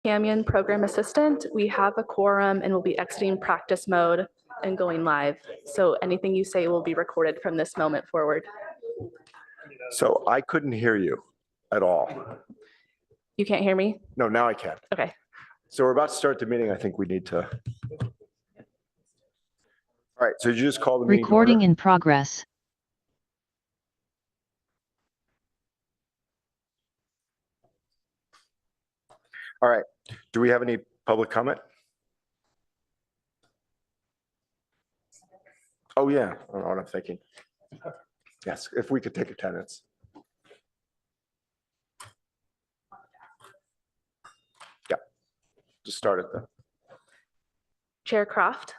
Camion, Program Assistant. We have a quorum and we'll be exiting practice mode and going live. So anything you say will be recorded from this moment forward. So I couldn't hear you at all. You can't hear me? No, now I can. Okay. So we're about to start the meeting. I think we need to. All right, so you just call the meeting to Recording order? in progress. All right, do we have any public comment? Oh, yeah, I don't know what I'm thinking. Yes, if we could take attendance. Yeah, just start at the. Chair Croft.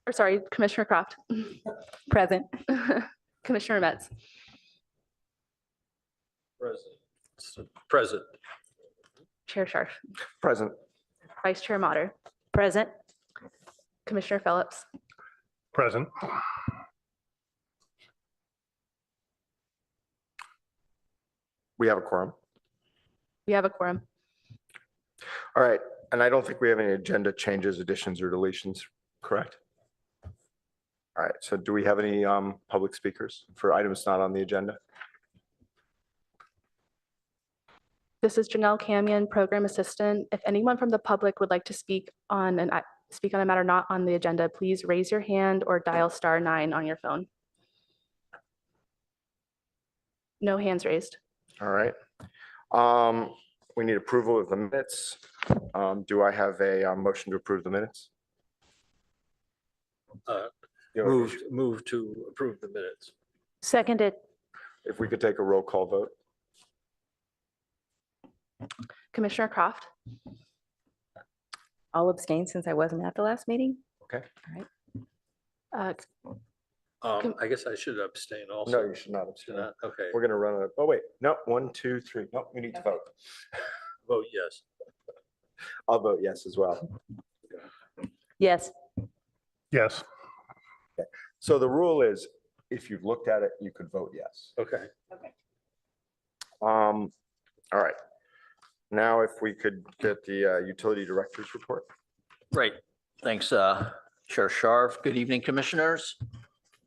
Or sorry, Commissioner Croft. Present. Commissioner Metz. Present. Chair Scharf. Present. Vice Chair Mater. Present. Commissioner Phillips. Present. We have a quorum. We have a quorum. All right, and I don't think we have any agenda changes, additions, or deletions, correct? All right, so do we have any public speakers for items not on the agenda? This is Janelle Camion, Program Assistant. If anyone from the public would like to speak on a matter not on the agenda, please raise your hand or dial *9 on your phone. No hands raised. All right. We need approval of the minutes. Do I have a motion to approve the minutes? Move to approve the minutes. Seconded. If we could take a roll call vote. Commissioner Croft. I'll abstain since I wasn't at the last meeting. Okay. I guess I should abstain also. No, you should not Should abstain. not? Okay. We're gonna run it. Oh, wait, no, 1, 2, 3. No, you need to vote. Vote yes. I'll vote yes as well. Yes. Yes. So the rule is, if you've looked at it, you could vote yes. Okay. All right. Now, if we could get the utility director's report. Great. Thanks, Chair Scharf. Good evening, Commissioners.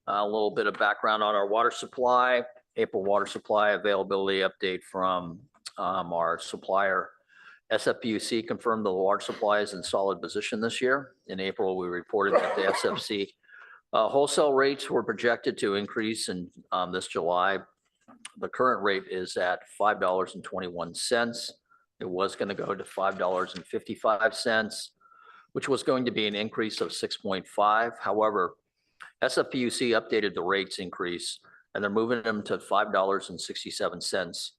A little bit of background on our water supply. April water supply availability update from our supplier. SFPUC confirmed the water supply is in solid position this year. In April, we reported that the SFC wholesale rates were projected to increase in this July. The current rate is at $5.21. It was going to go to $5.55, which was going to be an increase of 6.5. However, SFPUC updated the rates increase and they're moving them to $5.67,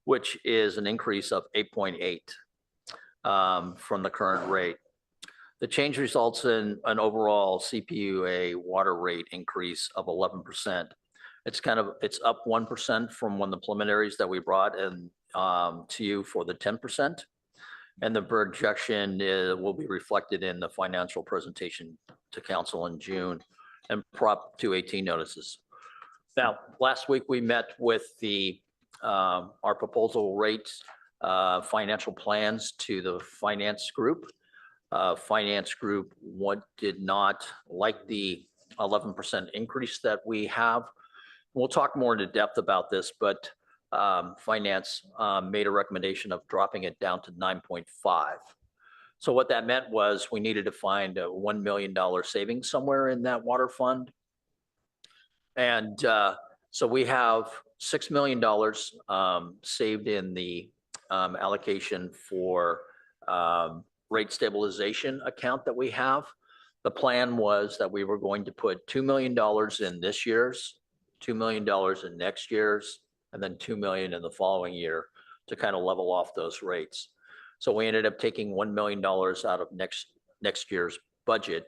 which is an increase of 8.8 from the current rate. The change results in an overall CPUA water rate increase of 11%. It's up 1% from when the preliminaries that we brought in to you for the 10%. And the projection will be reflected in the financial presentation to council in June and Prop 218 notices. Now, last week we met with our proposal rates financial plans to the finance group. Finance group did not like the 11% increase that we have. We'll talk more into depth about this, but finance made a recommendation of dropping it down to 9.5. So what that meant was we needed to find a $1 million savings somewhere in that water fund. And so we have $6 million saved in the allocation for rate stabilization account that we have. The plan was that we were going to put $2 million in this year's, $2 million in next year's, and then $2 million in the following year to kind of level off those rates. So we ended up taking $1 million out of next year's budget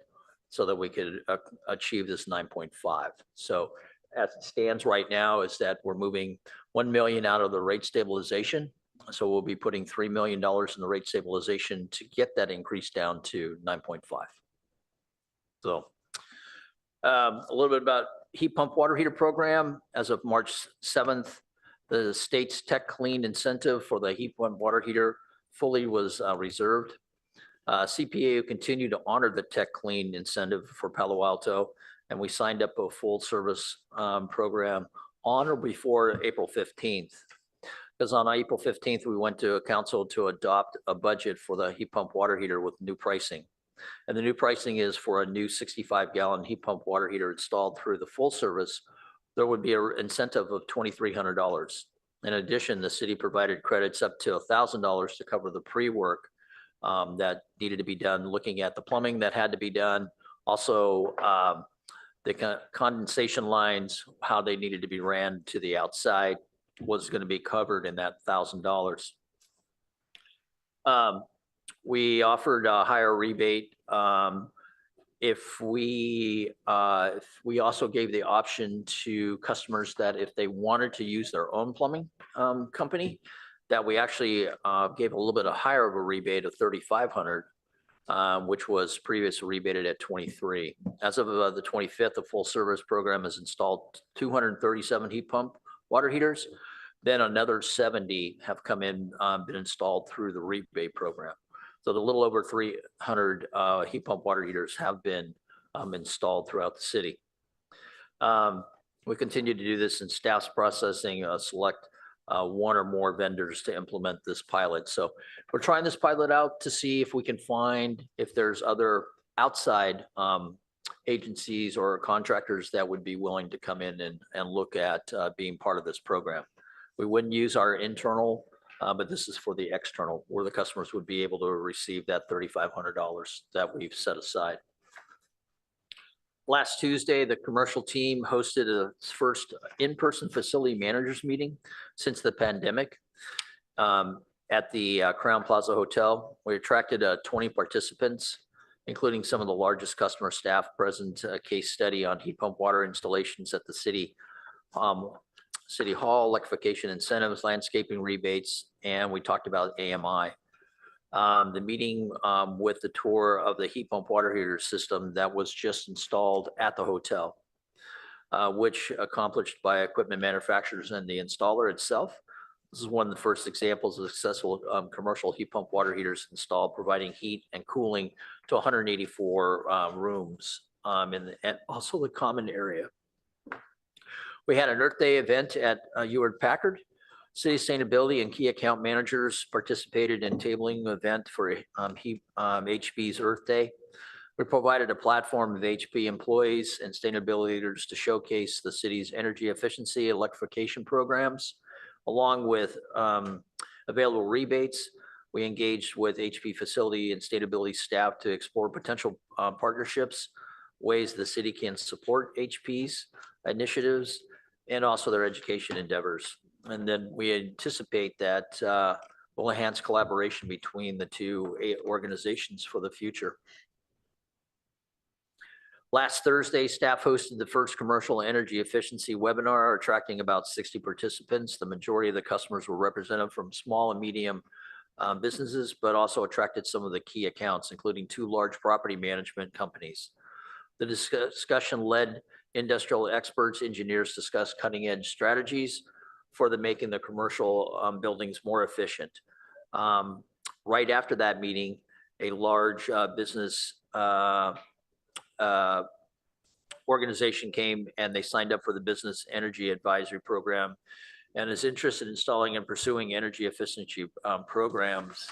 so that we could achieve this 9.5. So as it stands right now is that we're moving $1 million out of the rate stabilization. So we'll be putting $3 million in the rate stabilization to get that increase down to 9.5. So a little bit about heat pump water heater program. As of March 7th, The state's Tech Clean incentive for the heat pump water heater fully was reserved. CPAO continued to honor the Tech Clean incentive for Palo Alto, and we signed up a full service program on or before April 15th. Because on April 15th, we went to a council to adopt a budget for the heat pump water heater with new pricing. And the new pricing is for a new 65-gallon heat pump water heater installed through the full service, there would be an incentive of $2,300. In addition, the city provided credits up to $1,000 to cover the pre-work that needed to be done, looking at the plumbing that had to be done. Also, the condensation lines, how they needed to be ran to the outside was going to be covered in that $1,000. We offered a higher rebate. If we also gave the option to customers that if they wanted to use their own plumbing company, that we actually gave a little bit higher of a rebate of $3,500, which was previously rebated at $2,300. As of the 25th, the full service program has installed 237 heat pump water heaters. Then another 70 have come in, been installed through the rebate program. So the little over 300 heat pump water heaters have been installed throughout the city. We continue to do this, and staff's processing select one or more vendors to implement this pilot. So we're trying this pilot out to see if we can find if there's other outside agencies or contractors that would be willing to come in and look at being part of this program. We wouldn't use our internal, but this is for the external, where the customers would be able to receive that $3,500 that we've set aside. Last Tuesday, the commercial team hosted its first in-person facility managers meeting since the pandemic at the Crown Plaza Hotel. We attracted 20 participants, including some of the largest customer staff present, a case study on heat pump water installations at the City Hall, electrification incentives, landscaping rebates, and we talked about AMI. The meeting with the tour of the heat pump water heater system that was just installed at the hotel, which accomplished by equipment manufacturers and the installer itself. This is one of the first examples of successful commercial heat pump water heaters installed, providing heat and cooling to 184 rooms and also the common area. We had an Earth Day event at Hewlett Packard. City sustainability and key account managers participated in tabling event for HP's Earth Day. We provided a platform of HP employees and sustainability leaders to showcase the city's energy efficiency electrification programs, along with available rebates. We engaged with HP facility and sustainability staff to explore potential partnerships, ways the city can support HP's initiatives, and also their education endeavors. And then we anticipate that will enhance collaboration between the two organizations for the future. Last Thursday, staff hosted the first commercial energy efficiency webinar, attracting about 60 participants. The majority of the customers were represented from small and medium businesses, but also attracted some of the key accounts, including 2 large property management companies. The discussion led industrial experts, engineers discuss cutting-edge strategies for making the commercial buildings more efficient. Right after that meeting, a large business organization came and they signed up for the Business Energy Advisory Program and is interested in installing and pursuing energy efficiency programs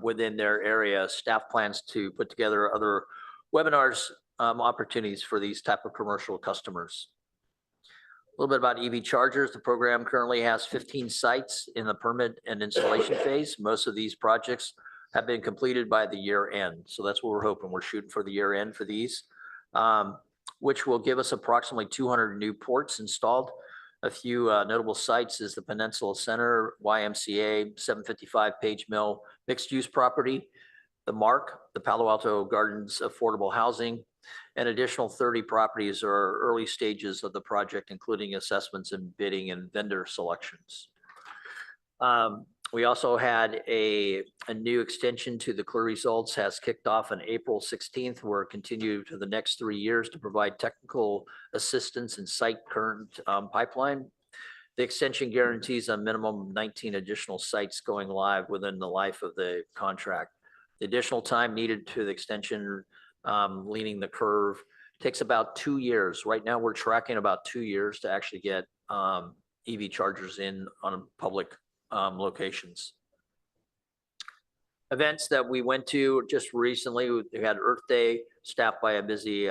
within their area. Staff plans to put together other webinars opportunities for these type of commercial customers. A little bit about EV chargers. The program currently has 15 sites in the permit and installation phase. Most of these projects have been completed by the year end. So that's what we're hoping. We're shooting for the year end for these, which will give us approximately 200 new ports installed. A few notable sites is the Peninsula Center, YMCA, 755 Page Mill, mixed use property, the Mark, the Palo Alto Gardens Affordable Housing. An additional 30 properties are early stages of the project, including assessments and bidding and vendor selections. We also had a new extension to the Clear Results has kicked off on April 16th. We're continuing to the next 3 years to provide technical assistance and site current pipeline. The extension guarantees a minimum of 19 additional sites going live within the life of the contract. The additional time needed to the extension, leaning the curve, takes about 2 years. Right now, we're tracking about 2 years to actually get EV chargers in on public locations. Events that we went to just recently, we had Earth Day, staffed by a busy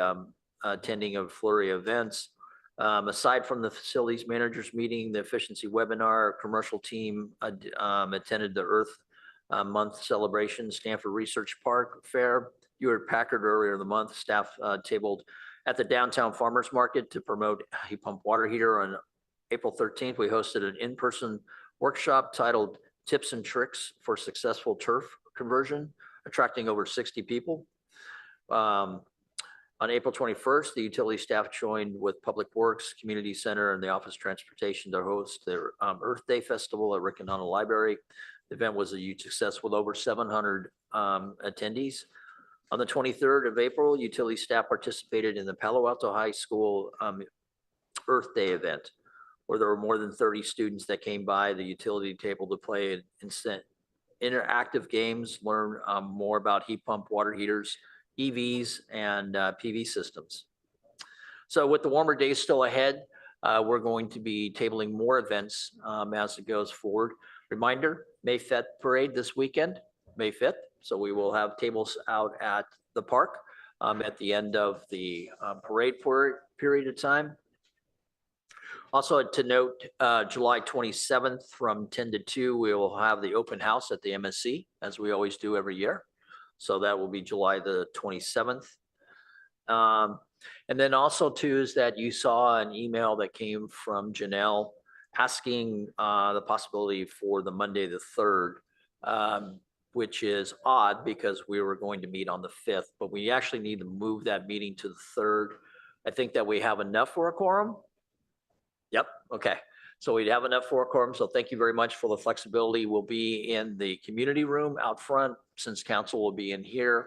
attending of flurry of events. Aside from the facilities managers meeting, the efficiency webinar, commercial team attended the Earth Month celebration, Stanford Research Park Fair. Hewlett Packard earlier in the month, staff tabled at the downtown farmers market to promote heat pump water heater. On April 13th, we hosted an in-person workshop titled Tips and Tricks for Successful Turf Conversion, attracting over 60 people. On April 21st, the utility staff joined with Public Works, Community Center, and the Office of Transportation to host their Earth Day Festival at Rinconada Library. The event was a huge success with over 700 attendees. On the 23rd of April, utility staff participated in the Palo Alto High School Earth Day event, where there were more than 30 students that came by the utility table to play interactive games, learn more about heat pump water heaters, EVs, and PV systems. So with the warmer days still ahead, we're going to be tabling more events as it goes forward. Reminder, May 5th parade this weekend, May 5th. So we will have tables out at the park at the end of the parade period of time. Also to note, July 27th from 10 to 2, we will have the open house at the MSC, as we always do every year. So that will be July the 27th. And then also too is that you saw an email that came from Janelle asking the possibility for the Monday the 3rd, which is odd because we were going to meet on the 5th, but we actually need to move that meeting to the 3rd. I think that we have enough for a quorum. Yep, okay. So we'd have enough for a quorum. So thank you very much for the flexibility. We'll be in the community room out front since council will be in here.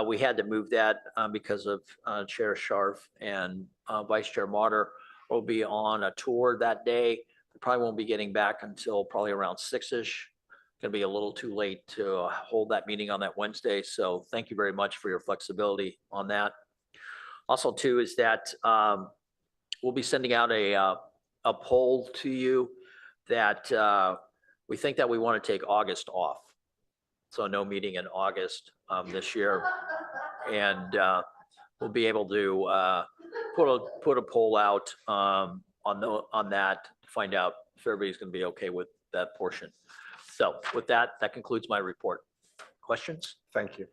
We had to move that because of Chair Scharf and Vice Chair Motter will be on a tour that day. We probably won't be getting back until probably around 6-ish. Going to be a little too late to hold that meeting on that Wednesday. So thank you very much for your flexibility on that. Also too is that we'll be sending out a poll to you that we think that we want to take August off. So no meeting in August this year. And we'll be able to put a poll out on that to find out if everybody's going to be okay with that portion. So with that, that concludes my report. Questions? Thank you.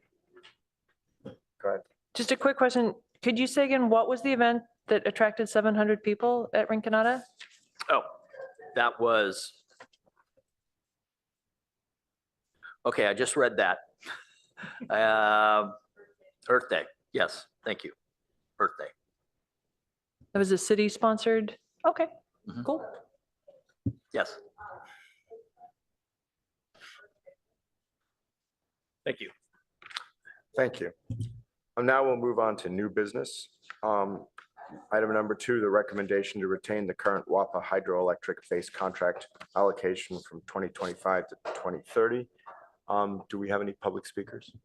Go ahead. Just a quick question. Could you say again, what was the event that attracted 700 people at Rinconada? Oh, that was. Okay, I just read that. Earth Day. Yes, thank you. Earth Day. That was a city sponsored? Okay, Mhm. cool. Yes. Thank you. Thank you. Now we'll move on to new business. Item number 2, the recommendation to retain the current WAPA hydroelectric base contract allocation from 2025 to 2030. Do we have any public speakers?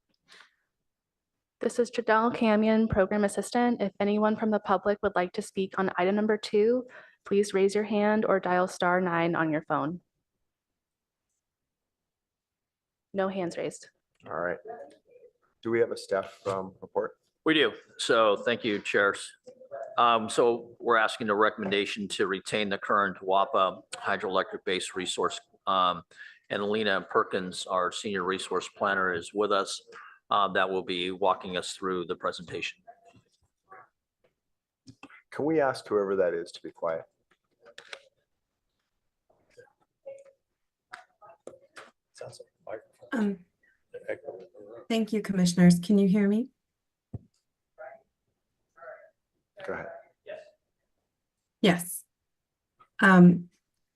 This is Janelle Camion, Program Assistant. If anyone from the public would like to speak on item number 2, please raise your hand or dial *9 on your phone. No hands raised. All right. Do we have a staff report? We do. So thank you, chairs. So we're asking the recommendation to retain the current WAPA hydroelectric base resource. And Lena Perkins, our senior resource planner, is with us. That will be walking us through the presentation. Can we ask whoever that is to be quiet? Sounds like a microphone. Thank you, commissioners. Can you hear me? Go ahead. Yes.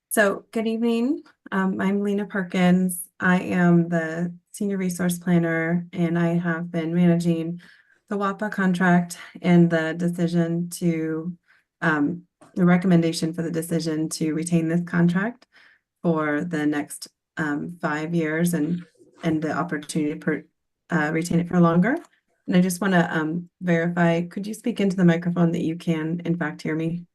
So good evening. I'm Lena Perkins. I am the Senior Resource Planner, and I have been managing the WAPA contract and the decision to the recommendation for the decision to retain this contract for the next 5 years and the opportunity to retain it for longer. And I just want to verify, could you speak into the microphone that you can in fact hear me?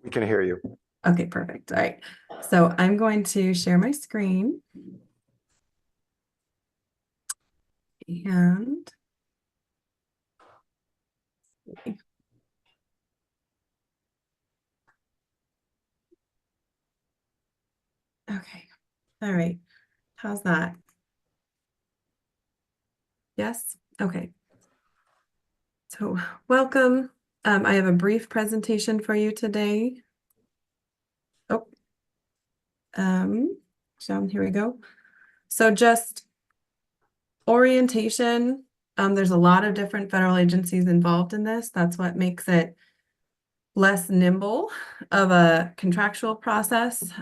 We can hear you. Okay, perfect. All right. So I'm going to share my screen. And okay. All right. How's that? Yes? Okay. So welcome. I have a brief presentation for you today. Oh, so here we go. So just orientation. There's a lot of different federal agencies involved in this. That's what makes it less nimble of a contractual process,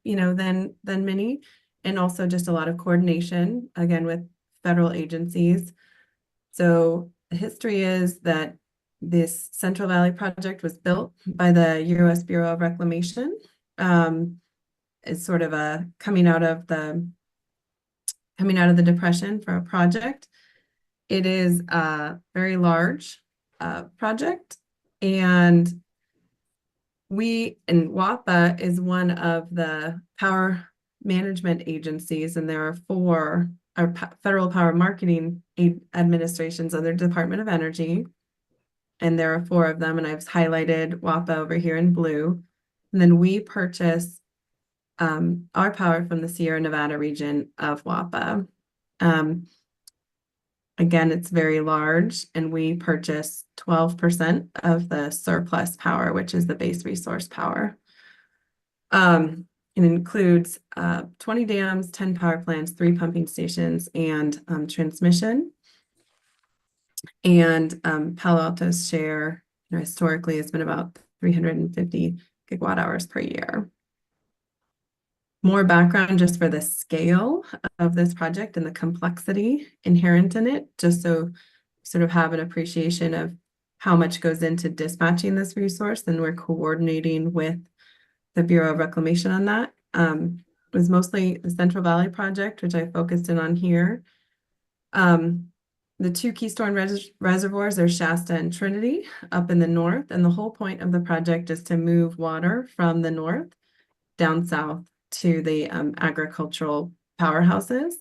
you know, than many, and also just a lot of coordination, again, with federal agencies. So the history is that this Central Valley project was built by the U.S. Bureau of Reclamation. It's sort of a coming out of the Depression for a project. It is a very large project, and WAPA is one of the power management agencies, and there are 4 federal power marketing administrations under Department of Energy. And there are 4 of them, and I've highlighted WAPA over here in blue. And then we purchase our power from the Sierra Nevada region of WAPA. Again, it's very large, and we purchase 12% of the surplus power, which is the base resource power. It includes 20 dams, 10 power plants, 3 pumping stations, and transmission. And Palo Alto's share, you know, historically has been about 350 gigawatt hours per year. More background just for the scale of this project and the complexity inherent in it, just so you sort of have an appreciation of how much goes into dispatching this resource, and we're coordinating with the Bureau of Reclamation on that. It was mostly the Central Valley project, which I focused in on here. The 2 Keystone reservoirs are Shasta and Trinity up in the north, and the whole point of the project is to move water from the north down south to the agricultural powerhouses,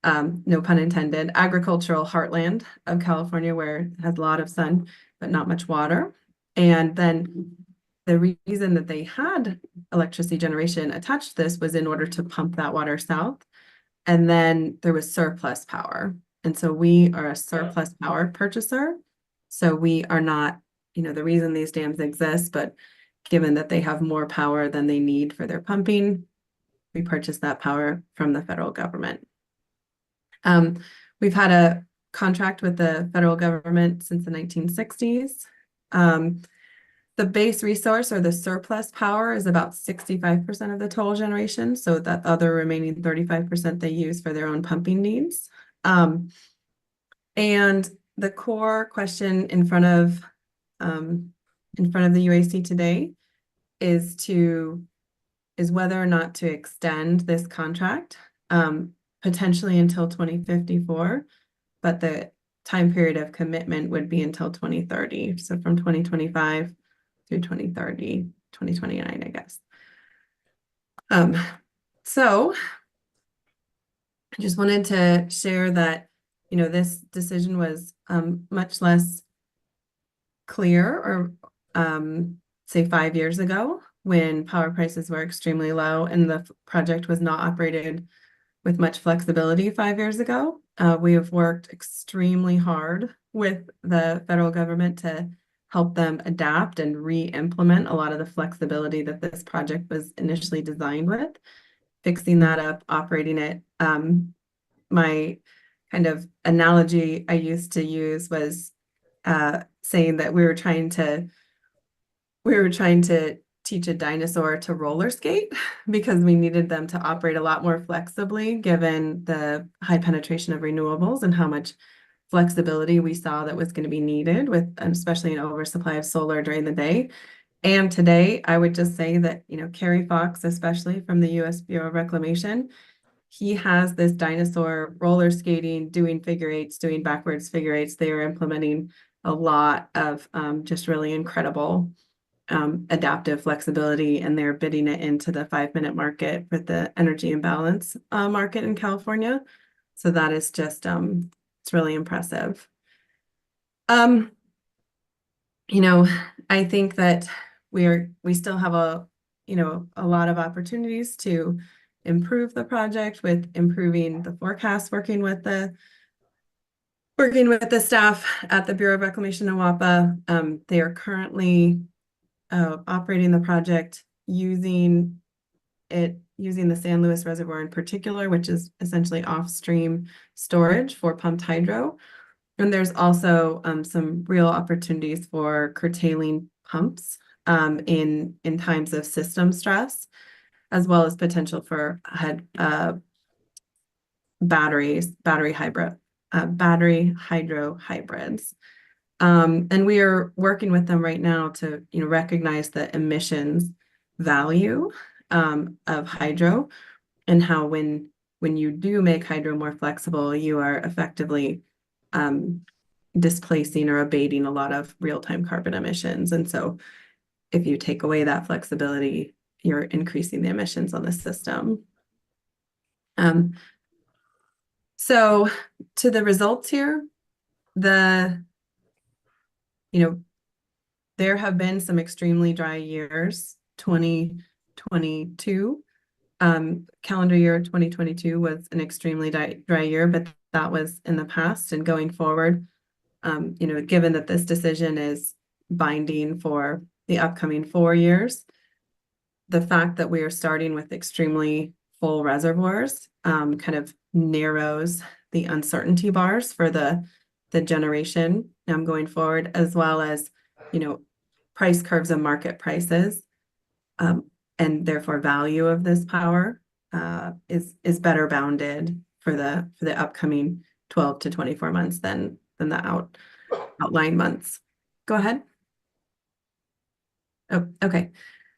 no pun intended, agricultural heartland of California, where it has a lot of sun, but not much water. And then the reason that they had electricity generation attached to this was in order to pump that water south. And then there was surplus power. And so we are a surplus power purchaser. So we are not, you know, the reason these dams exist, but given that they have more power than they need for their pumping, we purchase that power from the federal government. We've had a contract with the federal government since the 1960s. The base resource, or the surplus power, is about 65% of the total generation. So that other remaining 35% they use for their own pumping needs. And the core question in front of the UAC today is whether or not to extend this contract, potentially until 2054, but the time period of commitment would be until 2030. So from 2025 through 2030, 2029, I guess. So I just wanted to share that, you know, this decision was much less clear, or say 5 years ago, when power prices were extremely low and the project was not operated with much flexibility 5 years ago. We have worked extremely hard with the federal government to help them adapt and re-implement a lot of the flexibility that this project was initially designed with, fixing that up, operating it. My kind of analogy I used to use was saying that we were trying to teach a dinosaur to roller skate, because we needed them to operate a lot more flexibly given the high penetration of renewables and how much flexibility we saw that was going to be needed, with especially an oversupply of solar during the day. And today, I would just say that, you know, Kerry Fox, especially from the US Bureau of Reclamation, he has this dinosaur roller skating, doing figure eights, doing backwards figure eights. They are implementing a lot of just really incredible adaptive flexibility, and they're bidding it into the 5-minute market for the energy imbalance market in California. So that is just it's really impressive. You know, I think that we still have a lot of opportunities to improve the project with improving the forecast, working with the staff at the Bureau of Reclamation in WAPA. They are currently operating the project using the San Luis Reservoir in particular, which is essentially off-stream storage for pumped hydro. And there's also some real opportunities for curtailing pumps in times of system stress, as well as potential for battery hydro hybrids. And we are working with them right now to, you know, recognize the emissions value of hydro, and how when you do make hydro more flexible, you are effectively displacing or abating a lot of real-time carbon emissions. And so if you take away that flexibility, you're increasing the emissions on the system. So to the results here, there have been some extremely dry years. 2022, calendar year 2022 was an extremely dry year, but that was in the past. And going forward, given that this decision is binding for the upcoming 4 years, the fact that we are starting with extremely full reservoirs kind of narrows the uncertainty bars for the generation going forward, as well as, price curves and market prices, and therefore value of this power is better bounded for the upcoming 12 to 24 months than the outlying months. Go ahead. Oh, okay.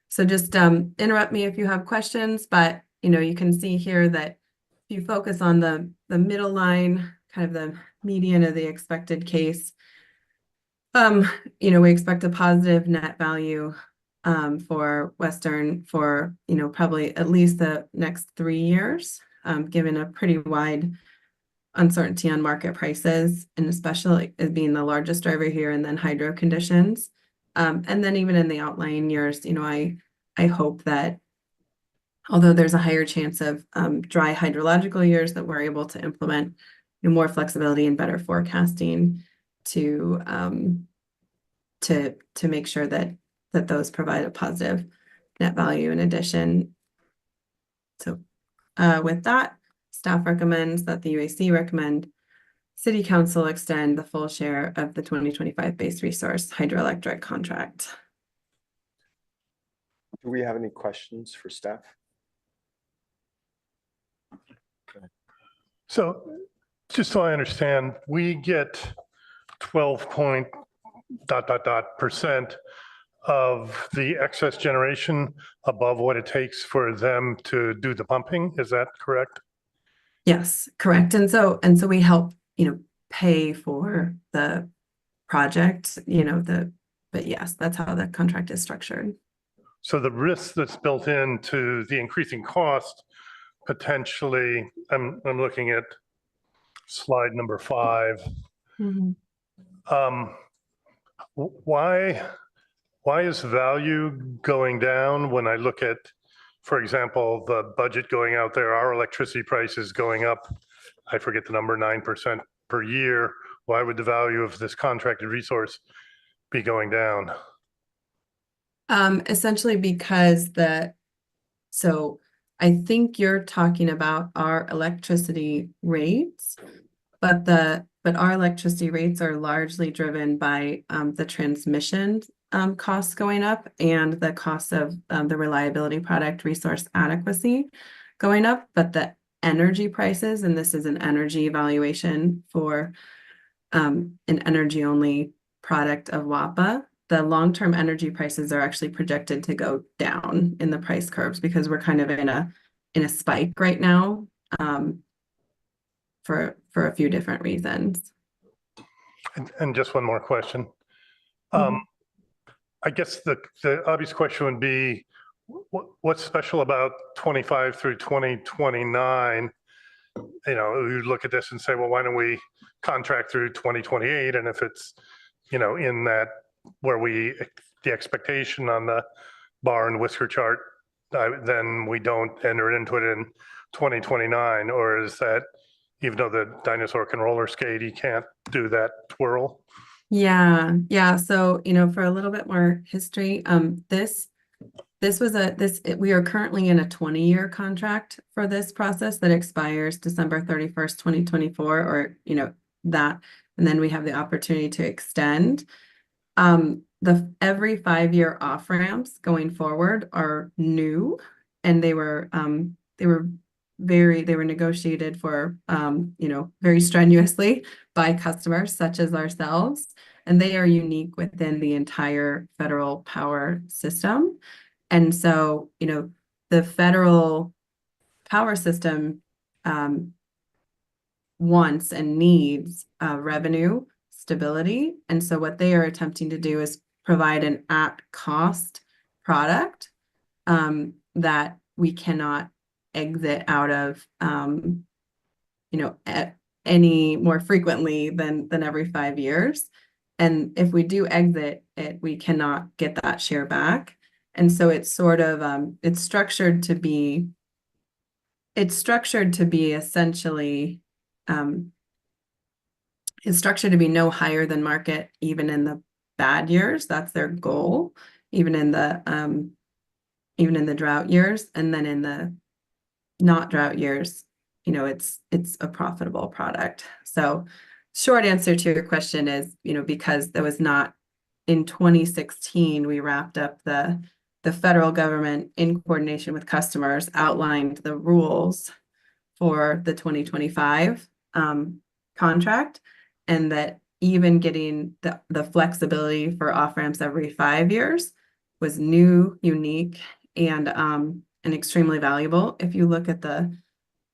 So just interrupt me if you have questions, but you can see here that if you focus on the middle line, kind of the median of the expected case, we expect a positive net value for Western for probably at least the next 3 years, given a pretty wide uncertainty on market prices, and especially as being the largest driver here, and then hydro conditions. And then even in the outlying years, I hope that although there's a higher chance of dry hydrological years, that we're able to implement more flexibility and better forecasting to make sure that those provide a positive net value in addition. So with that, staff recommends that the UAC recommend City Council extend the full share of the 2025 base resource hydroelectric contract. Do we have any questions for staff? So just so I understand, we get 12% of the excess generation above what it takes for them to do the pumping. Is that correct? Yes, correct. And so we help, pay for the project, but yes, that's how the contract is structured. So the risk that's built into the increasing cost, potentially, I'm looking at slide number 5. Mm-hmm. Why is value going down when I look at, for example, the budget going out there, our electricity price is going up, I forget the number, 9% per year. Why would the value of this contracted resource be going down? Essentially because so I think you're talking about our electricity rates, but our electricity rates are largely driven by the transmission costs going up, and the cost of the reliability product resource adequacy going up. But the energy prices, and this is an energy evaluation for an energy only product of WAPA, the long-term energy prices are actually projected to go down in the price curves because we're kind of in a spike right now, for a few different reasons. And just one more question. Mhm. I guess the obvious question would be, what's special about 25 through 2029? You know, you look at this and say, well, why don't we contract through 2028? And if it's, you know, in that where the expectation on the bar and whisker chart, then we don't enter into it in 2029? Or is that, even though the dinosaur can roller skate, he can't do that twirl? Yeah. So, for a little bit more history, we are currently in a 20-year contract for this process that expires December 31st, 2024, or, that, and then we have the opportunity to extend. Every 5-year off ramps going forward are new, and they were negotiated for, very strenuously by customers such as ourselves, and they are unique within the entire federal power system. And so, the federal power system wants and needs revenue stability. And so what they are attempting to do is provide an at-cost product that we cannot exit out of, any more frequently than every 5 years. And if we do exit it, we cannot get that share back. And so it's sort of, it's structured to be essentially, it's structured to be no higher than market, even in the bad years. That's their goal, even in the drought years. And then in the not drought years, it's a profitable product. So short answer to your question is, because there was not, in 2016, we wrapped up the federal government, in coordination with customers, outlined the rules for the 2025 contract, and that even getting the flexibility for off ramps every 5 years was new, unique, and extremely valuable. If you look at the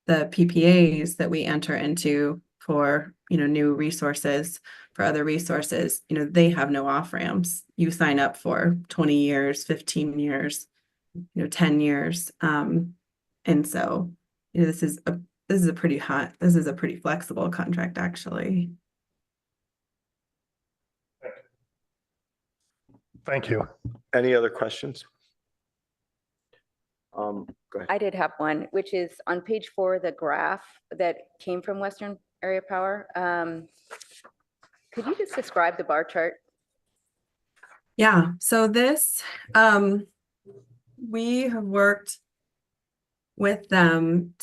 PPAs that we enter into for, new resources, for other resources, they have no off ramps. You sign up for 20 years, 15 years, 10 years. And so, this is a pretty flexible contract, actually. Thank you. Any other questions? Go ahead. I did have one, which is on page 4, the graph that came from Western Area Power. Could you just describe the bar chart? Yeah, so this, we have worked with them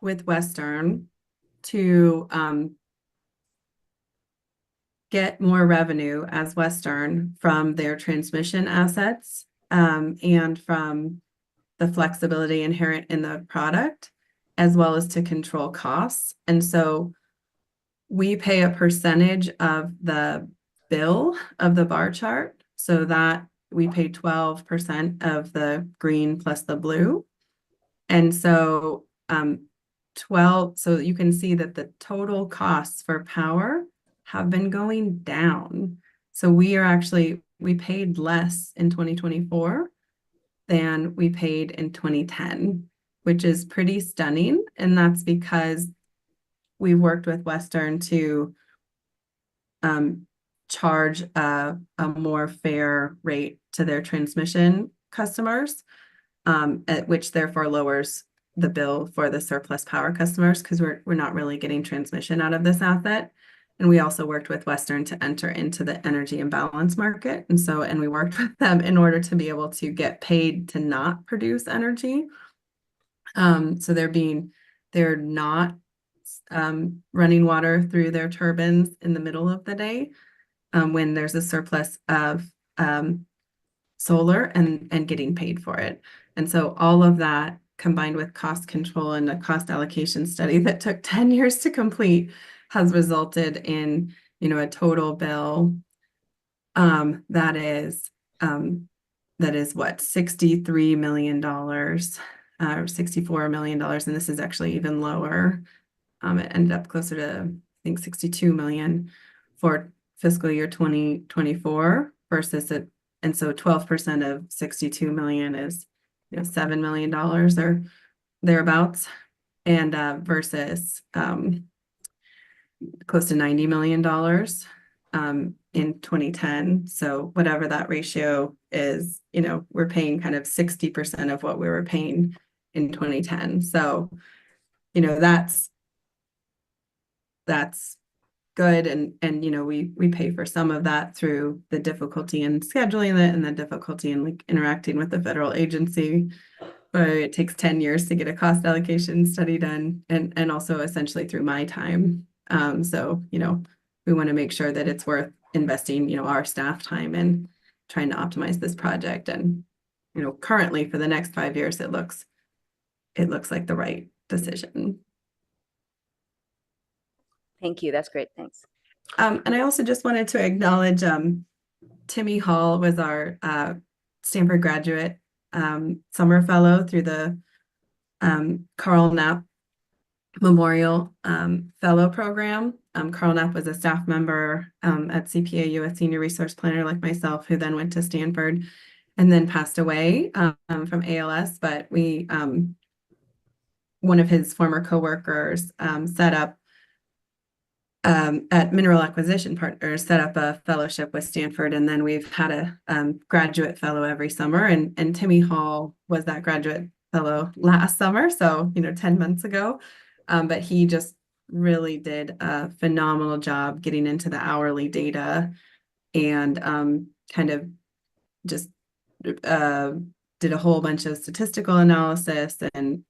with Western to get more revenue as Western from their transmission assets, and from the flexibility inherent in the product, as well as to control costs. And so we pay a percentage of the bill of the bar chart, so that we pay 12% of the green plus the blue. And so so you can see that the total costs for power have been going down. So we paid less in 2024 than we paid in 2010, which is pretty stunning. And that's because we've worked with Western to charge a more fair rate to their transmission customers, which therefore lowers the bill for the surplus power customers, because we're not really getting transmission out of this asset. And we also worked with Western to enter into the energy imbalance market. And we worked with them in order to be able to get paid to not produce energy. So they're not running water through their turbines in the middle of the day, when there's a surplus of solar, and getting paid for it. And so all of that, combined with cost control and a cost allocation study that took 10 years to complete, has resulted in, a total bill That is what, $63 million, or $64 million, and this is actually even lower. It ended up closer to, I think, 62 million for fiscal year 2024 versus it. And so 12% of 62 million is, $7 million or thereabouts, and versus close to $90 million in 2010. So whatever that ratio is, we're paying kind of 60% of what we were paying in 2010. So, that's good. And we pay for some of that through the difficulty in scheduling it and the difficulty in interacting with the federal agency. But it takes 10 years to get a cost allocation study done, and also essentially through my time. So, we want to make sure that it's worth investing, our staff time in trying to optimize this project. And, currently for the next 5 years, it looks like the right decision. Thank you. That's great. Thanks. And I also just wanted to acknowledge Timmy Hall was our Stanford graduate summer fellow through the Carl Knapp Memorial Fellow Program. Carl Knapp was a staff member at CPAU, a senior resource planner like myself, who then went to Stanford and then passed away from ALS. But one of his former coworkers set up at Mineral Acquisition Partners, set up a fellowship with Stanford, and then we've had a graduate fellow every summer, and Timmy Hall was that graduate fellow last summer, so 10 months ago, but he just really did a phenomenal job getting into the hourly data, and kind of just did a whole bunch of statistical analysis and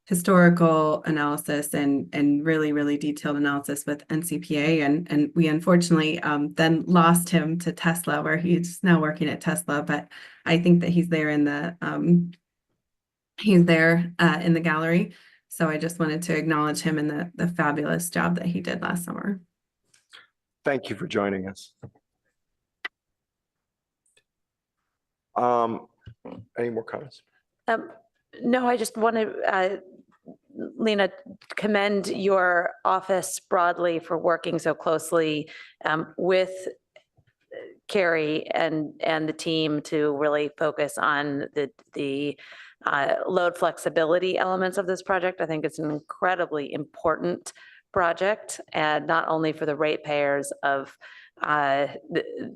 historical analysis and really, really detailed analysis with NCPA. And we unfortunately then lost him to Tesla, where he's now working at Tesla. But I think that he's there in the gallery. So I just wanted to acknowledge him and the fabulous job that he did last summer. Thank you for joining us. Any more comments? No, I just want to, Lena, commend your office broadly for working so closely with Carrie and the team to really focus on the load flexibility elements of this project. I think it's an incredibly important project, and not only for the ratepayers of the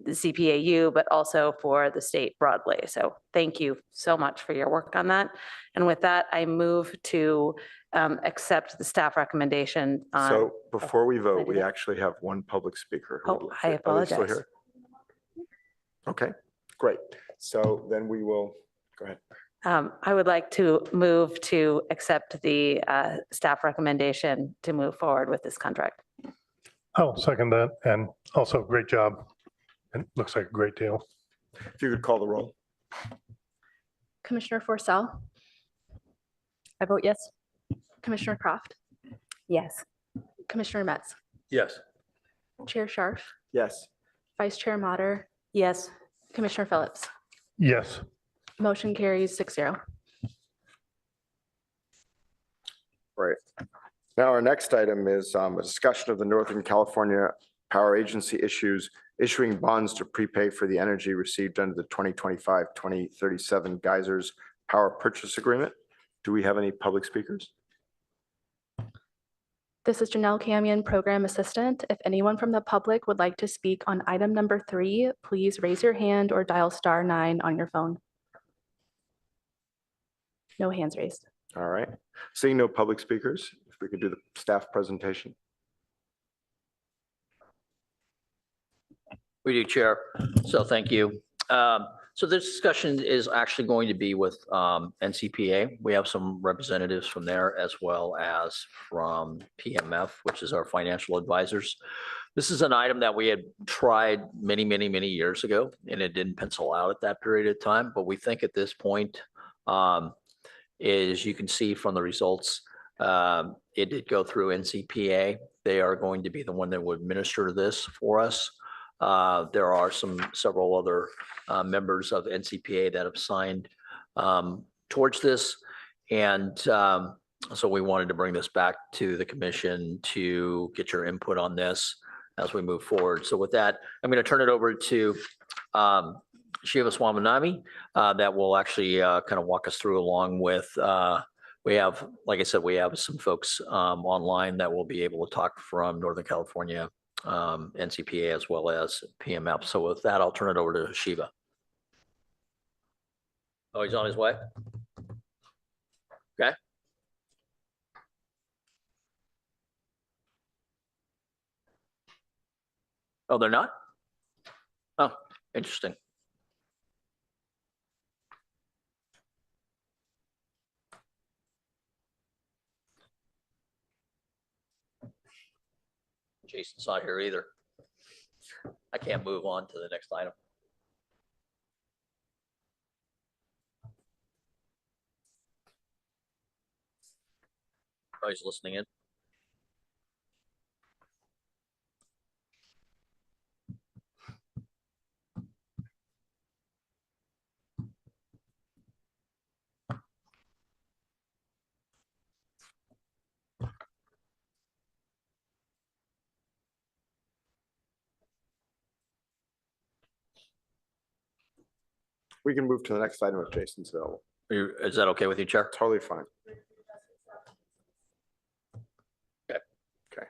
CPAU, but also for the state broadly. So thank you so much for your work on that. And with that, I move to accept the staff recommendation. So before we vote, we actually have one public speaker. Oh, I apologize. Are they still here? Okay, great. So then we will, go ahead. I would like to move to accept the staff recommendation to move forward with this contract. I'll second that. And also great job. It looks like a great deal. If you could call the roll. Commissioner Forcell, I vote yes. Commissioner Croft, Yes. Commissioner Metz, Yes. Chair Scharf, Yes. Vice Chair Mater, Yes. Commissioner Phillips. Yes. Motion carries 6-0. Right. Now, our next item is a discussion of the Northern California Power Agency issuing bonds to prepay for the energy received under the 2025-2037 Geysers Power Purchase Agreement. Do we have any public speakers? This is Janelle Camion, Program Assistant. If anyone from the public would like to speak on item number 3, please raise your hand or dial *9 on your phone. No hands raised. All right. Seeing no public speakers, if we could do the staff presentation. We do, Chair. So thank you. So this discussion is actually going to be with NCPA. We have some representatives from there as well as from PMF, which is our financial advisors. This is an item that we had tried many, many, many years ago, and it didn't pencil out at that period of time. But we think at this point, as you can see from the results, it did go through NCPA. They are going to be the one that would administer this for us. There are several other members of NCPA that have signed towards this. And so we wanted to bring this back to the commission to get your input on this as we move forward. So with that, I'm going to turn it over to Shiva Swaminami that will actually kind of walk us through along with, we have, like I said, we have some folks online that will be able to talk from Northern California, NCPA, as well as PMF. So with that, I'll turn it over to Shiva. Oh, he's on his way? Okay. Oh, they're not? Oh, interesting. Jason's not here either. I can't move on to the next item. Oh, he's listening in. We can move to the next item if Jason's available. Is that okay with you, Chair? Totally fine. Okay. Okay.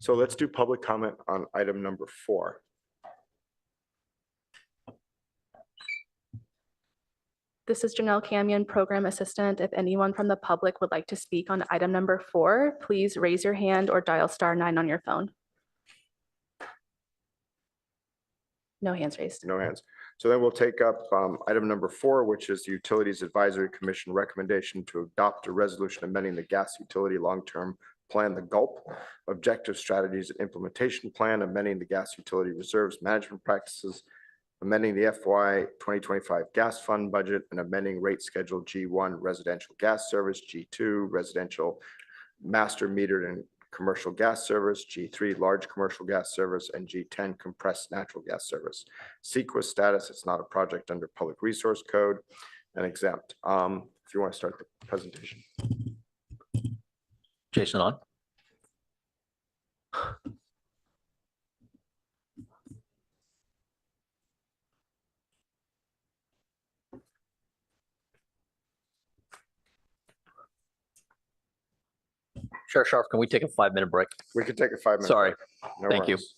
So let's do public comment on item number 4. This is Janelle Camion, Program Assistant. If anyone from the public would like to speak on item number 4, please raise your hand or dial *9 on your phone. No hands raised. No hands. So then we'll take up item number 4, which is the Utilities Advisory Commission recommendation to adopt a resolution amending the gas utility long-term plan, the GULP, objective strategies and implementation plan, amending the gas utility reserves management practices, amending the FY 2025 gas fund budget, and amending rate schedule G1 residential gas service, G2 residential master metered and commercial gas service, G3 large commercial gas service, and G10 compressed natural gas service. CEQA status, it's not a project under public resource code and exempt. If you want to start the presentation. Jason on? Sheriff Sharp, can we take a 5-minute break? We could take a 5-minute. Sorry. break. No Thank you. worries.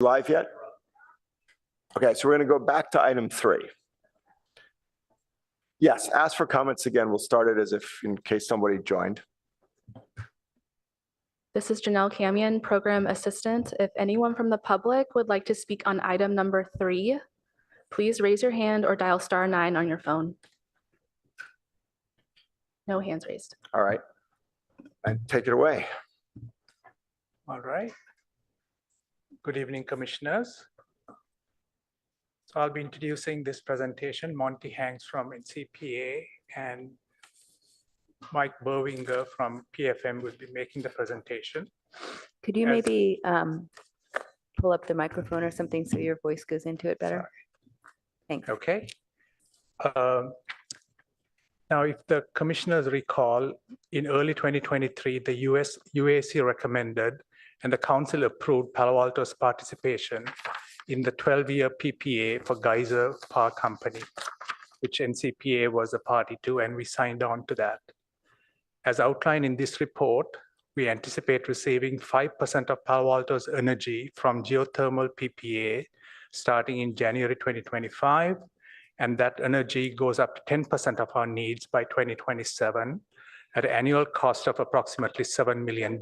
Live yet? Okay, so we're going to go back to item 3. Yes, ask for comments again. We'll start it as if in case somebody joined. This is Janelle Camion, Program Assistant. If anyone from the public would like to speak on item number 3, please raise your hand or dial *9 on your phone. No hands raised. All right. And take it away. All right. Good evening, Commissioners. So I'll be introducing this presentation. Monty Hanks from NCPA and Mike Berwinger from PFM will be making the presentation. Could you As- maybe pull up the microphone or something so your voice goes into it better? Thanks. Okay. Now, if the commissioners recall, in early 2023, the UAC recommended and the council approved Palo Alto's participation in the 12-year PPA for Geyser Power Company, which NCPA was a party to, and we signed on to that. As outlined in this report, we anticipate receiving 5% of Palo Alto's energy from geothermal PPA starting in January 2025, and that energy goes up to 10% of our needs by 2027 at an annual cost of approximately $7 million.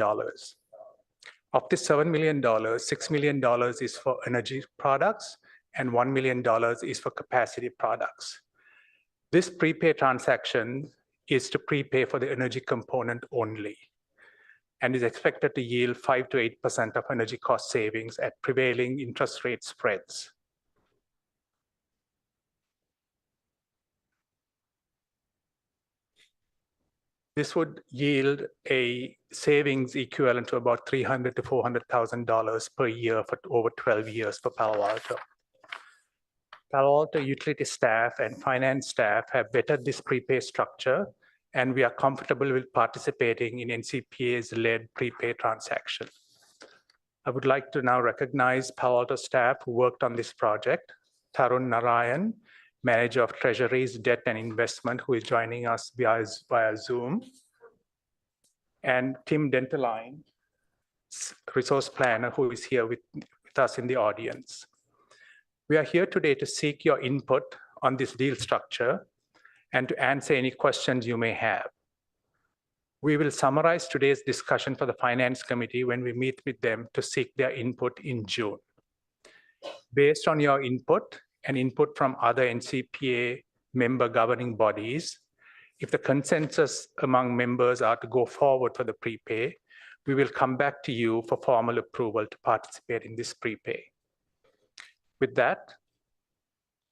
Of this $7 million, $6 million is for energy products and $1 million is for capacity products. This prepay transaction is to prepay for the energy component only and is expected to yield 5 to 8% of energy cost savings at prevailing interest rate spreads. This would yield a savings equivalent to about $300,000 to $400,000 per year for over 12 years for Palo Alto. Palo Alto utility staff and finance staff have vetted this prepay structure, and we are comfortable with participating in NCPA's led prepay transaction. I would like to now recognize Palo Alto staff who worked on this project. Tarun Narayan, Manager of Treasuries, Debt and Investment, who is joining us via Zoom. And Tim Dentaline, Resource Planner, who is here with us in the audience. We are here today to seek your input on this deal structure and to answer any questions you may have. We will summarize today's discussion for the Finance Committee when we meet with them to seek their input in June. Based on your input and input from other NCPA member governing bodies, if the consensus among members are to go forward for the prepay, we will come back to you for formal approval to participate in this prepay. With that,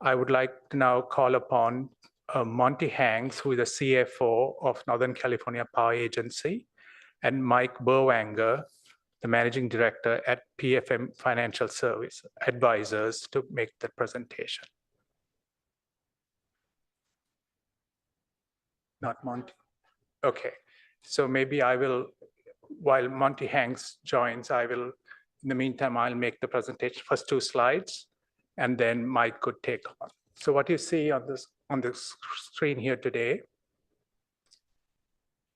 I would like to now call upon Monty Hanks, who is the CFO of Northern California Power Agency, and Mike Berwanger, the Managing Director at PFM Financial Service Advisors, to make the presentation. Not Monty. Okay, so maybe I will, while Monty Hanks joins, I will, in the meantime, I'll make the presentation, first 2 slides, and then Mike could take on. So what you see on the screen here today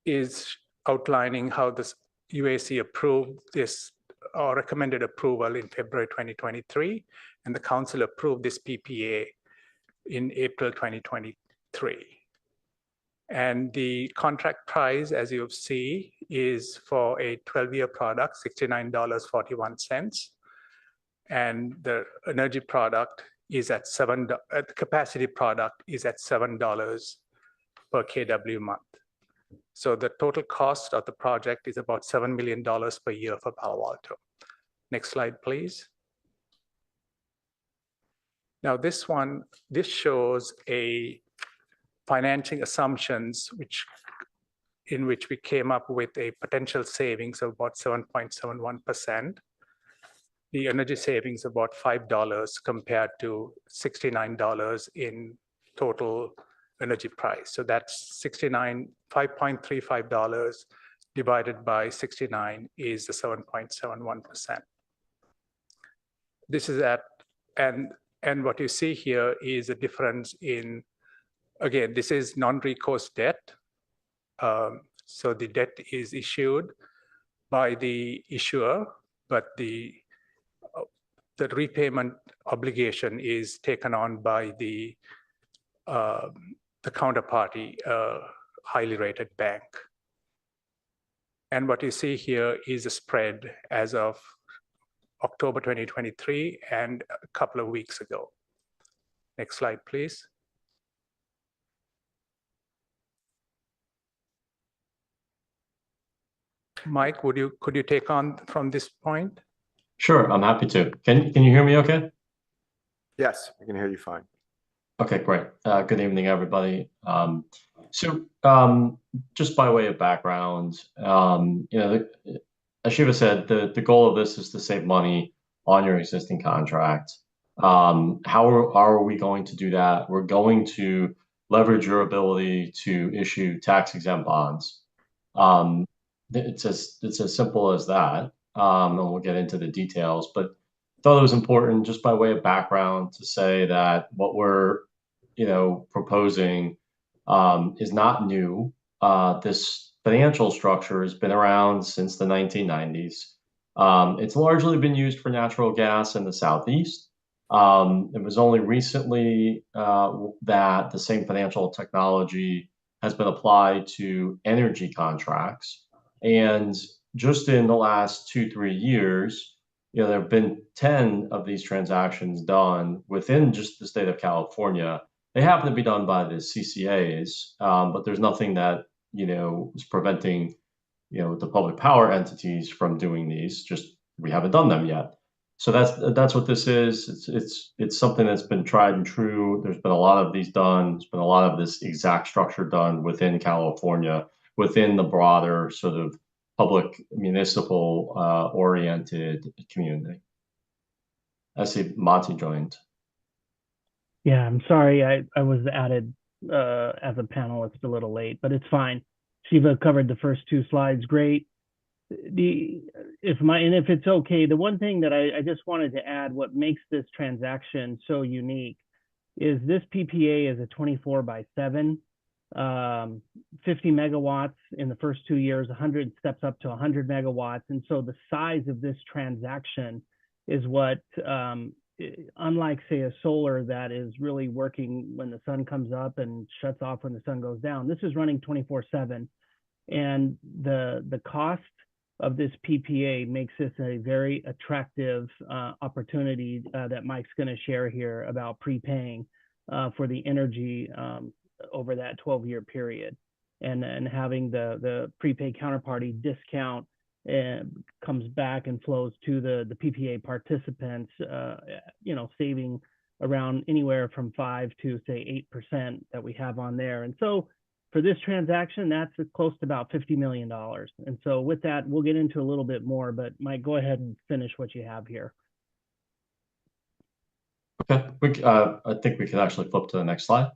is outlining how this UAC approved this or recommended approval in February 2023, and the council approved this PPA in April 2023. And the contract price, as you see, is for a 12-year product, $69.41. And the energy product is at the capacity product is at $7 per kW month. So the total cost of the project is about $7 million per year for Palo Alto. Next slide, please. Now this shows a financing assumptions in which we came up with a potential savings of about 7.71%. The energy savings about $5 compared to $69 in total energy price. So that's $5.35 divided by 69 is the 7.71%. This is and what you see here is a difference in, again, this is non-recourse debt. So the debt is issued by the issuer, but the the repayment obligation is taken on by the counterparty, highly rated bank. And what you see here is a spread as of October 2023 and a couple of weeks ago. Next slide, please. Mike, could you take on from this point? Sure, I'm happy to. Can you hear me okay? Yes, I can hear you fine. Okay, great. Good evening, everybody. Just by way of background, as Shiva said, the goal of this is to save money on your existing contract. How are we going to do that? We're going to leverage your ability to issue tax-exempt bonds. It's as simple as that, and we'll get into the details. But I thought it was important, just by way of background, to say that what we're proposing is not new. This financial structure has been around since the 1990s. It's largely been used for natural gas in the Southeast. It was only recently that the same financial technology has been applied to energy contracts. And just in the last 2-3 years, there have been 10 of these transactions done within just the state of California. They happen to be done by the CCAs, but there's nothing that is preventing the public power entities from doing these. Just we haven't done them yet. So that's what this is. It's something that's been tried and true. There's been a lot of these done. There's been a lot of this exact structure done within California, within the broader sort of public municipal oriented community. I see Monty joined. Yeah, I'm sorry. I was added as a panelist a little late, but it's fine. Shiva covered the first 2 slides. Great. If it's okay, the one thing that I just wanted to add, what makes this transaction so unique is this PPA is a 24/7, 50 megawatts in the first 2 years, 100 steps up to 100 megawatts. And so the size of this transaction is what, unlike say a solar that is really working when the sun comes up and shuts off when the sun goes down, this is running 24/7. And the cost of this PPA makes this a very attractive opportunity that Mike's going to share here about prepaying for the energy over that 12-year period, and having the prepaid counterparty discount comes back and flows to the PPA participants, saving around anywhere from 5 to say 8% that we have on there. And so for this transaction, that's close to about $50 million. And so with that, we'll get into a little bit more, but Mike, go ahead and finish what you have here. Okay, I think we can actually flip to the next slide.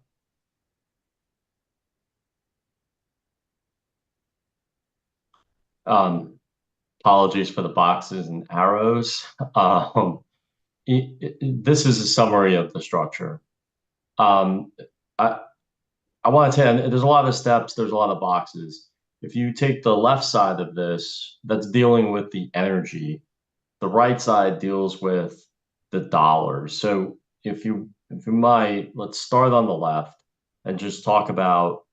Apologies for the boxes and arrows. This is a summary of the structure. I want to tell you, there's a lot of steps, there's a lot of boxes. If you take the left side of this, that's dealing with the energy. The right side deals with the dollars. So if you might, let's start on the left and just talk about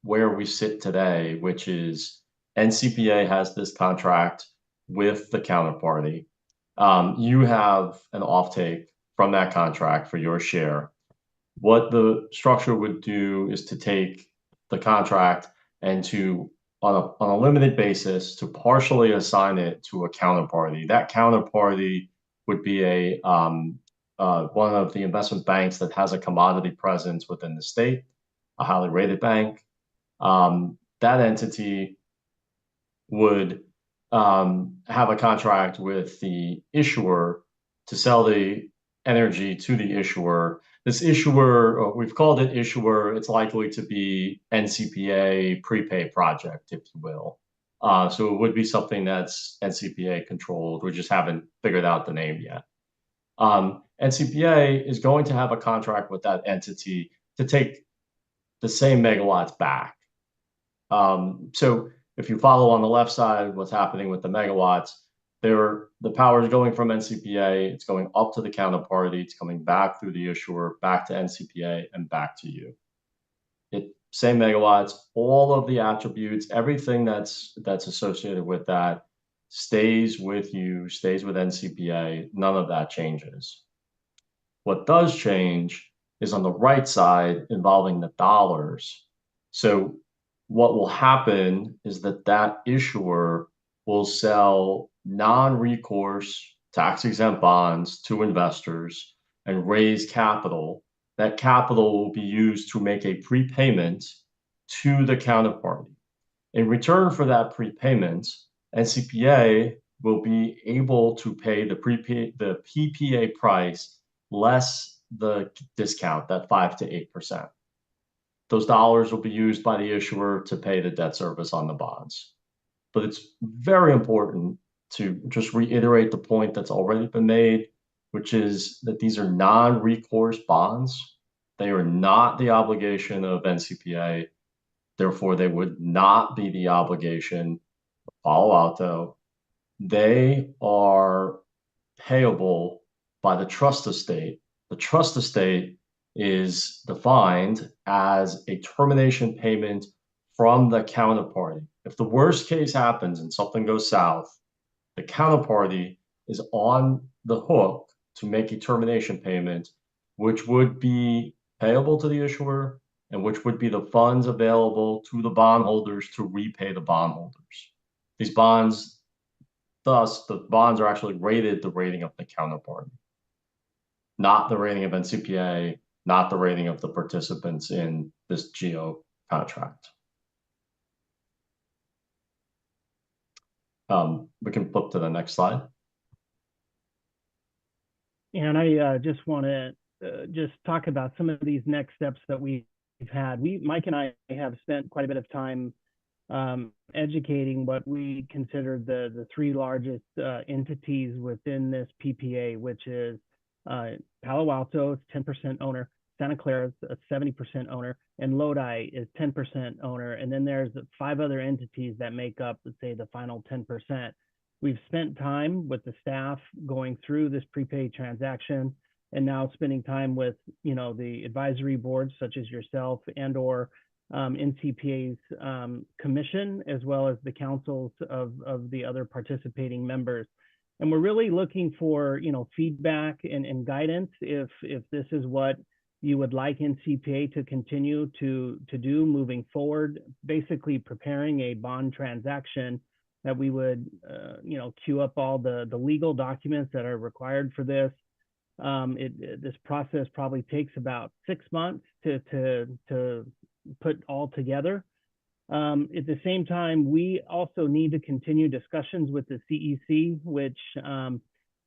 where we sit today, which is NCPA has this contract with the counterparty. You have an offtake from that contract for your share. What the structure would do is to take the contract and to, on a limited basis, to partially assign it to a counterparty. That counterparty would be one of the investment banks that has a commodity presence within the state, a highly rated bank. That entity would have a contract with the issuer to sell the energy to the issuer. This issuer, we've called it issuer, it's likely to be NCPA prepay project, if you will. So it would be something that's NCPA controlled. We just haven't figured out the name yet. NCPA is going to have a contract with that entity to take the same megawatts back. So if you follow on the left side what's happening with the megawatts, The power is going from NCPA, it's going up to the counterparty, it's coming back through the issuer, back to NCPA, and back to you. Same megawatts, all of the attributes, everything that's associated with that stays with you, stays with NCPA. None of that changes. What does change is on the right side involving the dollars. So what will happen is that issuer will sell non-recourse tax-exempt bonds to investors and raise capital. That capital will be used to make a prepayment to the counterparty. In return for that prepayment, NCPA will be able to pay the PPA price less the discount, that 5 to 8%. Those dollars will be used by the issuer to pay the debt service on the bonds. But it's very important to just reiterate the point that's already been made, which is that these are non-recourse bonds. They are not the obligation of NCPA. Therefore, they would not be the obligation of Palo Alto. They are payable by the trust estate. The trust estate is defined as a termination payment from the counterparty. If the worst case happens and something goes south, the counterparty is on the hook to make a termination payment, which would be payable to the issuer and which would be the funds available to the bondholders to repay the bondholders. These bonds, thus, the bonds are actually rated the rating of the counterparty, not the rating of NCPA, not the rating of the participants in this GEO contract. We can flip to the next slide. And I just want to just talk about some of these next steps that we've had. Mike and I have spent quite a bit of time educating what we consider the three largest entities within this PPA, which is Palo Alto is 10% owner, Santa Clara is a 70% owner, and Lodi is 10% owner. And then there's 5 other entities that make up, let's say, the final 10%. We've spent time with the staff going through this prepaid transaction and now spending time with, the advisory boards such as yourself and or NCPA's commission, as well as the councils of the other participating members. And we're really looking for, feedback and guidance if this is what you would like NCPA to continue to do moving forward, basically preparing a bond transaction that we would, queue up all the legal documents that are required for this. This process probably takes about 6 months to put all together. At the same time, we also need to continue discussions with the CEC, which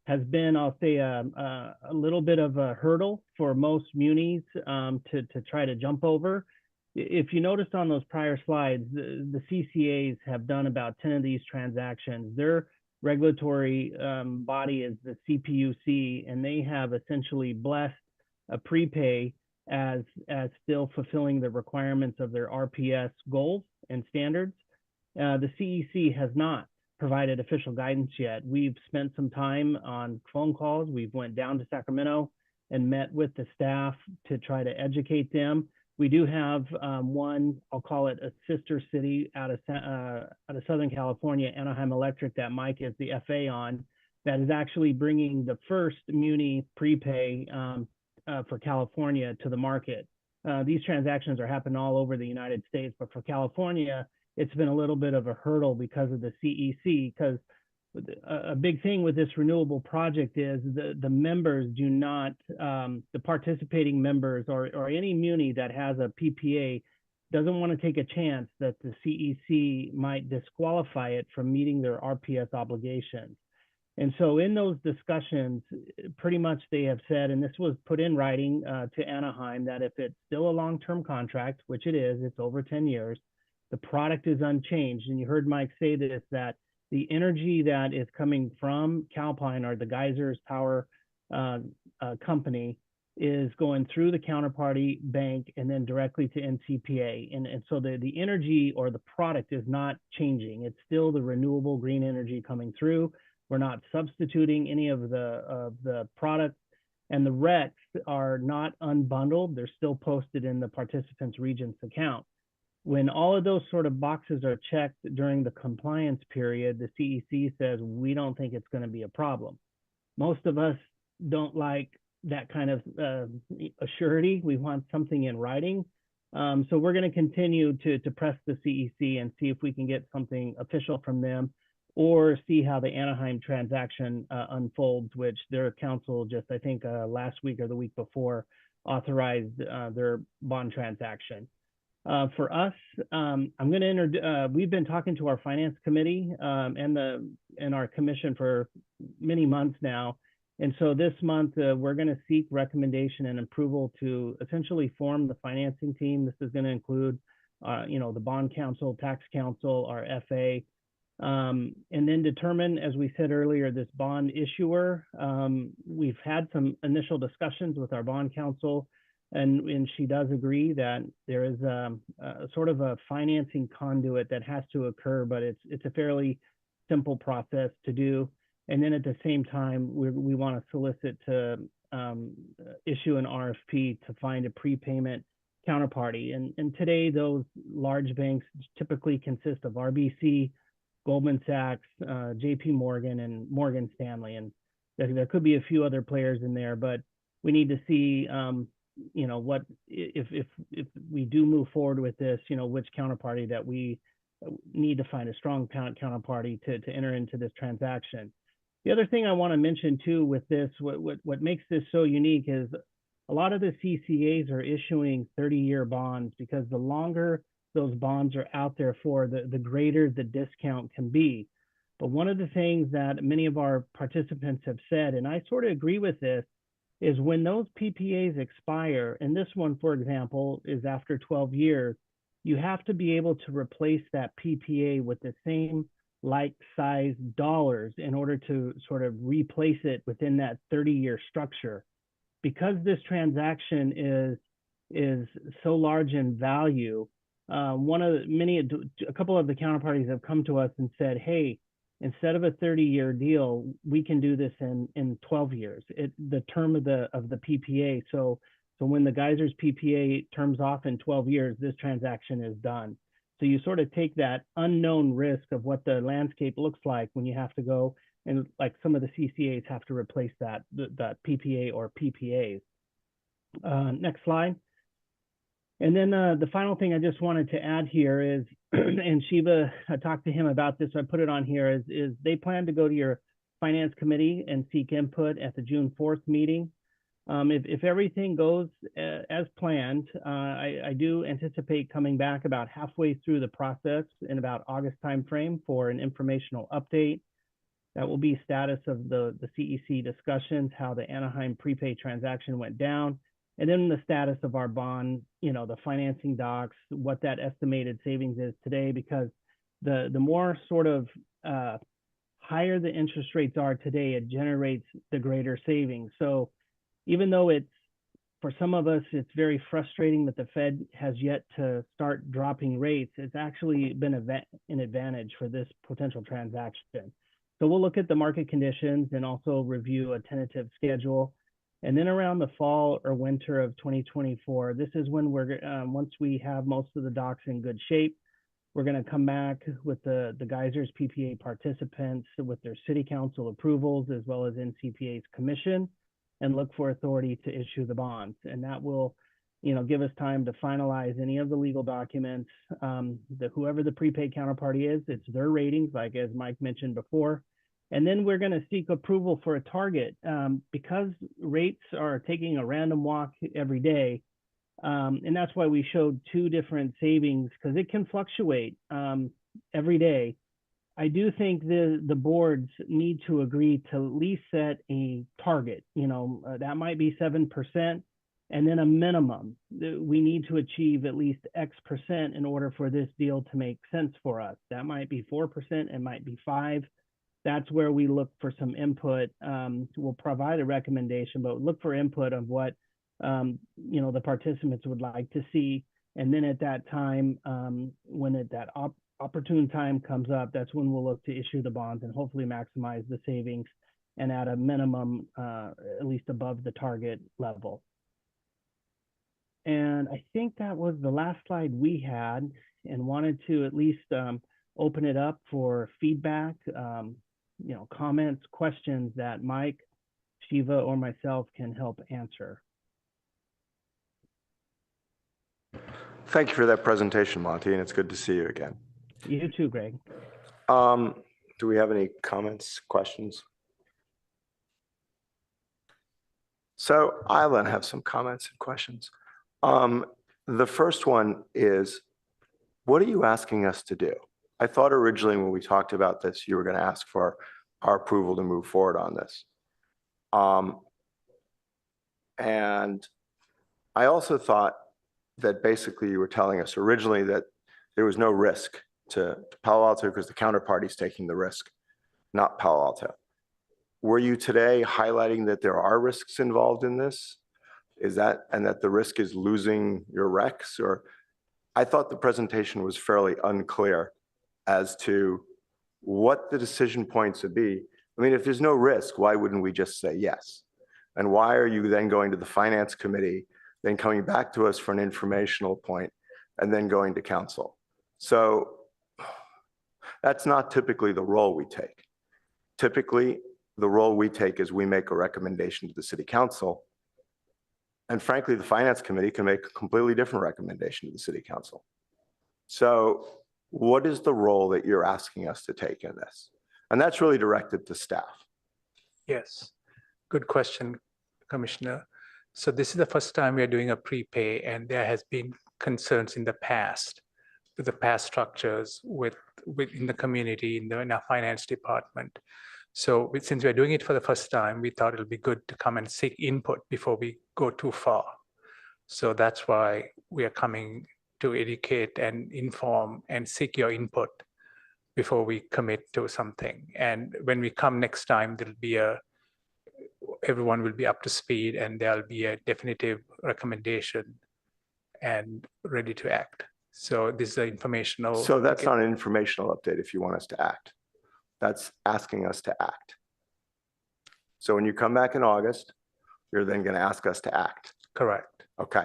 has been, I'll say, a little bit of a hurdle for most munis to try to jump over. If you noticed on those prior slides, the CCAs have done about 10 of these transactions. Their regulatory body is the CPUC, and they have essentially blessed a prepay as still fulfilling the requirements of their RPS goals and standards. The CEC has not provided official guidance yet. We've spent some time on phone calls. We've went down to Sacramento and met with the staff to try to educate them. We do have one, I'll call it a sister city out of Southern California, Anaheim Electric, that Mike is the FA on, that is actually bringing the first muni prepay for California to the market. These transactions are happening all over the United States, but for California, it's been a little bit of a hurdle because of the CEC, because a big thing with this renewable project is the members do not, the participating members or any muni that has a PPA doesn't want to take a chance that the CEC might disqualify it from meeting their RPS obligations. And so in those discussions, pretty much they have said, and this was put in writing to Anaheim, that if it's still a long-term contract, which it is, it's over 10 years, the product is unchanged. And you heard Mike say this, that the energy that is coming from Calpine, or the Geysers Power company, is going through the counterparty bank and then directly to NCPA. And so the energy or the product is not changing. It's still the renewable green energy coming through. We're not substituting any of the products, and the recs are not unbundled. They're still posted in the participants Regents account. When all of those sort of boxes are checked during the compliance period, the CEC says, we don't think it's going to be a problem. Most of us don't like that kind of assurity. We want something in writing. So we're going to continue to press the CEC and see if we can get something official from them, or see how the Anaheim transaction unfolds, which their council just, I think, last week or the week before authorized their bond transaction. For us, I'm going to we've been talking to our finance committee and our commission for many months now. And so this month, we're going to seek recommendation and approval to essentially form the financing team. This is going to include, the bond council, tax council, our FA, and then determine, as we said earlier, this bond issuer. We've had some initial discussions with our bond council, and she does agree that there is a sort of a financing conduit that has to occur, but it's a fairly simple process to do. And then at the same time, we want to solicit to issue an RFP to find a prepayment counterparty. And today, those large banks typically consist of RBC, Goldman Sachs, JP Morgan, and Morgan Stanley. And there could be a few other players in there, but we need to see, what if we do move forward with this, which counterparty that we need to find a strong counterparty to enter into this transaction. The other thing I want to mention too with this, what makes this so unique is a lot of the CCAs are issuing 30-year bonds, because the longer those bonds are out there for, the greater the discount can be. But one of the things that many of our participants have said, and I sort of agree with this, is when those PPAs expire, and this one, for example, is after 12 years, you have to be able to replace that PPA with the same like size dollars in order to sort of replace it within that 30-year structure. Because this transaction is so large in value, a couple of the counterparties have come to us and said, hey, instead of a 30-year deal, we can do this in 12 years, the term of the PPA. So when the Geysers PPA terms off in 12 years, this transaction is done. So you sort of take that unknown risk of what the landscape looks like when you have to go and, like, some of the CCAs have to replace that PPA or PPAs. Next slide. And then the final thing I just wanted to add here is, and Shiva, I talked to him about this, so I put it on here, is they plan to go to your finance committee and seek input at the June 4th meeting. If everything goes as planned, I do anticipate coming back about halfway through the process in about August timeframe for an informational update. That will be status of the CEC discussions, how the Anaheim prepay transaction went down, and then the status of our bond, the financing docs, what that estimated savings is today, because the more sort of higher the interest rates are today, it generates the greater savings. So even though for some of us, it's very frustrating that the Fed has yet to start dropping rates, it's actually been an advantage for this potential transaction. So we'll look at the market conditions and also review a tentative schedule. And then around the fall or winter of 2024, this is when once we have most of the docs in good shape, we're going to come back with the Geysers PPA participants with their city council approvals, as well as NCPA's commission, and look for authority to issue the bonds. And that will, give us time to finalize any of the legal documents. Whoever the prepaid counterparty is, it's their ratings, like as Mike mentioned before. And then we're going to seek approval for a target, because rates are taking a random walk every day. And that's why we showed two different savings, because it can fluctuate every day. I do think the boards need to agree to at least set a target. That might be 7%, and then a minimum. We need to achieve at least X% in order for this deal to make sense for us. That might be 4%, it might be 5%. That's where we look for some input. We'll provide a recommendation, but look for input of what the participants would like to see. And then at that time, when that opportune time comes up, that's when we'll look to issue the bonds and hopefully maximize the savings and at a minimum, at least above the target level. And I think that was the last slide we had, and wanted to at least open it up for feedback, comments, questions that Mike, Shiva, or myself can help answer. Thank you for that presentation, Monty, and it's good to see you again. You too, Greg. Do we have any comments, questions? So I then have some comments and questions. The first one is, what are you asking us to do? I thought originally when we talked about this, you were going to ask for our approval to move forward on this. And I also thought that basically you were telling us originally that there was no risk to Palo Alto because the counterparty's taking the risk, not Palo Alto. Were you today highlighting that there are risks involved in this? Is that, and that the risk is losing your RECs? Or I thought the presentation was fairly unclear as to what the decision points would be. I mean, if there's no risk, why wouldn't we just say yes? And why are you then going to the finance committee, then coming back to us for an informational point, and then going to council? So that's not typically the role we take. Typically, the role we take is we make a recommendation to the city council. And frankly, the finance committee can make a completely different recommendation to the city council. So what is the role that you're asking us to take in this? And that's really directed to staff. Yes, good question, Commissioner. So this is the first time we are doing a prepay, and there has been concerns in the past with the past structures within the community, in our finance department. So since we're doing it for the first time, we thought it'll be good to come and seek input before we go too far. So that's why we are coming to educate and inform and seek your input before we commit to something. And when we come next time, there'll be everyone will be up to speed, and there'll be a definitive recommendation and ready to act. So this is an informational. So that's not an informational update if you want us to act. That's asking us to act. So when you come back in August, you're then going to ask us to act. Correct. Okay.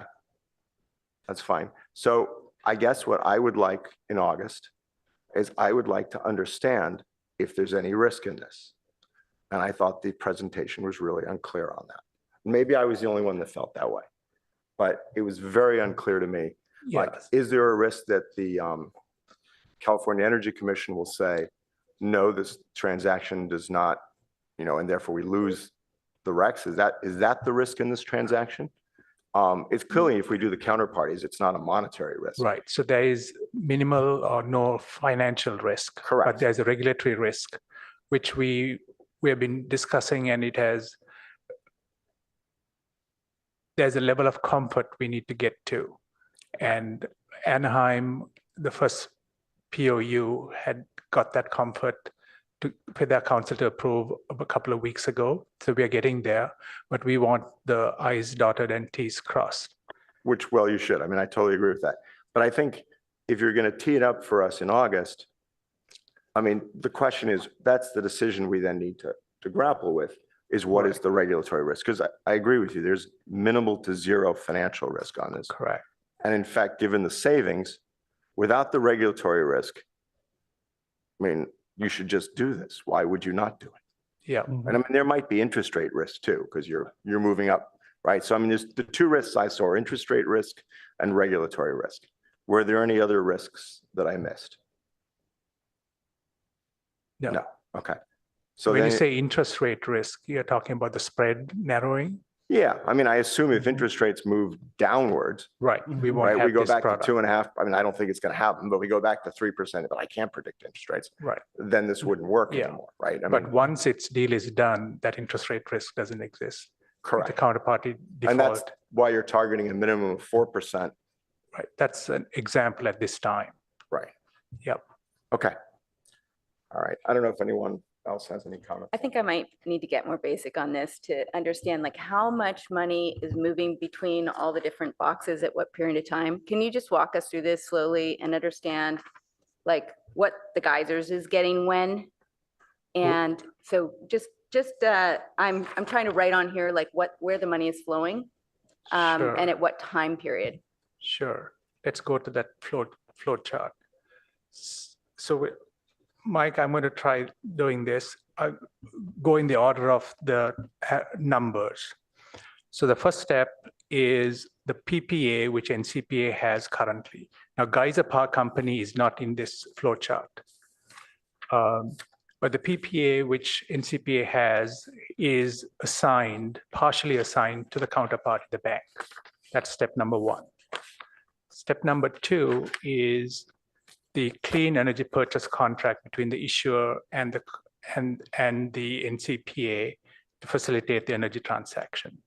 That's fine. So I guess what I would like in August is I would like to understand if there's any risk in this. And I thought the presentation was really unclear on that. Maybe I was the only one that felt that way, but it was very unclear to me. Like, is there a risk that the California Energy Commission will say, no, this transaction does not, and therefore we lose the RECs? Is that the risk in this transaction? It's clearly, if we do the counterparties, it's not a monetary risk. Right. So there is minimal or no financial risk. Correct. But there's a regulatory risk, which we have been discussing, and there's a level of comfort we need to get to. And Anaheim, the first POU, had got that comfort for their council to approve a couple of weeks ago. So we are getting there, but we want the I's dotted and T's crossed. Which, well, you should. I mean, I totally agree with that. But I think if you're going to tee it up for us in August, I mean, the question is, that's the decision we then need to grapple with, is what is the regulatory risk? Because I agree with you, there's minimal to zero financial risk on this. Correct. And in fact, given the savings, without the regulatory risk, I mean, you should just do this. Why would you not do it? Yeah. And I mean, there might be interest rate risk too, because you're moving up, right? So I mean, there's the two risks I saw: interest rate risk and regulatory risk. Were there any other risks that I missed? No. No. Okay. So when then, you say interest rate risk, you're talking about the spread narrowing? yeah, I mean, I assume if interest rates move downwards, Right. We won't right, have we go this back product. to 2.5. I mean, I don't think it's going to happen, but we go back to 3%, but I can't predict interest rates. Right. Then this wouldn't work Yeah. anymore, right? I But mean, once its deal is done, that interest rate risk doesn't exist. The correct. counterparty And that's default, why you're targeting a minimum of 4%. right? That's an example at this time. Right. Yep. Okay. All right. I don't know if anyone else has any comments. I think I might need to get more basic on this to understand like how much money is moving between all the different boxes at what period of time. Can you just walk us through this slowly and understand like what the geysers is getting when. And so I'm trying to write on here, like where the money is flowing, and Sure. at what time period. Sure. Let's go to that flow chart. So Mike, I'm going to try doing this. I'll go in the order of the numbers. So the first step is the PPA, which NCPA has currently. Now, Geyser Power Company is not in this flow chart. But the PPA, which NCPA has, is partially assigned to the counterparty, the bank. That's step number one. Step number two is the clean energy purchase contract between the issuer and the NCPA to facilitate the energy transaction.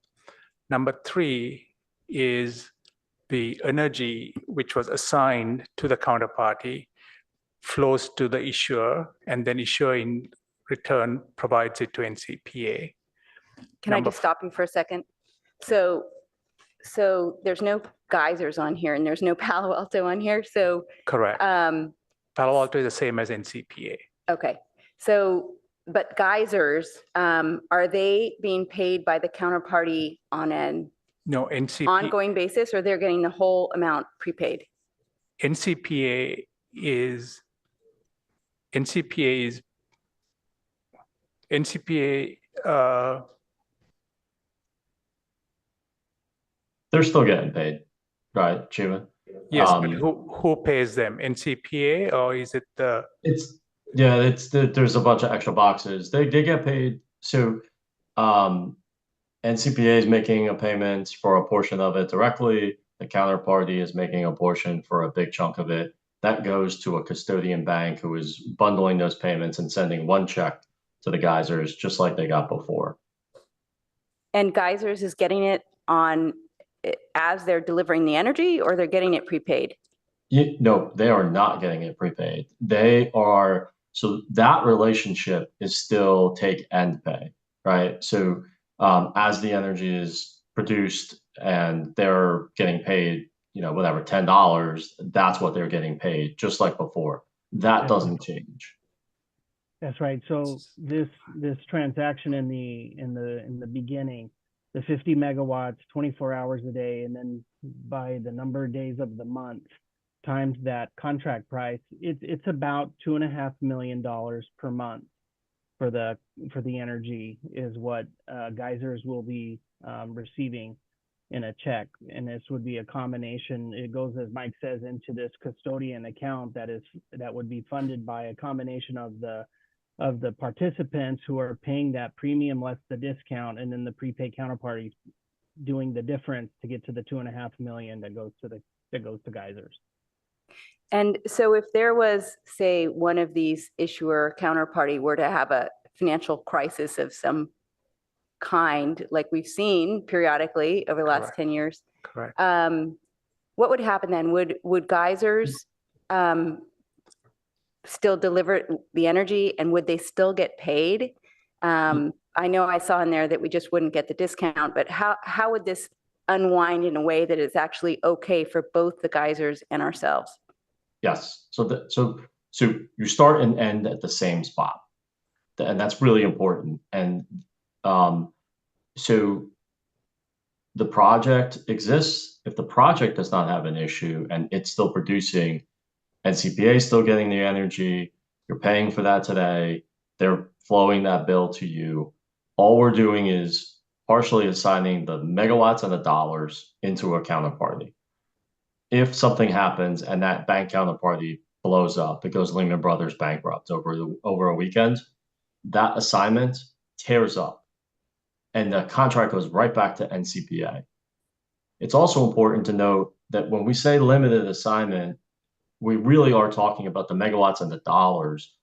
Number three is the energy which was assigned to the counterparty flows to the issuer, and then issuer in return provides it to NCPA. Can I just stop you for a second? So there's no geysers on here and there's no Palo Alto on here. So Correct. Palo Alto is the same as NCPA. okay. So, but geysers, are they being paid by the counterparty on an No, ongoing basis, or they're getting the whole amount prepaid? NCPA is They're still getting paid, right, Shiva? yes, but who pays them? NCPA, or is it the? There's a bunch of extra boxes. They get paid. So NCPA is making a payment for a portion of it directly. The counterparty is making a portion for a big chunk of it. That goes to a custodian bank who is bundling those payments and sending one check to the geysers, just like they got before. And geysers is getting it on as they're delivering the energy, or they're getting it prepaid? No, they are not getting it prepaid. So that relationship is still take and pay, right? So as the energy is produced and they're getting paid, whatever, $10, that's what they're getting paid, just like before. That doesn't change. That's right. So this transaction in the beginning, the 50 megawatts, 24 hours a day, and then by the number of days of the month times that contract price, it's about $2.5 million per month for the energy is what geysers will be receiving in a check. And this would be a combination. It goes, as Mike says, into this custodian account that would be funded by a combination of the participants who are paying that premium less the discount, and then the prepaid counterparty doing the difference to get to the $2.5 million that goes to geysers. And so if there was, say, one of these issuer counterparty were to have a financial crisis of some kind, like we've seen periodically over the last Correct. 10 years, Correct. what would happen then? Would geysers still deliver the energy, and would they still get paid? I know I saw in there that we just wouldn't get the discount, but how would this unwind in a way that is actually okay for both the geysers and ourselves? Yes. So you start and end at the same spot, and that's really important. And so the project exists. If the project does not have an issue and it's still producing, NCPA is still getting the energy, you're paying for that today, they're flowing that bill to you. All we're doing is partially assigning the megawatts and the dollars into a counterparty. If something happens and that bank counterparty blows up, it goes Lehman Brothers bankrupt over a weekend, that assignment tears up and the contract goes right back to NCPA. It's also important to note that when we say limited assignment, we really are talking about the megawatts and the dollars,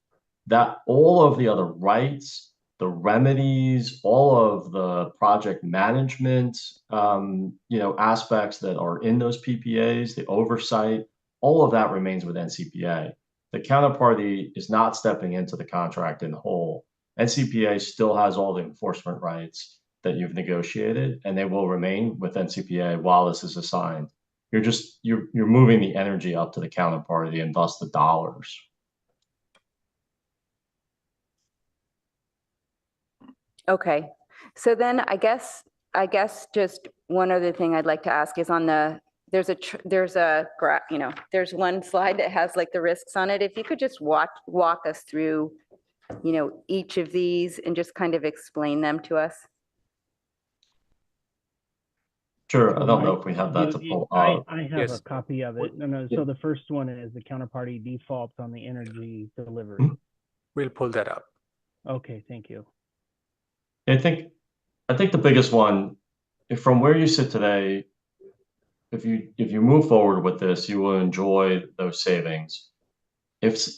that all of the other rights, the remedies, all of the project management, aspects that are in those PPAs, the oversight, all of that remains with NCPA. The counterparty is not stepping into the contract in whole. NCPA still has all the enforcement rights that you've negotiated, and they will remain with NCPA while this is assigned. You're moving the energy up to the counterparty and thus the dollars. Okay, so then I guess just one other thing I'd like to ask is on the, there's one slide that has like the risks on it. If you could just walk us through, each of these and just kind of explain them to us. Sure, I So don't know Mike, if we have that to pull I up. have a Yes. copy of it. No. Yeah. So the first one is the counterparty defaults on the energy delivery. We'll pull that up. Okay, thank you. I think the biggest one, from where you sit today, if you move forward with this, you will enjoy those savings. If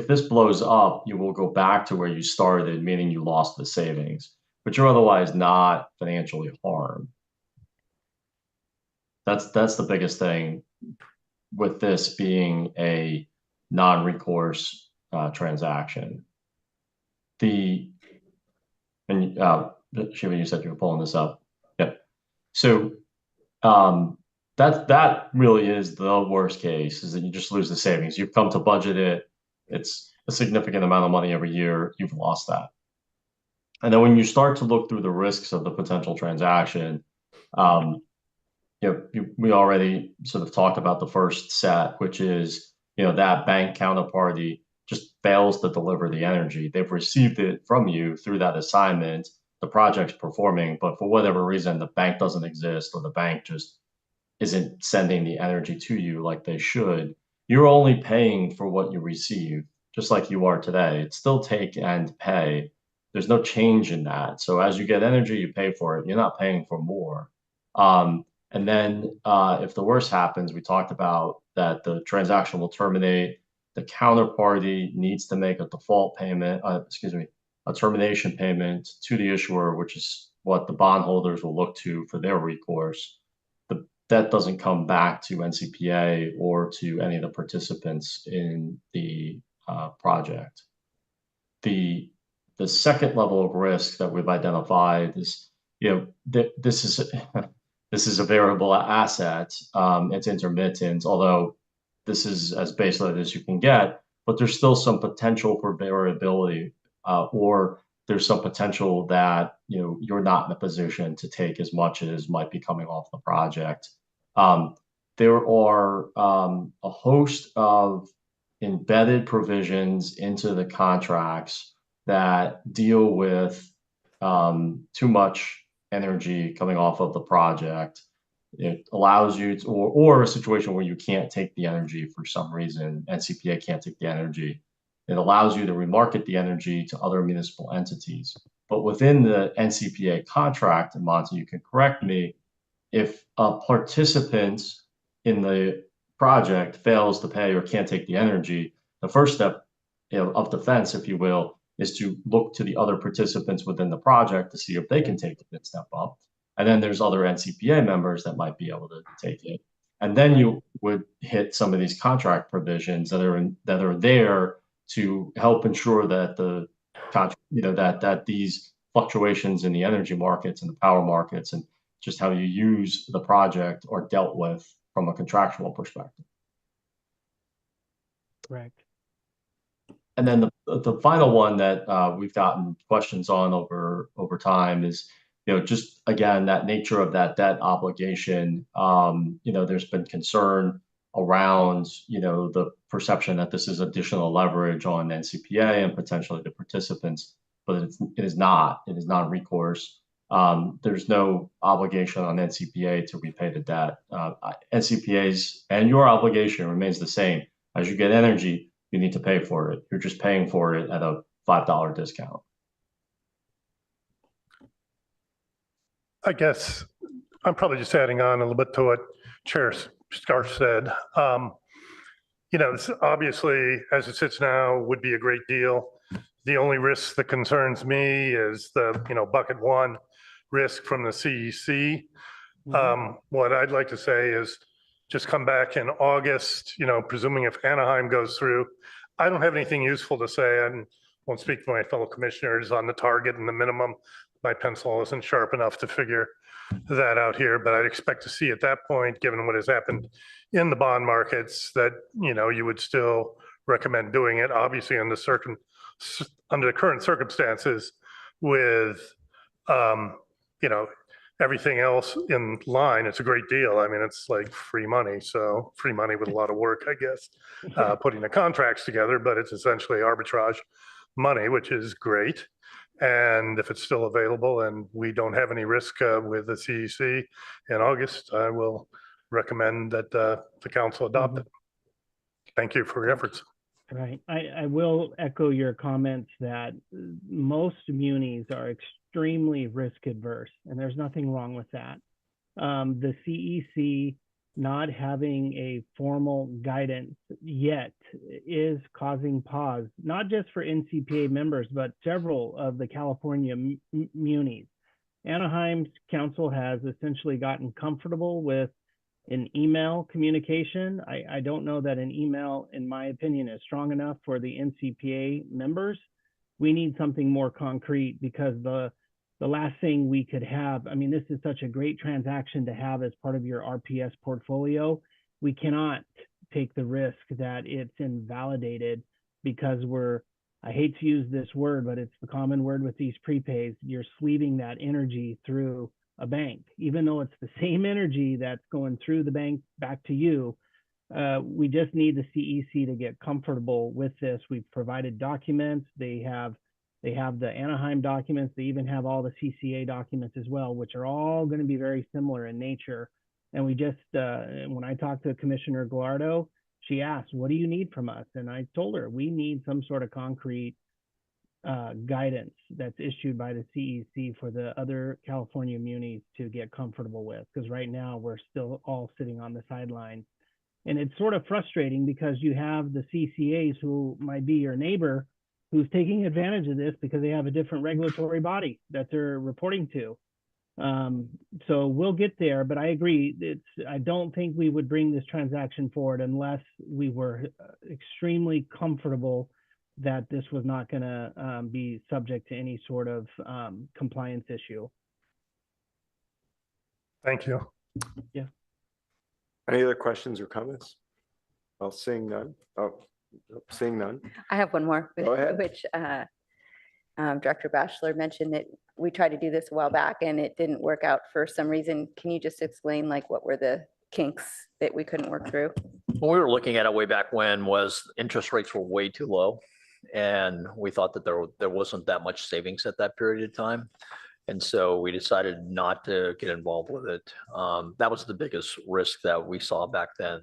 this blows up, you will go back to where you started, meaning you lost the savings, but you're otherwise not financially harmed. That's the biggest thing with this being a non-recourse transaction. Shiva, you said you were pulling this up. Yep. So that really is the worst case, is that you just lose the savings. You've come to budget it. It's a significant amount of money every year. You've lost that. And then when you start to look through the risks of the potential transaction, we already sort of talked about the first set, which is, that bank counterparty just fails to deliver the energy. They've received it from you through that assignment. The project's performing, but for whatever reason, the bank doesn't exist, or the bank just isn't sending the energy to you like they should. You're only paying for what you receive, just like you are today. It's still take and pay. There's no change in that. So as you get energy, you pay for it. You're not paying for more. And then if the worst happens, we talked about that the transaction will terminate. The counterparty needs to make a default payment, a termination payment to the issuer, which is what the bondholders will look to for their recourse. The debt doesn't come back to NCPA or to any of the participants in the project. The second level of risk that we've identified is, this is a variable asset. It's intermittent, although this is as baseline as you can get, but there's still some potential for variability, or there's some potential that you're not in a position to take as much as might be coming off the project. There are a host of embedded provisions into the contracts that deal with too much energy coming off of the project. It allows you to, or a situation where you can't take the energy for some reason, NCPA can't take the energy. It allows you to remarket the energy to other municipal entities. But within the NCPA contract, and Monty, you can correct me, if a participant in the project fails to pay or can't take the energy, the first step of defense, if you will, is to look to the other participants within the project to see if they can take the step up. And then there's other NCPA members that might be able to take it. And then you would hit some of these contract provisions that are there to help ensure that that these fluctuations in the energy markets and the power markets and just how you use the project are dealt with from a contractual perspective. Correct. And then the final one that we've gotten questions on over time is, just again, that nature of that debt obligation. There's been concern around, the perception that this is additional leverage on NCPA and potentially the participants, but it is not. It is not recourse. There's no obligation on NCPA to repay the debt. NCPA's and your obligation remains the same. As you get energy, you need to pay for it. You're just paying for it at a $5 discount. I guess I'm probably just adding on a little bit to what Chair Scarf said. This obviously, as it sits now, would be a great deal. The only risk that concerns me is the, bucket one risk from the CEC. What I'd like to say is just come back in August, presuming if Anaheim goes through. I don't have anything useful to say, and won't speak for my fellow commissioners on the target and the minimum. My pencil isn't sharp enough to figure that out here, but I'd expect to see at that point, given what has happened in the bond markets, that, you would still recommend doing it, obviously under the current circumstances with You know, everything else in line, it's a great deal. I mean, it's like free money. So free money with a lot of work, I guess, putting the contracts together, but it's essentially arbitrage money, which is great. And if it's still available and we don't have any risk with the CEC in August, I will recommend that the council adopt it. Thank you for your efforts. Right. I will echo your comments that most munis are extremely risk adverse, and there's nothing wrong with that. The CEC not having a formal guidance yet is causing pause, not just for NCPA members, but several of the California munis. Anaheim's council has essentially gotten comfortable with an email communication. I don't know that an email, in my opinion, is strong enough for the NCPA members. We need something more concrete, because the last thing we could have, I mean, this is such a great transaction to have as part of your RPS portfolio. We cannot take the risk that it's invalidated because I hate to use this word, but it's the common word with these prepays. You're sleeving that energy through a bank, even though it's the same energy that's going through the bank back to you. We just need the CEC to get comfortable with this. We've provided documents. They have the Anaheim documents. They even have all the CCA documents as well, which are all going to be very similar in nature. And we just, when I talked to Commissioner Gallardo, she asked, what do you need from us? And I told her, we need some sort of concrete guidance that's issued by the CEC for the other California munis to get comfortable with, because right now we're still all sitting on the sidelines. And it's sort of frustrating because you have the CCAs who might be your neighbor who's taking advantage of this because they have a different regulatory body that they're reporting to. So we'll get there, but I agree. I don't think we would bring this transaction forward unless we were extremely comfortable that this was not going to be subject to any sort of compliance issue. Thank you. Yeah. Any other questions or comments? Well, seeing none. Seeing none. I have one more, Go ahead. which Director Bachelor mentioned that we tried to do this a while back and it didn't work out for some reason. Can you just explain like what were the kinks that we couldn't work through? When we were looking at it way back when, was interest rates were way too low. And we thought that there wasn't that much savings at that period of time. And so we decided not to get involved with it. That was the biggest risk that we saw back then.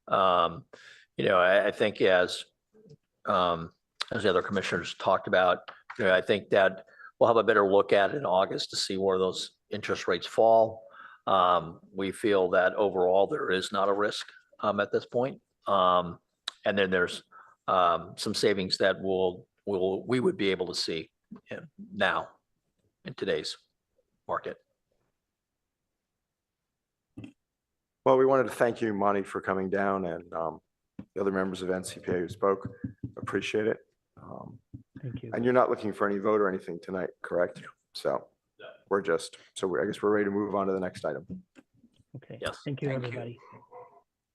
I think as the other commissioners talked about, I think that we'll have a better look at it in August to see where those interest rates fall. We feel that overall there is not a risk at this point. And then there's some savings that we would be able to see now in today's market. Well, we wanted to thank you, Monty, for coming down, and the other members of NCPA who spoke. Appreciate it. Thank you. And you're not looking for any vote or anything tonight, correct? So I guess we're ready to move on to the next item. Okay. Yes. Thank you, everybody.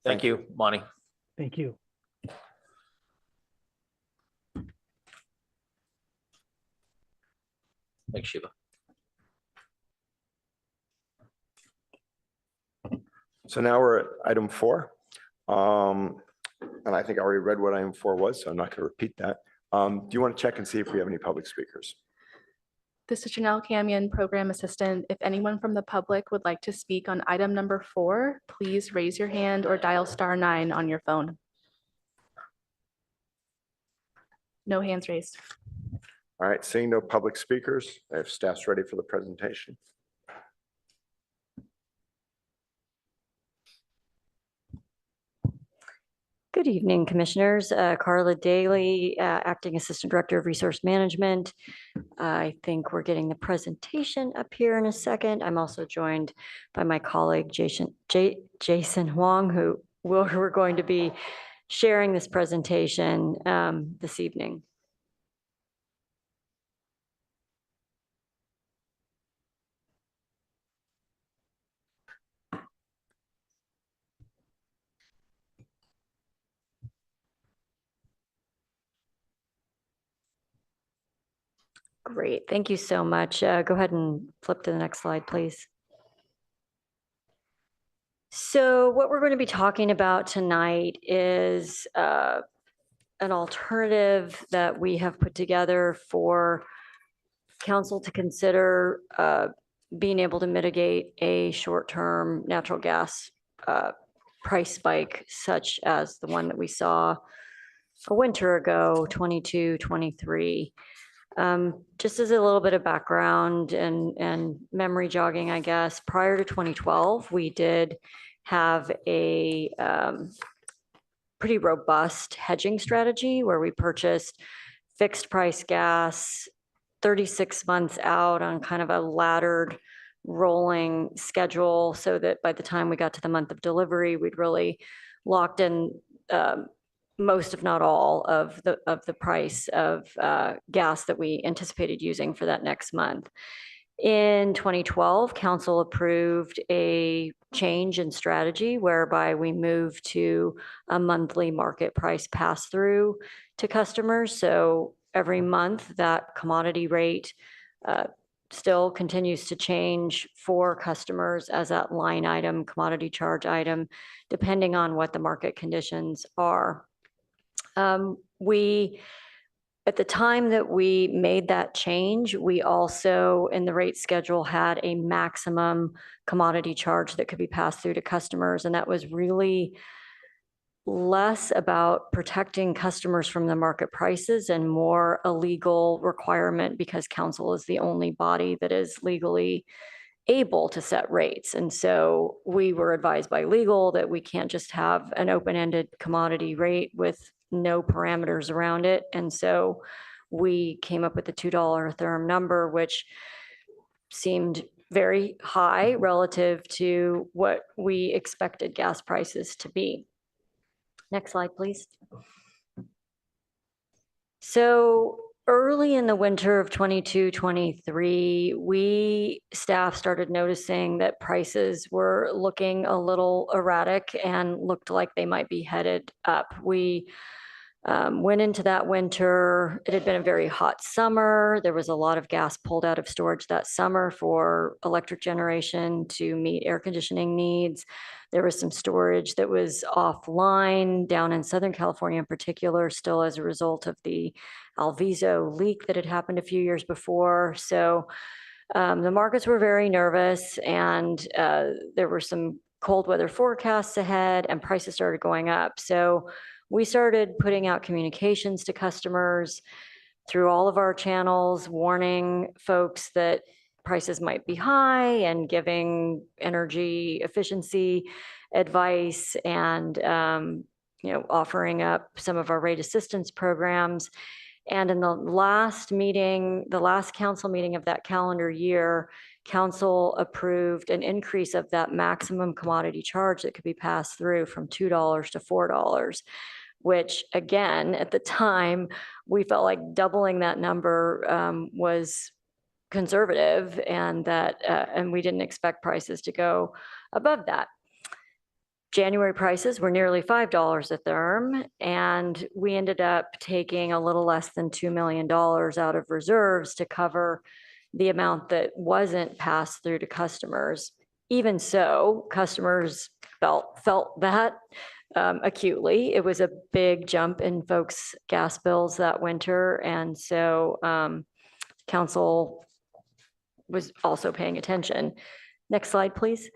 Thank you, Monty. Thank you. Thanks, Shiva. So now we're at item 4. And I think I already read what item 4 was, so I'm not going to repeat that. Do you want to check and see if we have any public speakers? This is Janelle Camion, Program Assistant. If anyone from the public would like to speak on item number 4, please raise your hand or dial *9 on your phone. No hands raised. All right, seeing no public speakers, I have staff's ready for the presentation. Good evening, Commissioners. Carla Daly, Acting Assistant Director of Resource Management. I think we're getting the presentation up here in a second. I'm also joined by my colleague, Jason Huang, who we're going to be sharing this presentation this evening. Great, thank you so much. Go ahead and flip to the next slide, please. So what we're going to be talking about tonight is an alternative that we have put together for council to consider being able to mitigate a short-term natural gas price spike such as the one that we saw a winter ago, 22, 23. Just as a little bit of background and memory jogging, I guess, prior to 2012, we did have a pretty robust hedging strategy where we purchased fixed price gas 36 months out on kind of a laddered rolling schedule so that by the time we got to the month of delivery, we'd really locked in most, if not all, of the price of gas that we anticipated using for that next month. In 2012, council approved a change in strategy whereby we moved to a monthly market price pass through to customers. So every month that commodity rate still continues to change for customers as that line item, commodity charge item, depending on what the market conditions are. At the time that we made that change, we also, in the rate schedule, had a maximum commodity charge that could be passed through to customers. And that was really less about protecting customers from the market prices and more a legal requirement because council is the only body that is legally able to set rates. And so we were advised by legal that we can't just have an open-ended commodity rate with no parameters around it. And so we came up with the $2 a therm number, which seemed very high relative to what we expected gas prices to be. Next slide, please. So early in the winter of 22-23, staff started noticing that prices were looking a little erratic and looked like they might be headed up. We went into that winter. It had been a very hot summer. There was a lot of gas pulled out of storage that summer for electric generation to meet air conditioning needs. There was some storage that was offline down in Southern California in particular, still as a result of the Alviso leak that had happened a few years before. So the markets were very nervous and there were some cold weather forecasts ahead and prices started going up. So we started putting out communications to customers through all of our channels, warning folks that prices might be high and giving energy efficiency advice and offering up some of our rate assistance programs. And in the last meeting, the last council meeting of that calendar year, council approved an increase of that maximum commodity charge that could be passed through from $2 to $4, which again, at the time, we felt like doubling that number was conservative and that and we didn't expect prices to go above that. January prices were nearly $5 a therm, and we ended up taking a little less than $2 million out of reserves to cover the amount that wasn't passed through to customers. Even so, customers felt that acutely. It was a big jump in folks' gas bills that winter, and so council was also paying attention. Next slide, please.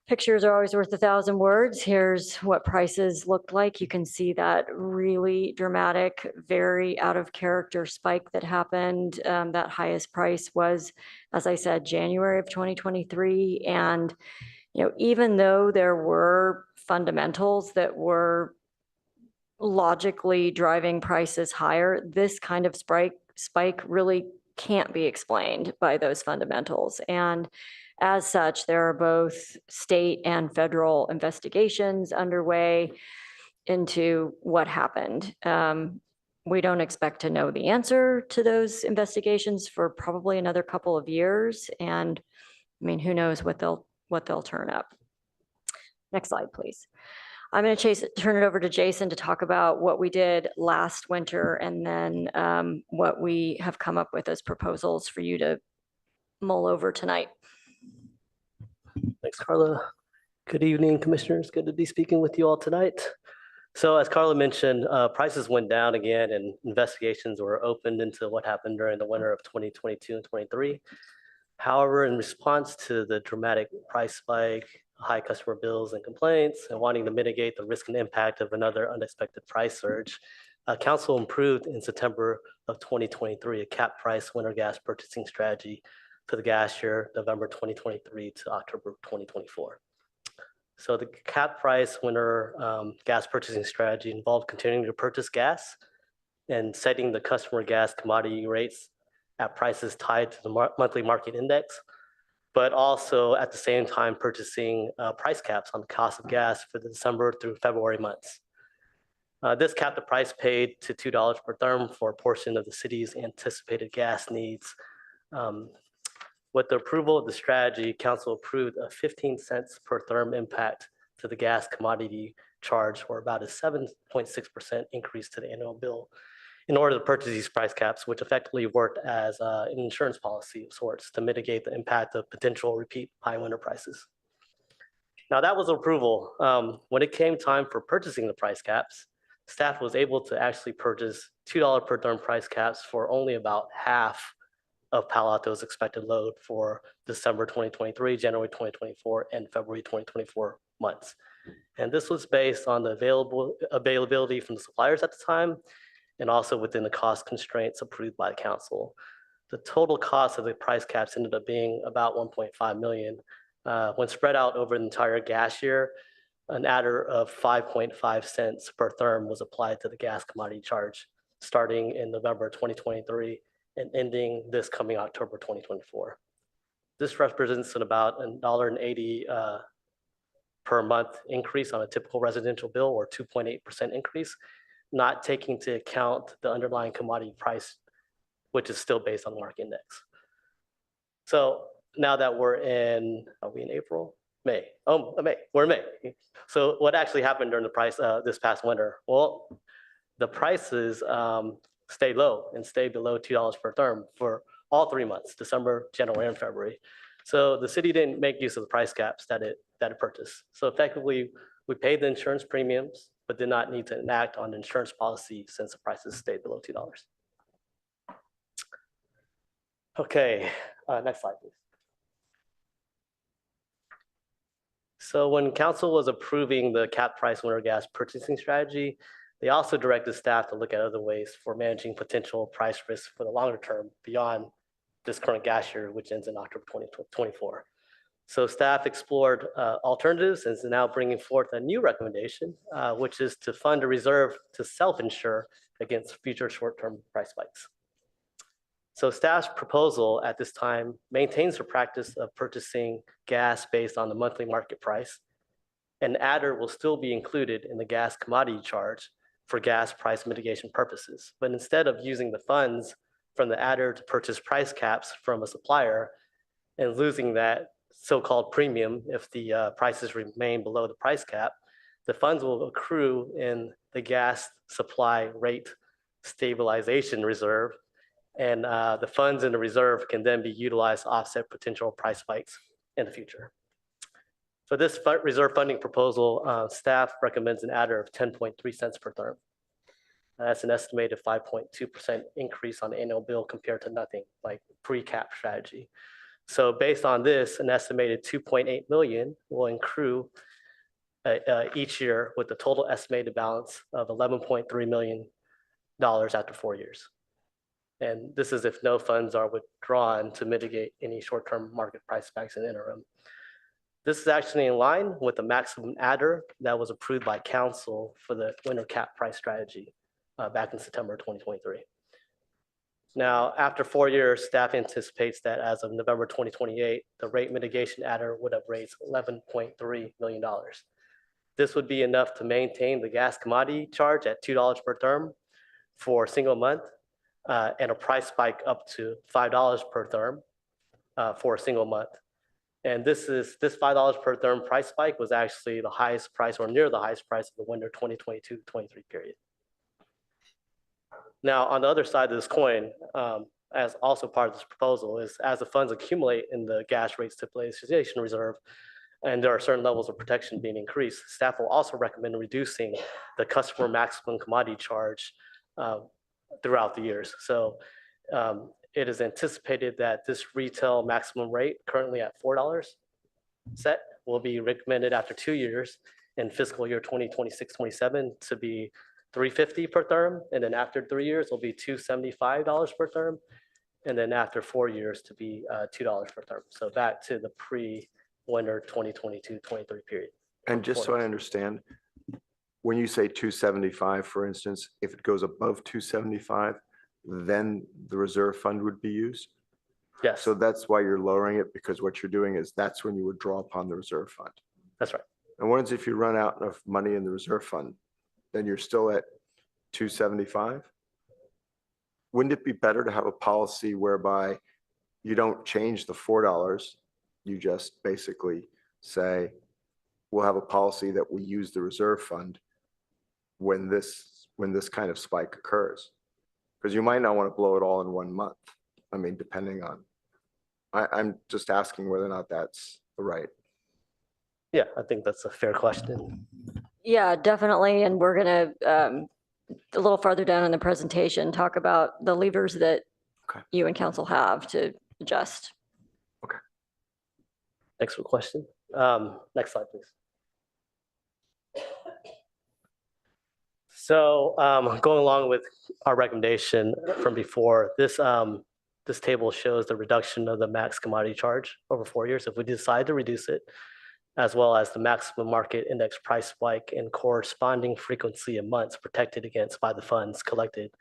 Pictures are always worth 1,000 words. Here's what prices looked like. You can see that really dramatic, very out of character spike that happened. That highest price was, as I said, January of 2023. And even though there were fundamentals that were logically driving prices higher, this kind of spike really can't be explained by those fundamentals. And as such, there are both state and federal investigations underway into what happened. We don't expect to know the answer to those investigations for probably another couple of years. And I mean, who knows what they'll turn up. Next slide, please. I'm going to turn it over to Jason to talk about what we did last winter and then what we have come up with as proposals for you to mull over tonight. Thanks, Carla. Good evening, commissioners. Good to be speaking with you all tonight. So as Carla mentioned, prices went down again and investigations were opened into what happened during the winter of 2022 and 23. However, in response to the dramatic price spike, high customer bills and complaints, and wanting to mitigate the risk and impact of another unexpected price surge, Council approved in September of 2023 a cap price winter gas purchasing strategy for the gas year, November 2023 to October 2024. So the cap price winter gas purchasing strategy involved continuing to purchase gas and setting the customer gas commodity rates at prices tied to the monthly market index, but also at the same time purchasing price caps on the cost of gas for the December through February months. This capped the price paid to $2 per therm for a portion of the city's anticipated gas needs. With the approval of the strategy, Council approved a 15 cents per therm impact to the gas commodity charge, or about a 7.6% increase to the annual bill, in order to purchase these price caps, which effectively worked as an insurance policy of sorts to mitigate the impact of potential repeat high winter prices. Now that was approval. When it came time for purchasing the price caps, staff was able to actually purchase $2 per therm price caps for only about half of Palo Alto's expected load for December 2023, January 2024, and February 2024 months. And this was based on the availability from the suppliers at the time, and also within the cost constraints approved by the council. The total cost of the price caps ended up being about $1.5 million. When spread out over the entire gas year, an adder of 5.5 cents per therm was applied to the gas commodity charge, starting in November 2023 and ending this coming October 2024. This represents an about $1.80 per month increase on a typical residential bill, or 2.8% increase, not taking into account the underlying commodity price, which is still based on the market index. So now that we're in, are we in April? May. Oh, May. We're in May. So what actually happened during the price this past winter? Well, the prices stayed low and stayed below $2 per therm for all 3 months, December, January, and February. So the city didn't make use of the price caps that it purchased. So effectively, we paid the insurance premiums, but did not need to enact on the insurance policy since the prices stayed below $2. Okay, next slide, please. So when council was approving the cap price winter gas purchasing strategy, they also directed staff to look at other ways for managing potential price risk for the longer term beyond this current gas year, which ends in October 2024. So staff explored alternatives and is now bringing forth a new recommendation, which is to fund a reserve to self-insure against future short-term price spikes. So staff's proposal at this time maintains the practice of purchasing gas based on the monthly market price. An adder will still be included in the gas commodity charge for gas price mitigation purposes. But instead of using the funds from the adder to purchase price caps from a supplier and losing that so-called premium if the prices remain below the price cap, the funds will accrue in the gas supply rate stabilization reserve, and the funds in the reserve can then be utilized to offset potential price spikes in the future. For this reserve funding proposal, staff recommends an adder of 10.3 cents per therm. That's an estimated 5.2% increase on the annual bill compared to nothing, like pre-cap strategy. So based on this, an estimated 2.8 million will accrue each year with a total estimated balance of $11.3 million after 4 years. And this is if no funds are withdrawn to mitigate any short-term market price spikes in the interim. This is actually in line with the maximum adder that was approved by council for the winter cap price strategy back in September 2023. Now, after 4 years, staff anticipates that as of November 2028, the rate mitigation adder would have raised $11.3 million. This would be enough to maintain the gas commodity charge at $2 per therm for a single month and a price spike up to $5 per therm for a single month. And this $5 per therm price spike was actually the highest price or near the highest price of the winter 2022-23 period. Now, on the other side of this coin, as also part of this proposal, is as the funds accumulate in the gas rate stabilization reserve, and there are certain levels of protection being increased, staff will also recommend reducing the customer maximum commodity charge throughout the years. So it is anticipated that this retail maximum rate, currently at $4 set, will be recommended after 2 years in fiscal year 2026-27 to be $3.50 per therm, and then after 3 years will be $2.75 per therm, and then after 4 years to be $2 per therm. So back to the pre-winter 2022-23 period. And just so I understand, when you say 275, for instance, if it goes above 275, then the reserve fund would be used? Yes, So that's why you're lowering it, because what you're doing is that's when you would draw upon the reserve fund. that's right. And what is if you run out of money in the reserve fund, then you're still at 275? Wouldn't it be better to have a policy whereby you don't change the $4? You just basically say, we'll have a policy that we use the reserve fund when this kind of spike occurs. Because you might not want to blow it all in 1 month. I mean, depending on, I'm just asking whether or not that's right. Yeah, I think that's a fair question. Yeah, definitely. And we're going to, a little farther down in the presentation, talk about the levers that Okay. you and council have to adjust. Thanks for the question. Next slide, please. So going along with our recommendation from before, this table shows the reduction of the max commodity charge over 4 years if we decide to reduce it, as well as the maximum market index price spike and corresponding frequency of months protected against by the funds collected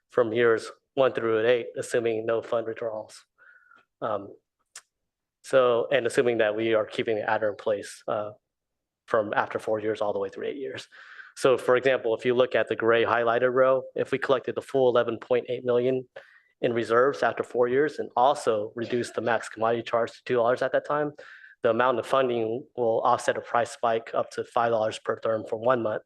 from years 1 through 8, assuming no fund withdrawals. And assuming that we are keeping the adder in place from after 4 years all the way through 8 years. So for example, if you look at the gray highlighted row, if we collected the full 11.8 million in reserves after 4 years and also reduced the max commodity charge to $2 at that time, the amount of funding will offset a price spike up to $5 per therm for 1 month,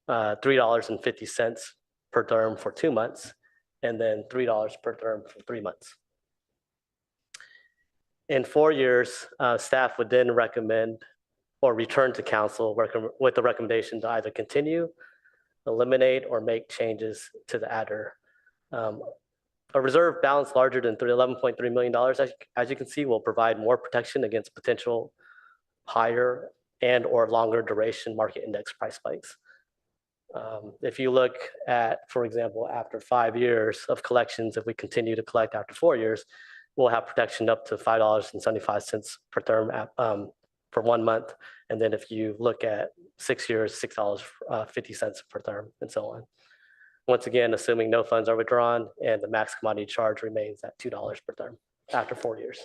$3.50 per therm for 2 months, and then $3 per therm for 3 months. In 4 years, staff would then recommend or return to council with the recommendation to either continue, eliminate, or make changes to the adder. A reserve balance larger than $11.3 million, as you can see, will provide more protection against potential higher and or longer duration market index price spikes. If you look at, for example, after 5 years of collections, if we continue to collect after 4 years, we'll have protection up to $5.75 per therm for 1 month. And then if you look at 6 years, $6.50 per therm, and so on. Once again, assuming no funds are withdrawn and the max commodity charge remains at $2 per therm after 4 years.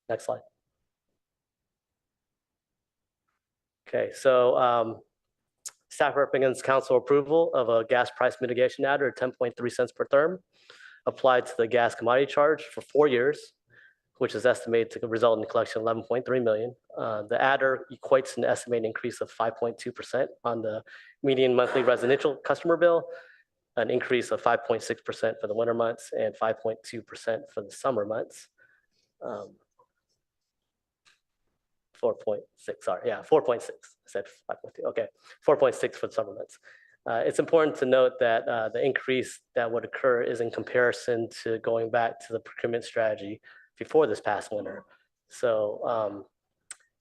Next slide. Okay, so staff recommends council approval of a gas price mitigation adder at 10.3 cents per therm applied to the gas commodity charge for 4 years, which is estimated to result in the collection of 11.3 million. The adder equates to an estimated increase of 5.2% on the median monthly residential customer bill, an increase of 5.6% for the winter months and 5.2% for the summer months. 4.6, sorry, yeah, 4.6, I said 5.2, okay, 4.6 for the summer months. It's important to note that the increase that would occur is in comparison to going back to the procurement strategy before this past winter. So,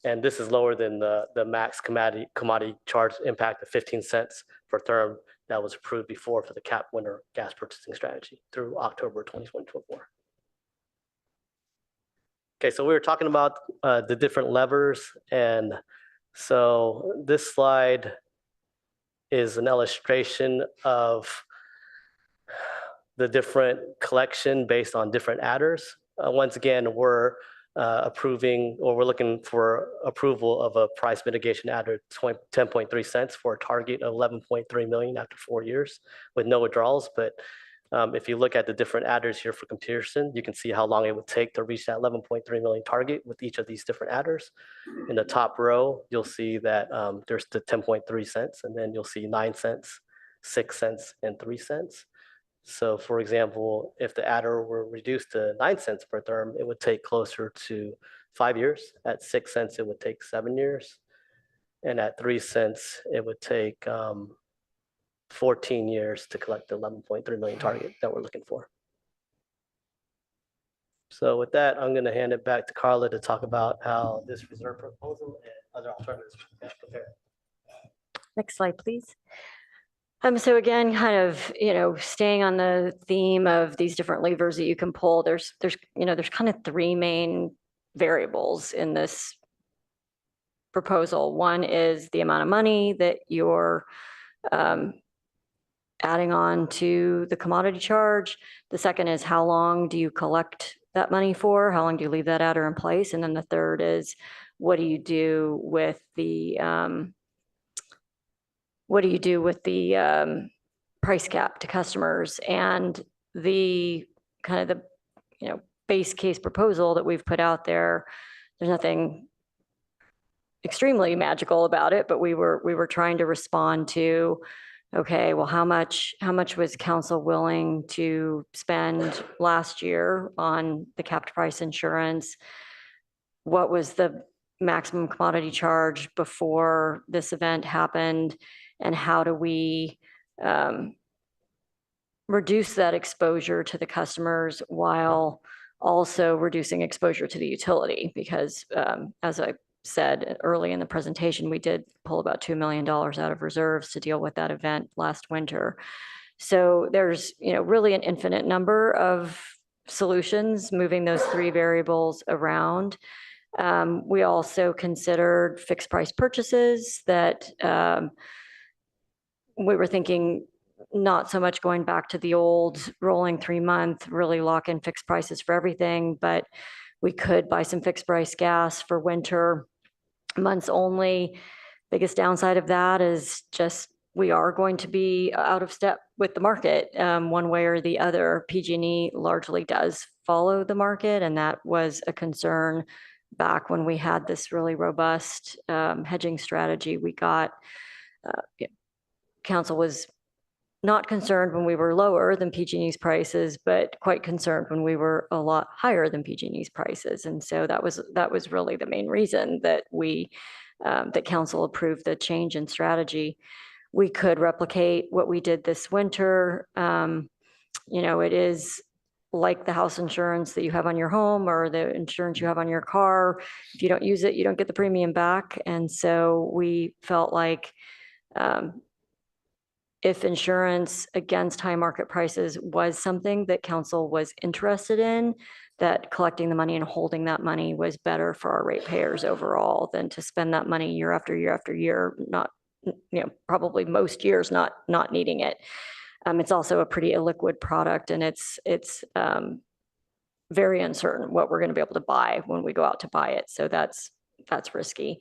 and this is lower than the max commodity charge impact of 15 cents per therm that was approved before for the cap winter gas purchasing strategy through October 2024. Okay, so we were talking about the different levers, and so this slide is an illustration of the different collection based on different adders. Once again, we're approving, or we're looking for approval of a price mitigation adder 10.3 cents for a target of 11.3 million after 4 years with no withdrawals. But If you look at the different adders here for comparison, you can see how long it would take to reach that 11.3 million target with each of these different adders. In the top row, you'll see that there's the 10.3 cents, and then you'll see 9 cents, 6 cents, and 3 cents. So for example, if the adder were reduced to 9 cents per term, it would take closer to 5 years. At 6 cents, it would take 7 years. And at 3 cents, it would take 14 years to collect the 11.3 million target that we're looking for. So with that, I'm going to hand it back to Carla to talk about how this reserve proposal and other alternatives can compare. Next slide, please. So again, kind of, staying on the theme of these different levers that you can pull, there's kind of three main variables in this proposal. One is the amount of money that you're adding on to the commodity charge. The second is how long do you collect that money for? How long do you leave that adder in place? And then the third is what do you do with the price cap to customers? And the kind of the base case proposal that we've put out there, there's nothing extremely magical about it, but we were trying to respond to, okay, well, how much was council willing to spend last year on the capped price insurance? What was the maximum commodity charge before this event happened? And how do we reduce that exposure to the customers while also reducing exposure to the utility? Because as I said early in the presentation, we did pull about $2 million out of reserves to deal with that event last winter. So there's really an infinite number of solutions moving those three variables around. We also considered fixed price purchases that we were thinking not so much going back to the old rolling 3-month, really lock in fixed prices for everything, but we could buy some fixed price gas for winter months only. Biggest downside of that is just we are going to be out of step with the market one way or the other. PG&E largely does follow the market, and that was a concern back when we had this really robust hedging strategy. We got council was not concerned when we were lower than PG&E's prices, but quite concerned when we were a lot higher than PG&E's prices. And so that was really the main reason that that council approved the change in strategy. We could replicate what we did this winter. It is like the house insurance that you have on your home or the insurance you have on your car. If you don't use it, you don't get the premium back. And so we felt like if insurance against high market prices was something that council was interested in, that collecting the money and holding that money was better for our ratepayers overall than to spend that money year after year after year, not, probably most years not needing it. It's also a pretty illiquid product, and it's very uncertain what we're going to be able to buy when we go out to buy it. So that's risky.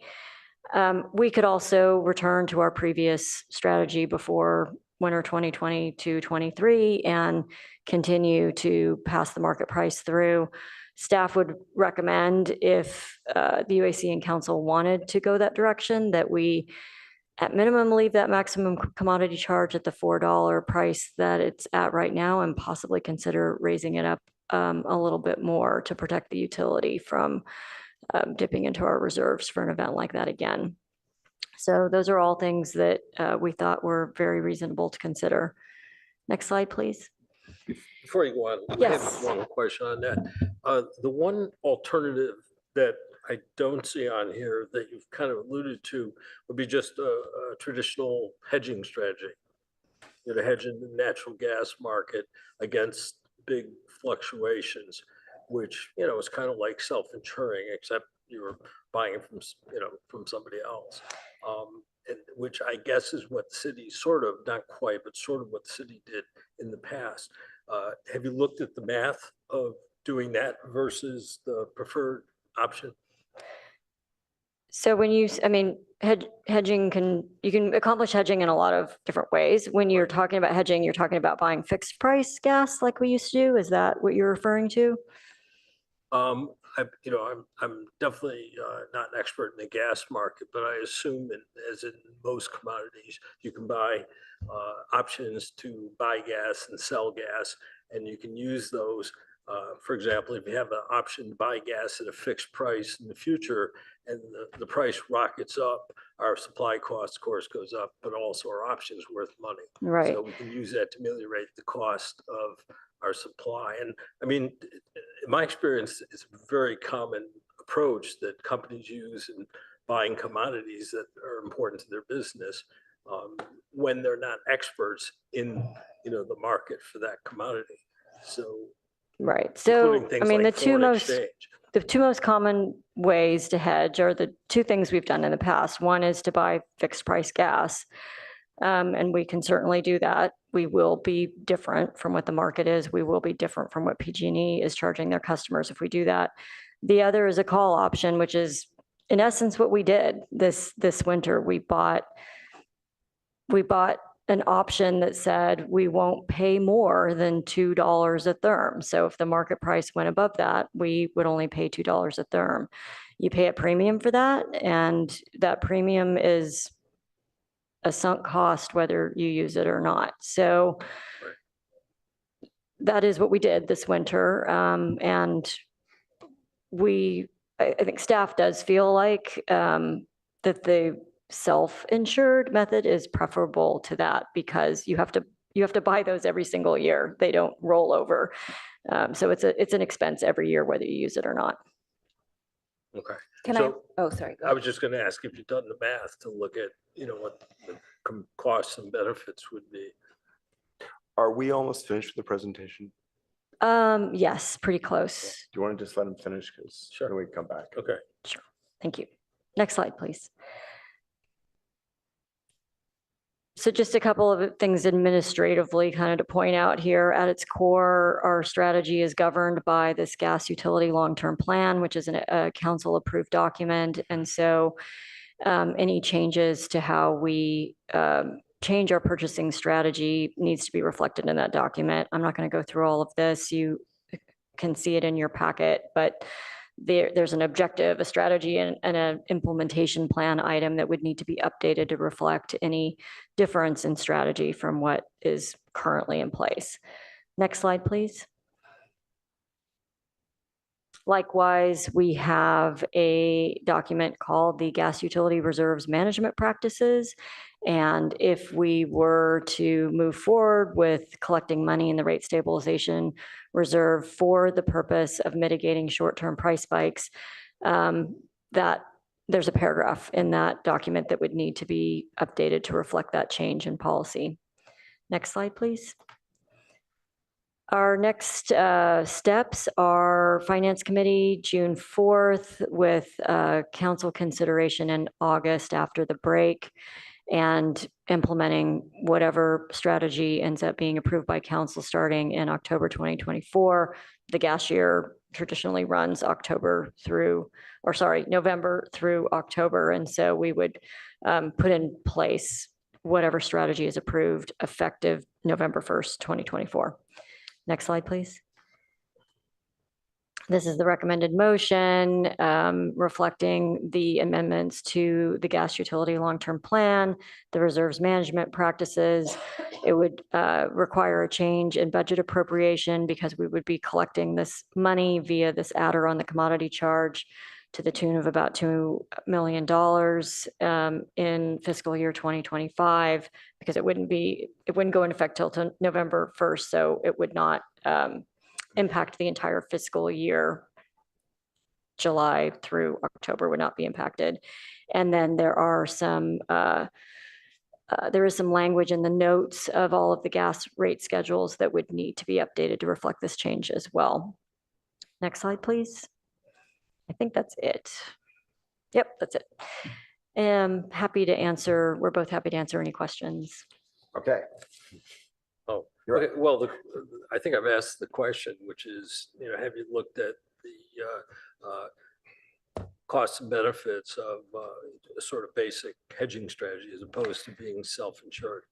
We could also return to our previous strategy before winter 2022-23 and continue to pass the market price through. Staff would recommend, if the UAC and council wanted to go that direction, that we at minimum leave that maximum commodity charge at the $4 price that it's at right now, and possibly consider raising it up a little bit more to protect the utility from dipping into our reserves for an event like that again. So those are all things that we thought were very reasonable to consider. Next slide, please. Before you go on, I Yes. have one more question on that. The one alternative that I don't see on here that you've kind of alluded to would be just a traditional hedging strategy. To hedge in the natural gas market against big fluctuations, which, is kind of like self-insuring, except you're buying it from somebody else. And which I guess is what the city sort of, not quite, but sort of what the city did in the past. Have you looked at the math of doing that versus the preferred option? So when hedging you can accomplish hedging in a lot of different ways. When you're talking about hedging, you're talking about buying fixed price gas like we used to do. Is that what you're referring to? I'm definitely not an expert in the gas market, but I assume as in most commodities, you can buy options to buy gas and sell gas, and you can use those. For example, if you have an option to buy gas at a fixed price in the future and the price rockets up, our supply cost, of course, goes up, but also our options worth money. Right. So we can use that to ameliorate the cost of our supply. And I mean, in my experience, it's a very common approach that companies use in buying commodities that are important to their business when they're not experts in, the market for that commodity. So, right. So, including things I mean, like foreign exchange. the two most common ways to hedge are the two things we've done in the past. One is to buy fixed price gas. And we can certainly do that. We will be different from what the market is. We will be different from what PG&E is charging their customers if we do that. The other is a call option, which is in essence what we did this winter. We bought an option that said we won't pay more than $2 a therm. So if the market price went above that, we would only pay $2 a therm. You pay a premium for that, and that premium is a sunk cost whether you use it or not. So that is what we did this winter. And I think staff does feel like that the self-insured method is preferable to that because you have to buy those every single year. They don't roll over. So it's an expense every year, whether you use it or not. Okay. Sorry. I was just going to ask if you've done the math to look at, what the costs and benefits would be. Are we almost finished with the presentation? Yes, pretty close. Do you want to just let him finish? Because Sure. then we can come back. Okay. Sure. Thank you. Next slide, please. So just a couple of things administratively kind of to point out here. At its core, our strategy is governed by this gas utility long-term plan, which is a council-approved document. And so any changes to how we change our purchasing strategy needs to be reflected in that document. I'm not going to go through all of this. You can see it in your packet, but there's an objective, a strategy, and an implementation plan item that would need to be updated to reflect any difference in strategy from what is currently in place. Next slide, please. Likewise, we have a document called the Gas Utility Reserves Management Practices. And if we were to move forward with collecting money in the rate stabilization reserve for the purpose of mitigating short-term price spikes, that there's a paragraph in that document that would need to be updated to reflect that change in policy. Next slide, please. Our next steps are Finance Committee, June 4th, with council consideration in August after the break, and implementing whatever strategy ends up being approved by council starting in October 2024. The gas year traditionally runs November through October. And so we would put in place whatever strategy is approved effective November 1st, 2024. Next slide, please. This is the recommended motion reflecting the amendments to the gas utility long-term plan, the reserves management practices. It would require a change in budget appropriation because we would be collecting this money via this adder on the commodity charge to the tune of about $2 million in fiscal year 2025, because it wouldn't go into effect till November 1st, so it would not impact the entire fiscal year. July through October would not be impacted. And then there are there is some language in the notes of all of the gas rate schedules that would need to be updated to reflect this change as well. Next slide, please. I think that's it. Yep, that's it. Happy to answer. We're both happy to answer any questions. Okay. Oh, You're okay. Well, I think I've asked the question, which is, have you looked at the costs and benefits of a sort of basic hedging strategy as opposed to being self-insured?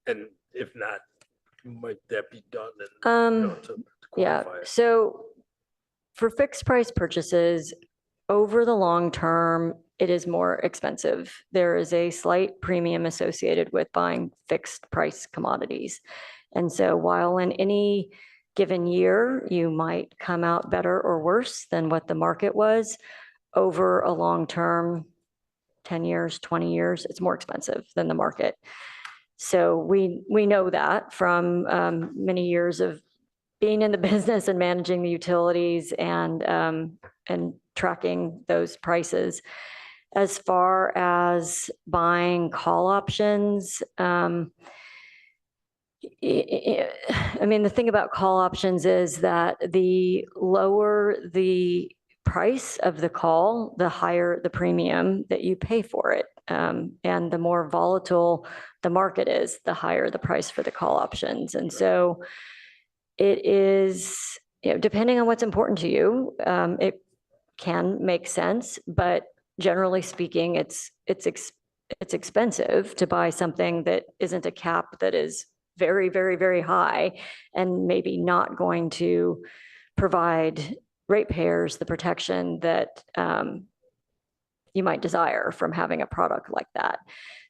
And if not, might that be done and, to Yeah, quantify it? so for fixed price purchases, over the long term, it is more expensive. There is a slight premium associated with buying fixed price commodities. And so while in any given year, you might come out better or worse than what the market was, over a long term, 10 years, 20 years, it's more expensive than the market. So we know that from many years of being in the business and managing the utilities and tracking those prices. As far as buying call options, I mean, the thing about call options is that the lower the price of the call, the higher the premium that you pay for it. And the more volatile the market is, the higher the price for the call options. And so it is, depending on what's important to you, it can make sense, but generally speaking, it's expensive to buy something that isn't a cap that is very, very, very high and maybe not going to provide ratepayers the protection that you might desire from having a product like that.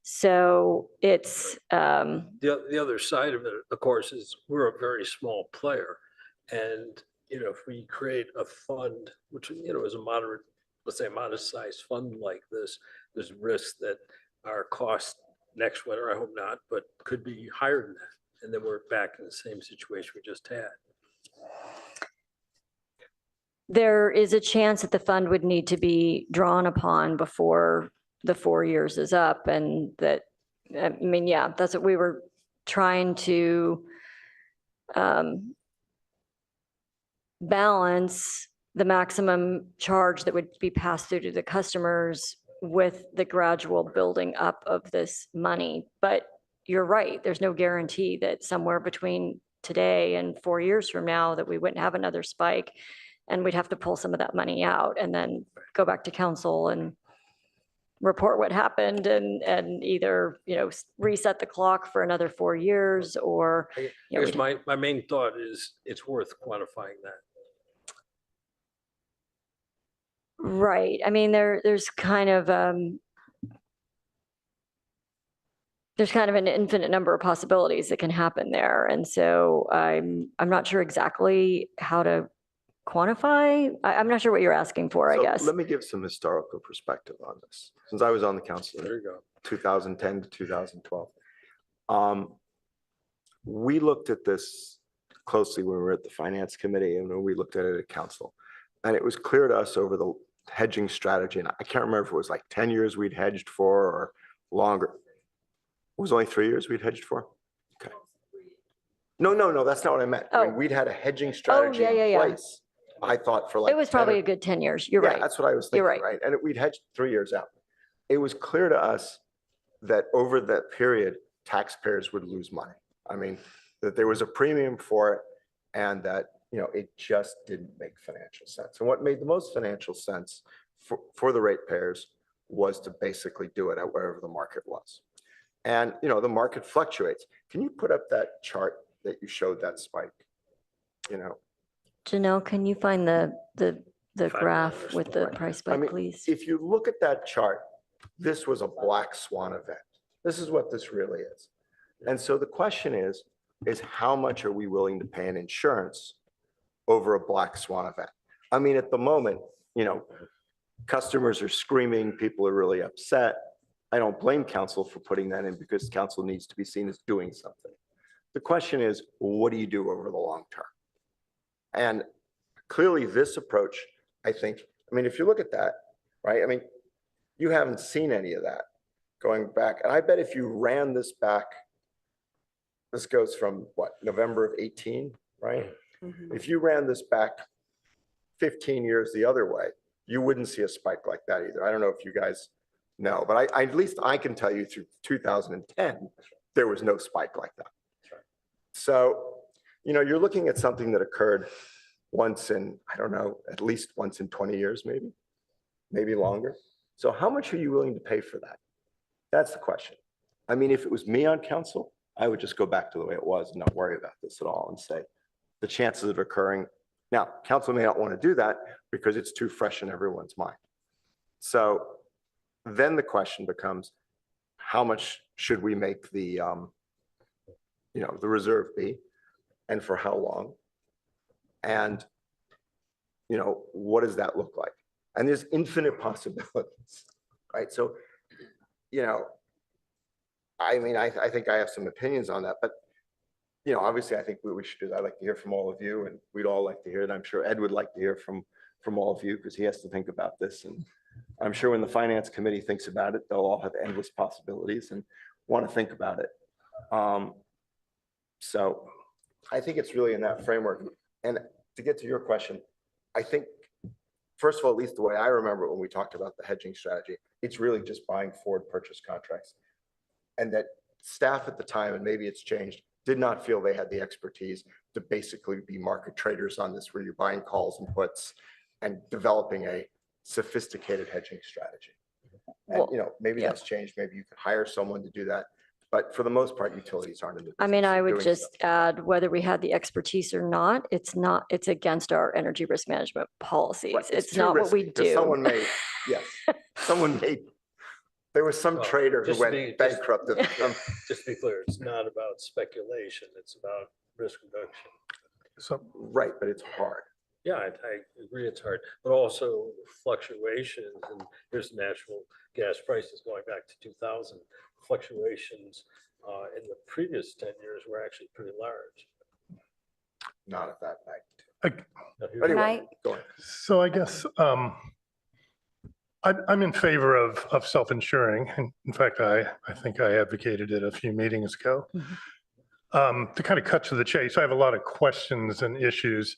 So it's The other side of it, of course, is we're a very small player. And, if we create a fund, which, is a moderate, let's say modest sized fund like this, there's risk that our cost next winter, I hope not, but could be higher than that. And then we're back in the same situation we just had. there is a chance that the fund would need to be drawn upon before the 4 years is up, and that, I mean, yeah, that's what we were trying to balance the maximum charge that would be passed through to the customers with the gradual building up of this money. But you're right, there's no guarantee that somewhere between today and 4 years from now that we wouldn't have another spike, and we'd have to pull some of that money out and then go back to council and report what happened and either, reset the clock for another 4 years, or, I guess my main thought is it's worth quantifying that. right. I mean, there's kind of an infinite number of possibilities that can happen there. And so I'm not sure exactly how to quantify. I'm not sure what you're asking for, I So guess. Let me give some historical perspective on this, since I was on the council There in you go. 2010 to 2012. We looked at this closely when we were at the finance committee and when we looked at it at council. And it was clear to us over the hedging strategy, and I can't remember if it was like 10 years we'd hedged for or longer. It was only 3 years we'd hedged for? Okay. No, that's not what I meant. I mean, Oh. we'd had a hedging strategy yeah, in yeah. place, I thought, for like. It was 10 or probably a good 10 years. You're Yeah, right. that's what I was You're thinking, right. right? And we'd hedged 3 years out. It was clear to us that over that period, taxpayers would lose money. I mean, that there was a premium for it and that, it just didn't make financial sense. And what made the most financial sense for the ratepayers was to basically do it at wherever the market was. And, the market fluctuates. Can you put up that chart that you showed that spike? Janelle, can you find the graph with the Right. price I spike, mean, please? if you look at that chart, this was a black swan event. This is what this really is. And so the question is how much are we willing to pay in insurance over a black swan event? I mean, at the moment, customers are screaming, people are really upset. I don't blame council for putting that in because council needs to be seen as doing something. The question is, what do you do over the long term? And clearly this approach, I think, if you look at that, right? I mean, you haven't seen any of that going back. And I bet if you ran this back, this goes from what, November of 18, right? If you ran this back 15 years the other way, you wouldn't see a spike like that either. I don't know if you guys know, but at least I can tell you through 2010, there was no spike like that. So, you're looking at something that occurred once in, I don't know, at least once in 20 years, maybe. maybe longer. So how much are you willing to pay for that? That's the question. I mean, if it was me on council, I would just go back to the way it was and not worry about this at all and say, the chances of occurring. Now, council may not want to do that because it's too fresh in everyone's mind. So then the question becomes, how much should we make the, the reserve be, and for how long? And, what does that look like? And there's infinite possibilities, right? So, I mean, I think I have some opinions on that, but, obviously I think we should do that. I'd like to hear from all of you, and we'd all like to hear it. I'm sure Ed would like to hear from all of you because he has to think about this. And I'm sure when the finance committee thinks about it, they'll all have endless possibilities and want to think about it. So I think it's really in that framework. And to get to your question, I think, first of all, at least the way I remember when we talked about the hedging strategy, it's really just buying forward purchase contracts. And that staff at the time, and maybe it's changed, did not feel they had the expertise to basically be market traders on this, where you're buying calls and puts and developing a sophisticated hedging strategy. And, maybe that's changed. Maybe you could hire someone to do that. But for the most part, utilities aren't in the I mean, business I of would doing just stuff. add, whether we had the expertise or not, it's against our energy risk management policies. Right, It's too not what we risky, 'cause do. Someone may, yes, someone may, there was some Well, trader who just went be- just- bankrupt. Just to be clear, it's not about speculation, it's about risk reduction. So, Right, but it's hard. Yeah, I agree it's hard, but also fluctuations, and here's natural gas prices going back to 2000. Fluctuations in the previous 10 years were actually pretty large. Not at that night. Now, here's- Anyway, I- go on. so I guess I'm in favor of self-insuring. And in fact, I think I advocated it a few meetings ago. To kind of cut to the chase, I have a lot of questions and issues.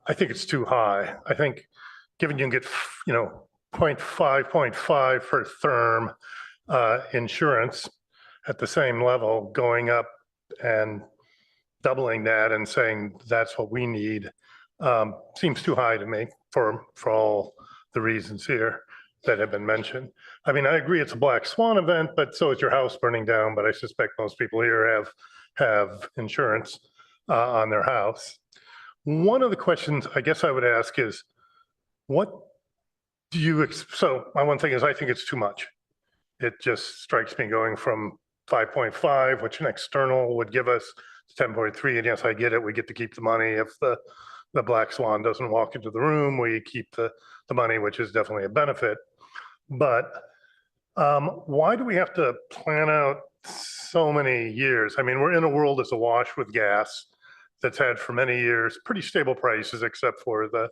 I think it's too high. I think given you can get, 0.5 for therm insurance at the same level, going up and doubling that and saying that's what we need, seems too high to me for all the reasons here that have been mentioned. I mean, I agree it's a black swan event, but so is your house burning down. But I suspect most people here have insurance on their house. One of the questions I guess I would ask is, what do you, so my one thing is, I think it's too much. It just strikes me going from 5.5, which an external would give us, to 10.3. And yes, I get it. We get to keep the money. If the black swan doesn't walk into the room, we keep the money, which is definitely a benefit. But why do we have to plan out so many years? I mean, we're in a world that's awash with gas that's had for many years pretty stable prices, except for the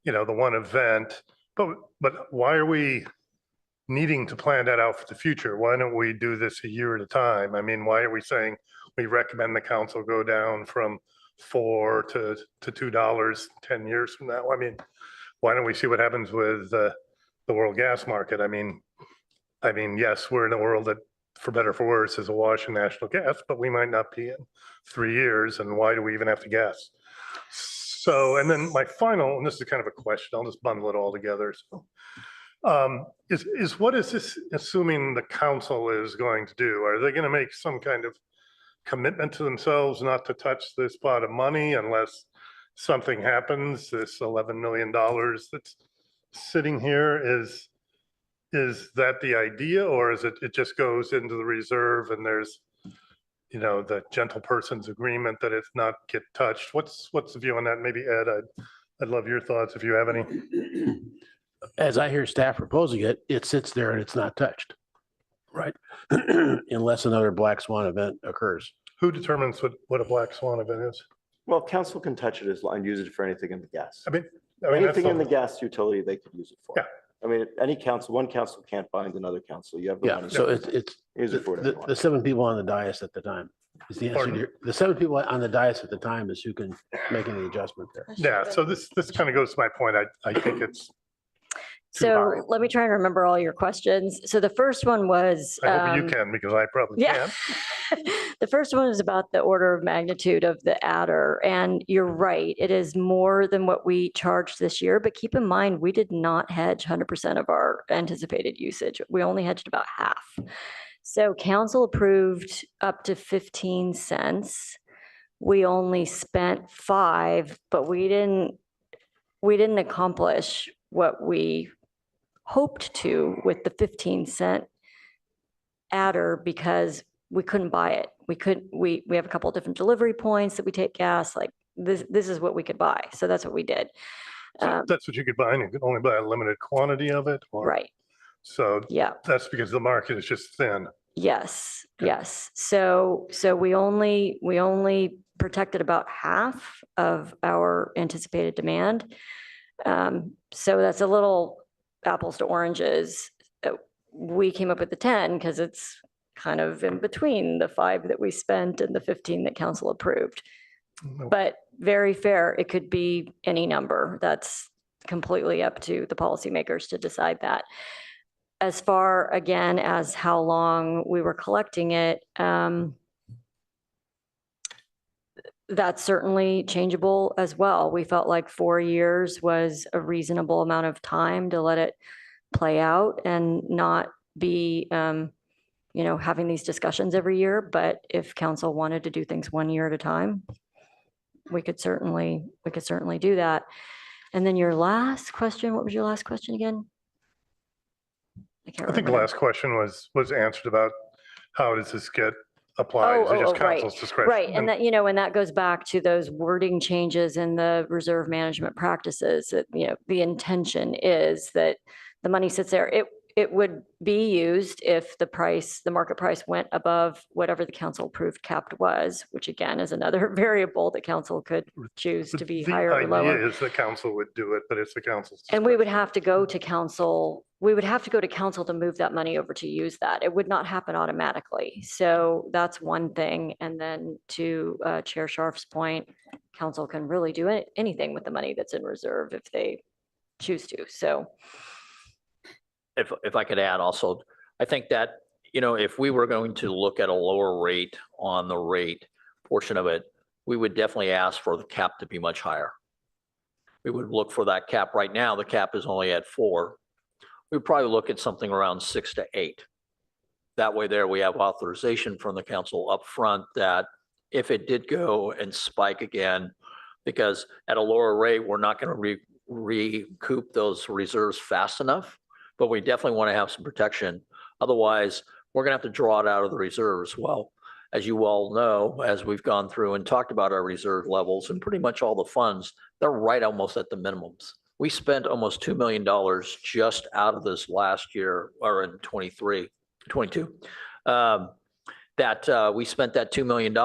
one event. But why are we needing to plan that out for the future? Why don't we do this a year at a time? I mean, why are we saying we recommend the council go down from $4 to $2 10 years from now? I mean, why don't we see what happens with the world gas market? I mean, yes, we're in a world that, for better or for worse, is awash in natural gas, but we might not be in 3 years. And why do we even have to guess? So, and then my final, and this is kind of a question, I'll just bundle it all together. So, is what is this assuming the council is going to do? Are they going to make some kind of commitment to themselves not to touch this pot of money unless something happens? This $11 million that's sitting here, is that the idea, or is it just goes into the reserve and there's the gentle person's agreement that it's not get touched? What's the view on that? Maybe Ed, I'd love your thoughts if you have any. As I hear staff proposing it, it sits there and it's not touched, right? Unless another black swan event occurs. Who determines what a black swan event is? Well, council can touch it and use it for anything in the gas. I mean, that's Anything in the- the gas utility, they could use it for. Yeah. I mean, one council can't bind another council. You have the Yeah, money. so it's Use it for whatever you want. the 7 people on the dais at the time is the answer. Pardon? The 7 people on the dais at the time is who can make any adjustment there. Yeah, so this kind of goes to my point. I think it's too So high. let me try and remember all your questions. So the first one was, I hope you can, because I probably yeah. The first one is about the order of magnitude of the adder. And you're right, it is more than what we charged this year. But keep in mind, we did not hedge 100% of our anticipated usage. We only hedged about half. So council approved up to 15 cents. We only spent 5, but we didn't accomplish what we hoped to with the 15-cent adder because we couldn't buy it. We have a couple of different delivery points that we take gas, like this is what we could buy. So that's what we did. That's what you could buy, and you could only buy a limited quantity of it? Or- Right. So Yeah. that's because the market is just thin. Yes, yes. So we only protected about half of our anticipated demand. So that's a little apples to oranges. We came up with the 10 because it's kind of in between the 5 that we spent and the 15 that council approved. But very fair, it could be any number. That's completely up to the policymakers to decide that. As far, again, as how long we were collecting it, that's certainly changeable as well. We felt like 4 years was a reasonable amount of time to let it play out and not be, having these discussions every year. But if council wanted to do things 1 year at a time, we could certainly do that. And then your last question, what was your last question again? I can't I think the remember. last question was answered about how does this get applied? Is it just right. council's discretion? Right, and that, and that goes back to those wording changes in the reserve management practices. That, the intention is that the money sits there. It would be used if the market price went above whatever the council approved capped was, which again is another variable that council could choose to be higher or lower. The idea is the council would do it, but it's the council's. And we would have to go to council. We would have to go to council to move that money over to use that. It would not happen automatically. So that's one thing. And then to Chair Scharf's point, council can really do anything with the money that's in reserve if they choose to. So. If I could add also, I think that, if we were going to look at a lower rate on the rate portion of it, we would definitely ask for the cap to be much higher. We would look for that cap. Right now, the cap is only at 4. We'd probably look at something around 6 to 8. That way there, we have authorization from the council up front that if it did go and spike again, because at a lower rate, we're not going to recoup those reserves fast enough. But we definitely want to have some protection. Otherwise, we're going to have to draw it out of the reserves. Well, as you all know, as we've gone through and talked about our reserve levels and pretty much all the funds, they're right almost at the minimums. We spent almost $2 million just out of this last year, or in 22, that we spent that $2 million.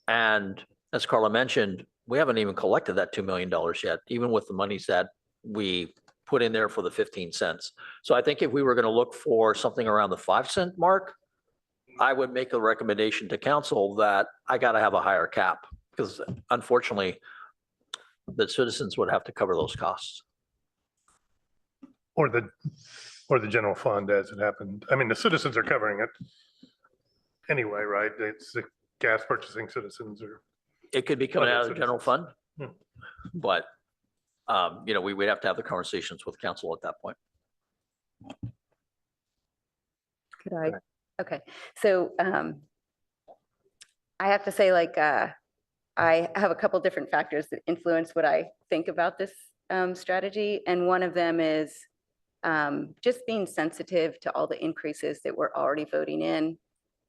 And as Carla mentioned, we haven't even collected that $2 million yet, even with the monies that we put in there for the 15 cents. So I think if we were going to look for something around the 5-cent mark, I would make a recommendation to council that I got to have a higher cap because unfortunately the citizens would have to cover those costs. Or the general fund as it happened. I mean, the citizens are covering it anyway, right? It's the gas purchasing citizens or. It could be coming out of the citizens. general fund, but we would have to have the conversations with council at that point. Could I? Okay, so I have to say, I have a couple different factors that influence what I think about this strategy. And one of them is just being sensitive to all the increases that we're already voting in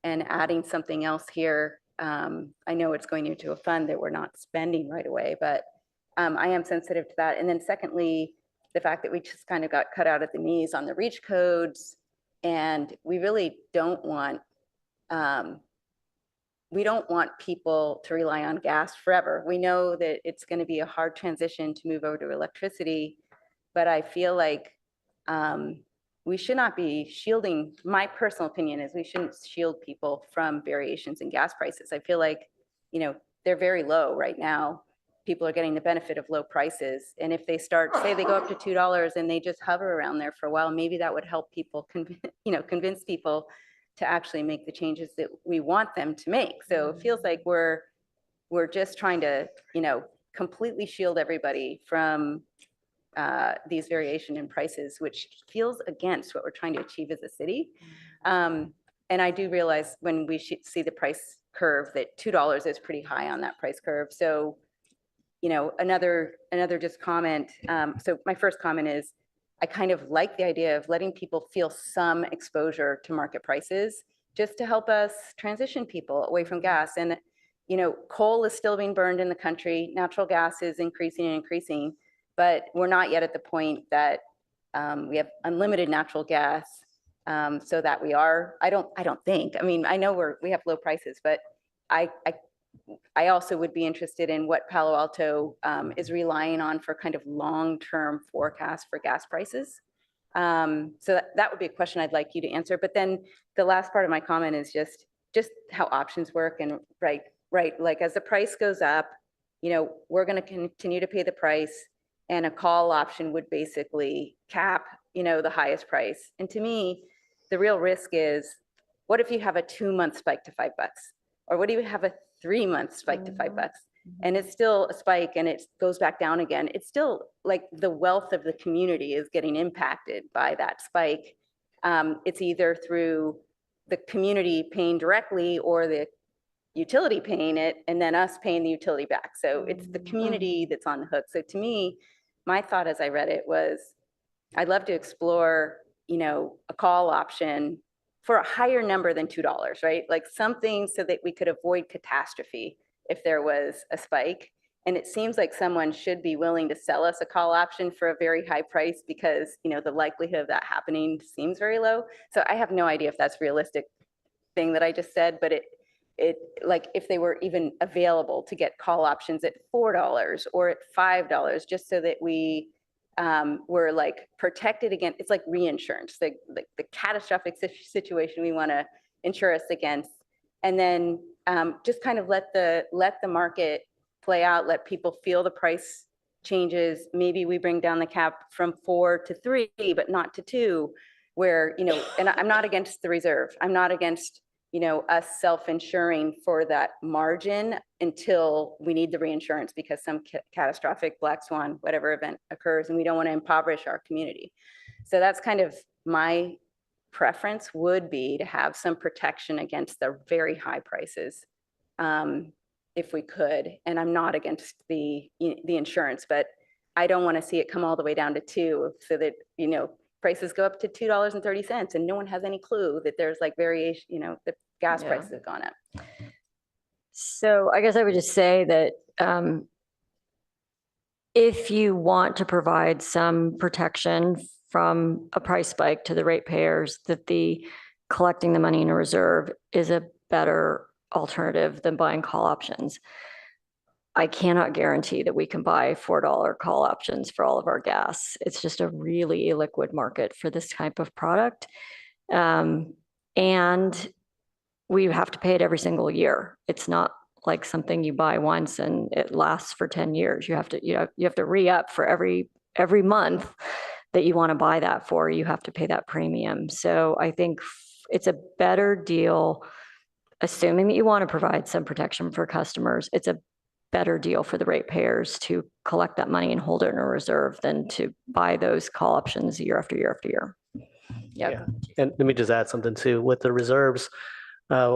and adding something else here. I know it's going into a fund that we're not spending right away, but I am sensitive to that. And then secondly, the fact that we just kind of got cut out at the knees on the reach codes. And we really don't want, people to rely on gas forever. We know that it's going to be a hard transition to move over to electricity, but I feel like we should not be shielding, my personal opinion is we shouldn't shield people from variations in gas prices. I feel like, they're very low right now. People are getting the benefit of low prices. And if they start, say they go up to $2 and they just hover around there for a while, maybe that would help people, convince people to actually make the changes that we want them to make. So it feels like we're just trying to, completely shield everybody from these variation in prices, which feels against what we're trying to achieve as a city. And I do realize when we see the price curve that $2 is pretty high on that price curve. So, another just comment. So my first comment is I kind of like the idea of letting people feel some exposure to market prices just to help us transition people away from gas. And, coal is still being burned in the country. Natural gas is increasing and increasing, but we're not yet at the point that we have unlimited natural gas. So that we are, I don't think, I know we have low prices, but I also would be interested in what Palo Alto is relying on for kind of long-term forecast for gas prices. So that would be a question I'd like you to answer. But then the last part of my comment is just how options work. And right, like as the price goes up, we're going to continue to pay the price, and a call option would basically cap, the highest price. And to me, the real risk is, what if you have a 2-month spike to $5? Or what do you have a 3-month spike to $5? And it's still a spike and it goes back down again. It's still like the wealth of the community is getting impacted by that spike. It's either through the community paying directly or the utility paying it, and then us paying the utility back. So it's the community that's on the hook. So to me, my thought as I read it was, I'd love to explore, a call option for a higher number than $2, right? Like something so that we could avoid catastrophe if there was a spike. And it seems like someone should be willing to sell us a call option for a very high price because, the likelihood of that happening seems very low. So I have no idea if that's realistic thing that I just said, but it like if they were even available to get call options at $4 or at $5, just so that we we're like protected against, it's like reinsurance, the catastrophic situation we want to insure us against. And then just kind of let the market play out, let people feel the price changes. Maybe we bring down the cap from 4 to 3, but not to 2, where, and I'm not against the reserve. I'm not against, us self-insuring for that margin until we need the reinsurance because some catastrophic black swan, whatever event occurs, and we don't want to impoverish our community. So that's kind of my preference would be to have some protection against the very high prices, if we could. And I'm not against the insurance, but I don't want to see it come all the way down to 2 so that, prices go up to $2.30 and no one has any clue that there's like variation, the gas prices have gone up. So I guess I would just say that if you want to provide some protection from a price spike to the ratepayers, that the collecting the money in a reserve is a better alternative than buying call options. I cannot guarantee that we can buy $4 call options for all of our gas. It's just a really illiquid market for this type of product. And we have to pay it every single year. It's not like something you buy once and it lasts for 10 years. You have to re-up for every month that you want to buy that for. You have to pay that premium. So I think it's a better deal, assuming that you want to provide some protection for customers. It's a better deal for the ratepayers to collect that money and hold it in a reserve than to buy those call options year after year after year. Yeah. And let me just add something too. With the reserves,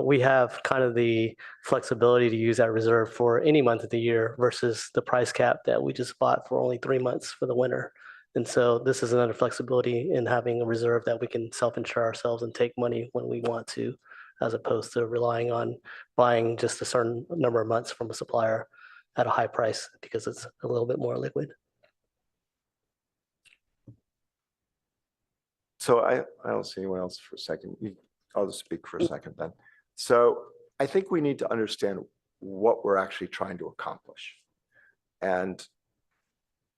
we have kind of the flexibility to use that reserve for any month of the year versus the price cap that we just bought for only 3 months for the winter. And so this is another flexibility in having a reserve that we can self-insure ourselves and take money when we want to, as opposed to relying on buying just a certain number of months from a supplier at a high price because it's a little bit more liquid. So I don't see anyone else for a second. I'll just speak for a second then. So I think we need to understand what we're actually trying to accomplish. And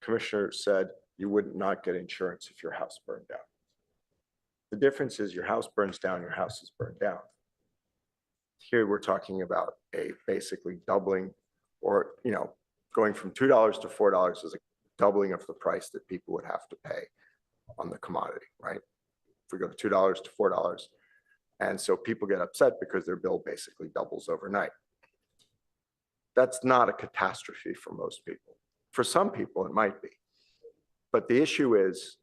Commissioner said you would not get insurance if your house burned down. The difference is your house burns down, your house is burned down. Here we're talking about a basically doubling, or going from $2 to $4 is a doubling of the price that people would have to pay on the commodity, right? If we go to $2 to $4, And so people get upset because their bill basically doubles overnight. That's not a catastrophe for most people. For some people, it might be. But the issue is,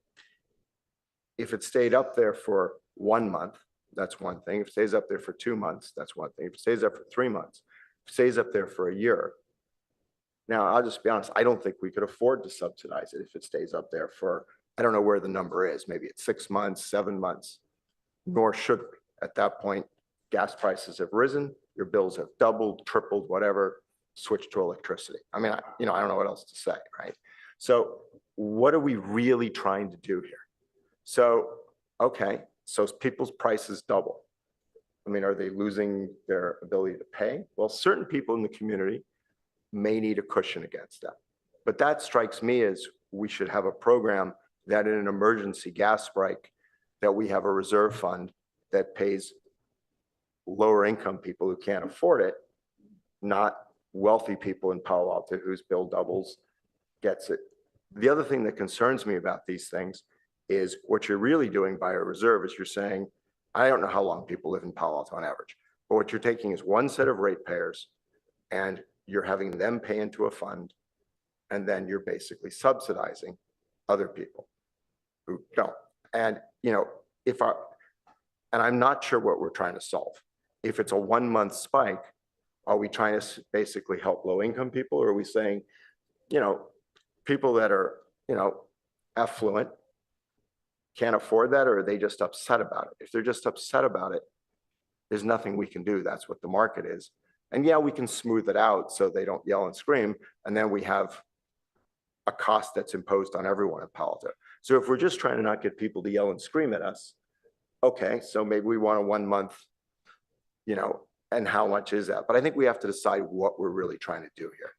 if it stayed up there for 1 month, that's one thing. If it stays up there for 2 months, that's one thing. If it stays up for 3 months, if it stays up there for a year. Now, I'll just be honest, I don't think we could afford to subsidize it if it stays up there for, I don't know where the number is, maybe it's 6 months, 7 months, nor should we. At that point, gas prices have risen, your bills have doubled, tripled, whatever, switch to electricity. I mean, I don't know what else to say, right? So what are we really trying to do here? So, okay, so people's prices double. I mean, are they losing their ability to pay? Well, certain people in the community may need a cushion against that. But that strikes me as we should have a program that in an emergency gas spike, that we have a reserve fund that pays lower income people who can't afford it, not wealthy people in Palo Alto whose bill doubles gets it. The other thing that concerns me about these things is what you're really doing by a reserve is you're saying, I don't know how long people live in Palo Alto on average, but what you're taking is one set of ratepayers and you're having them pay into a fund, and then you're basically subsidizing other people who don't. And, and I'm not sure what we're trying to solve. If it's a 1 month spike, are we trying to basically help low income people? Or are we saying, people that are, affluent can't afford that, or are they just upset about it? If they're just upset about it, there's nothing we can do. That's what the market is. And yeah, we can smooth it out so they don't yell and scream. And then we have a cost that's imposed on everyone in Palo Alto. So if we're just trying to not get people to yell and scream at us, okay, so maybe we want a 1 month, and how much is that? But I think we have to decide what we're really trying to do here.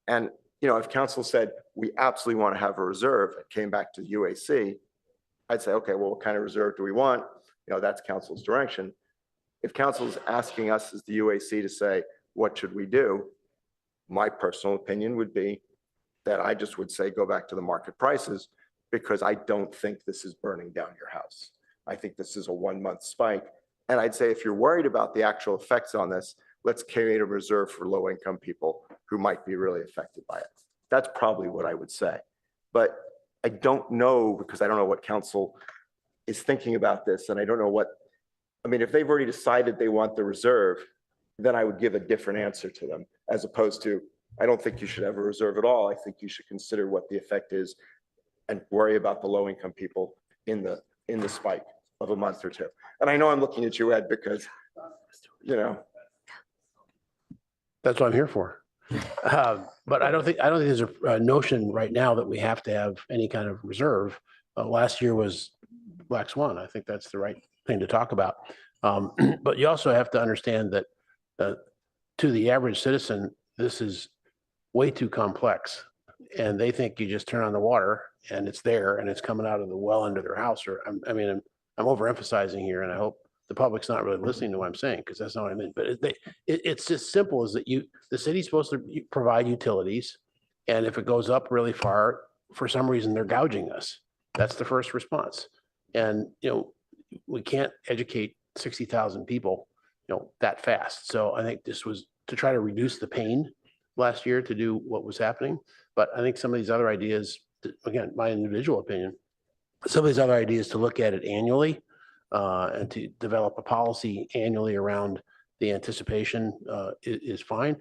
And, if council said, we absolutely want to have a reserve and came back to UAC, I'd say, okay, well, what kind of reserve do we want? That's council's direction. If council is asking us as the UAC to say, what should we do? My personal opinion would be that I just would say, go back to the market prices, because I don't think this is burning down your house. I think this is a 1 month spike. And I'd say, if you're worried about the actual effects on this, let's create a reserve for low income people who might be really affected by it. That's probably what I would say. But I don't know, because I don't know what council is thinking about this. And I don't know if they've already decided they want the reserve, then I would give a different answer to them, as opposed to, I don't think you should have a reserve at all. I think you should consider what the effect is and worry about the low income people in the spike of a month or two. And I know I'm looking at you, Ed, because, That's what I'm here for. But I don't think there's a notion right now that we have to have any kind of reserve. Last year was Black Swan. I think that's the right thing to talk about. But you also have to understand that to the average citizen, this is way too complex. And they think you just turn on the water and it's there and it's coming out of the well under their house. Or I'm overemphasizing here, and I hope the public's not really listening to what I'm saying, because that's not what I mean. But it's just simple as that the city's supposed to provide utilities. And if it goes up really far, for some reason, they're gouging us. That's the first response. And, we can't educate 60,000 people, that fast. So I think this was to try to reduce the pain last year to do what was happening. But I think some of these other ideas, again, my individual opinion, some of these other ideas to look at it annually and to develop a policy annually around the anticipation is fine.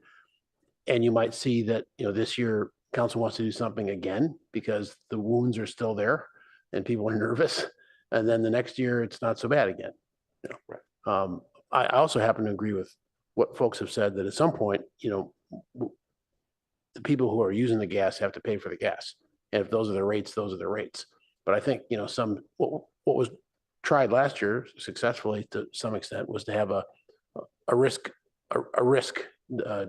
And you might see that, this year council wants to do something again because the wounds are still there and people are nervous. And then the next year it's not so bad again. I also happen to agree with what folks have said, that at some point, the people who are using the gas have to pay for the gas. And if those are the rates, those are the rates. But I think, what was tried last year successfully to some extent was to have a risk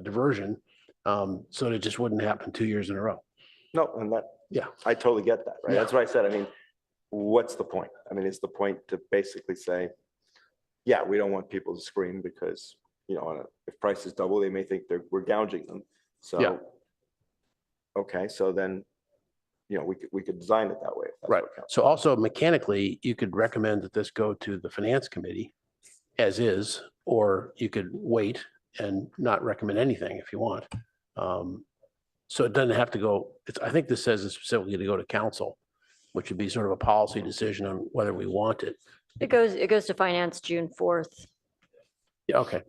diversion, so that it just wouldn't happen 2 years in a row. No, and I totally get that, right? Yeah. That's what I said. What's the point? Is the point to basically say, yeah, we don't want people to scream because, if prices double, they may think we're gouging them. So, Yeah. Okay, so then, we could design it that way. If that's Right. what counts. So also mechanically, you could recommend that this go to the finance committee as is, or you could wait and not recommend anything if you want. So it doesn't have to go, I think this says it's specifically to go to council, which would be sort of a policy decision on whether we want it. It goes to finance June 4th. Yeah, okay.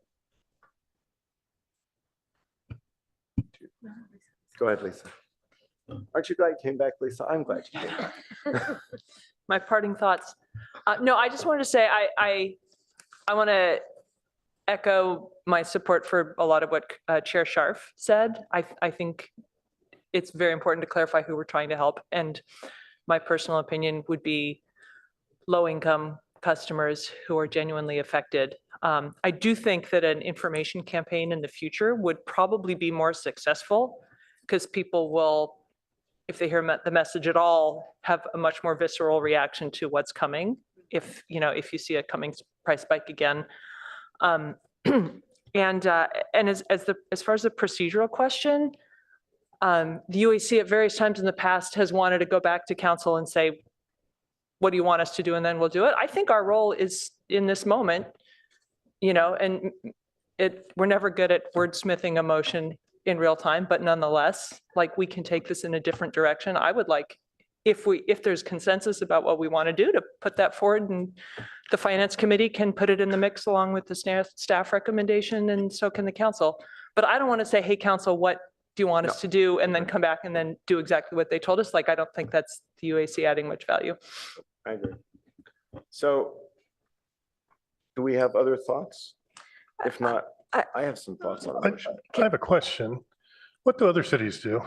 Go ahead, Lisa. Aren't you glad you came back, Lisa? I'm glad you came back. My parting thoughts. No, I just wanted to say, I want to echo my support for a lot of what Chair Scharf said. I think it's very important to clarify who we're trying to help. And my personal opinion would be low-income customers who are genuinely affected. I do think that an information campaign in the future would probably be more successful because people will, if they hear the message at all, have a much more visceral reaction to what's coming. If you see a coming price spike again. And as far as the procedural question, the UAC at various times in the past has wanted to go back to council and say, what do you want us to do? And then we'll do it. I think our role is in this moment, and we're never good at wordsmithing a motion in real time, but nonetheless, like we can take this in a different direction. I would like, if there's consensus about what we want to do, to put that forward, and the finance committee can put it in the mix along with the staff recommendation, and so can the council. But I don't want to say, hey, council, what do you want us to do? And then come back and then do exactly what they told us. Like, I don't think that's the UAC adding much value. I agree. So do we have other thoughts? If not, I have some thoughts on the motion. I have a question. What do other cities do?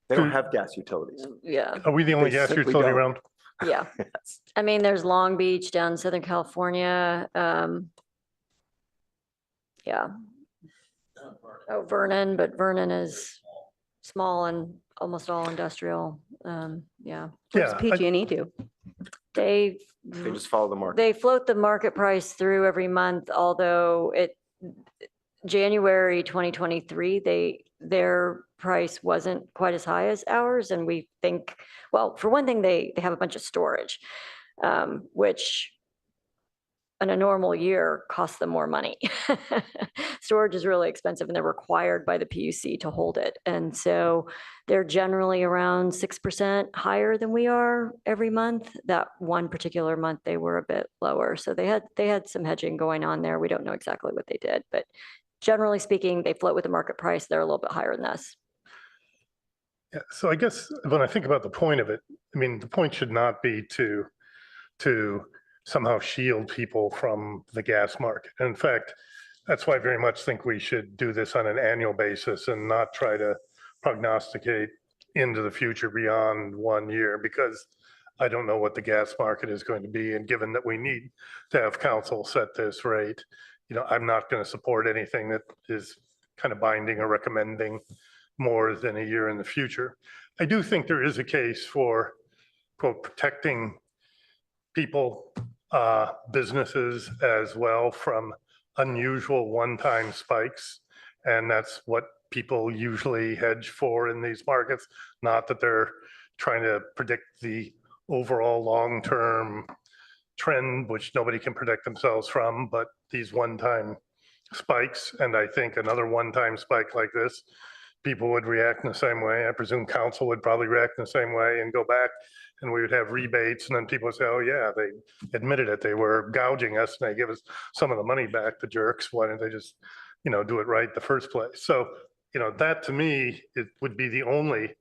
They don't have gas utilities. Yeah. Are we the only They gas simply utility don't. around? Yeah. I mean, there's Long Beach down in Southern California. Yeah. Oh, Vernon, but Vernon is small and almost all industrial. Yeah. What's PG&E do? They just follow the market. They float the market price through every month, although January 2023, their price wasn't quite as high as ours. And we think, well, for one thing, they have a bunch of storage, which in a normal year costs them more money. Storage is really expensive and they're required by the PUC to hold it. And so they're generally around 6% higher than we are every month. That one particular month, they were a bit lower. So they had some hedging going on there. We don't know exactly what they did, but generally speaking, they float with the market price. They're a little bit higher than us. Yeah, so I guess when I think about the point of it, I mean, the point should not be to somehow shield people from the gas market. In fact, that's why I very much think we should do this on an annual basis and not try to prognosticate into the future beyond 1 year, because I don't know what the gas market is going to be. And given that we need to have council set this rate, I'm not going to support anything that is kind of binding or recommending more than a year in the future. I do think there is a case for, quote, protecting people, businesses as well from unusual one-time spikes. And that's what people usually hedge for in these markets. Not that they're trying to predict the overall long-term trend, which nobody can predict themselves from, but these one-time spikes. And I think another one-time spike like this, people would react in the same way. I presume council would probably react in the same way and go back, and we would have rebates, and then people would say, oh yeah, they admitted it, they were gouging us and they give us some of the money back, the jerks. Why didn't they just, do it right the first place? So, that to me, it would be the only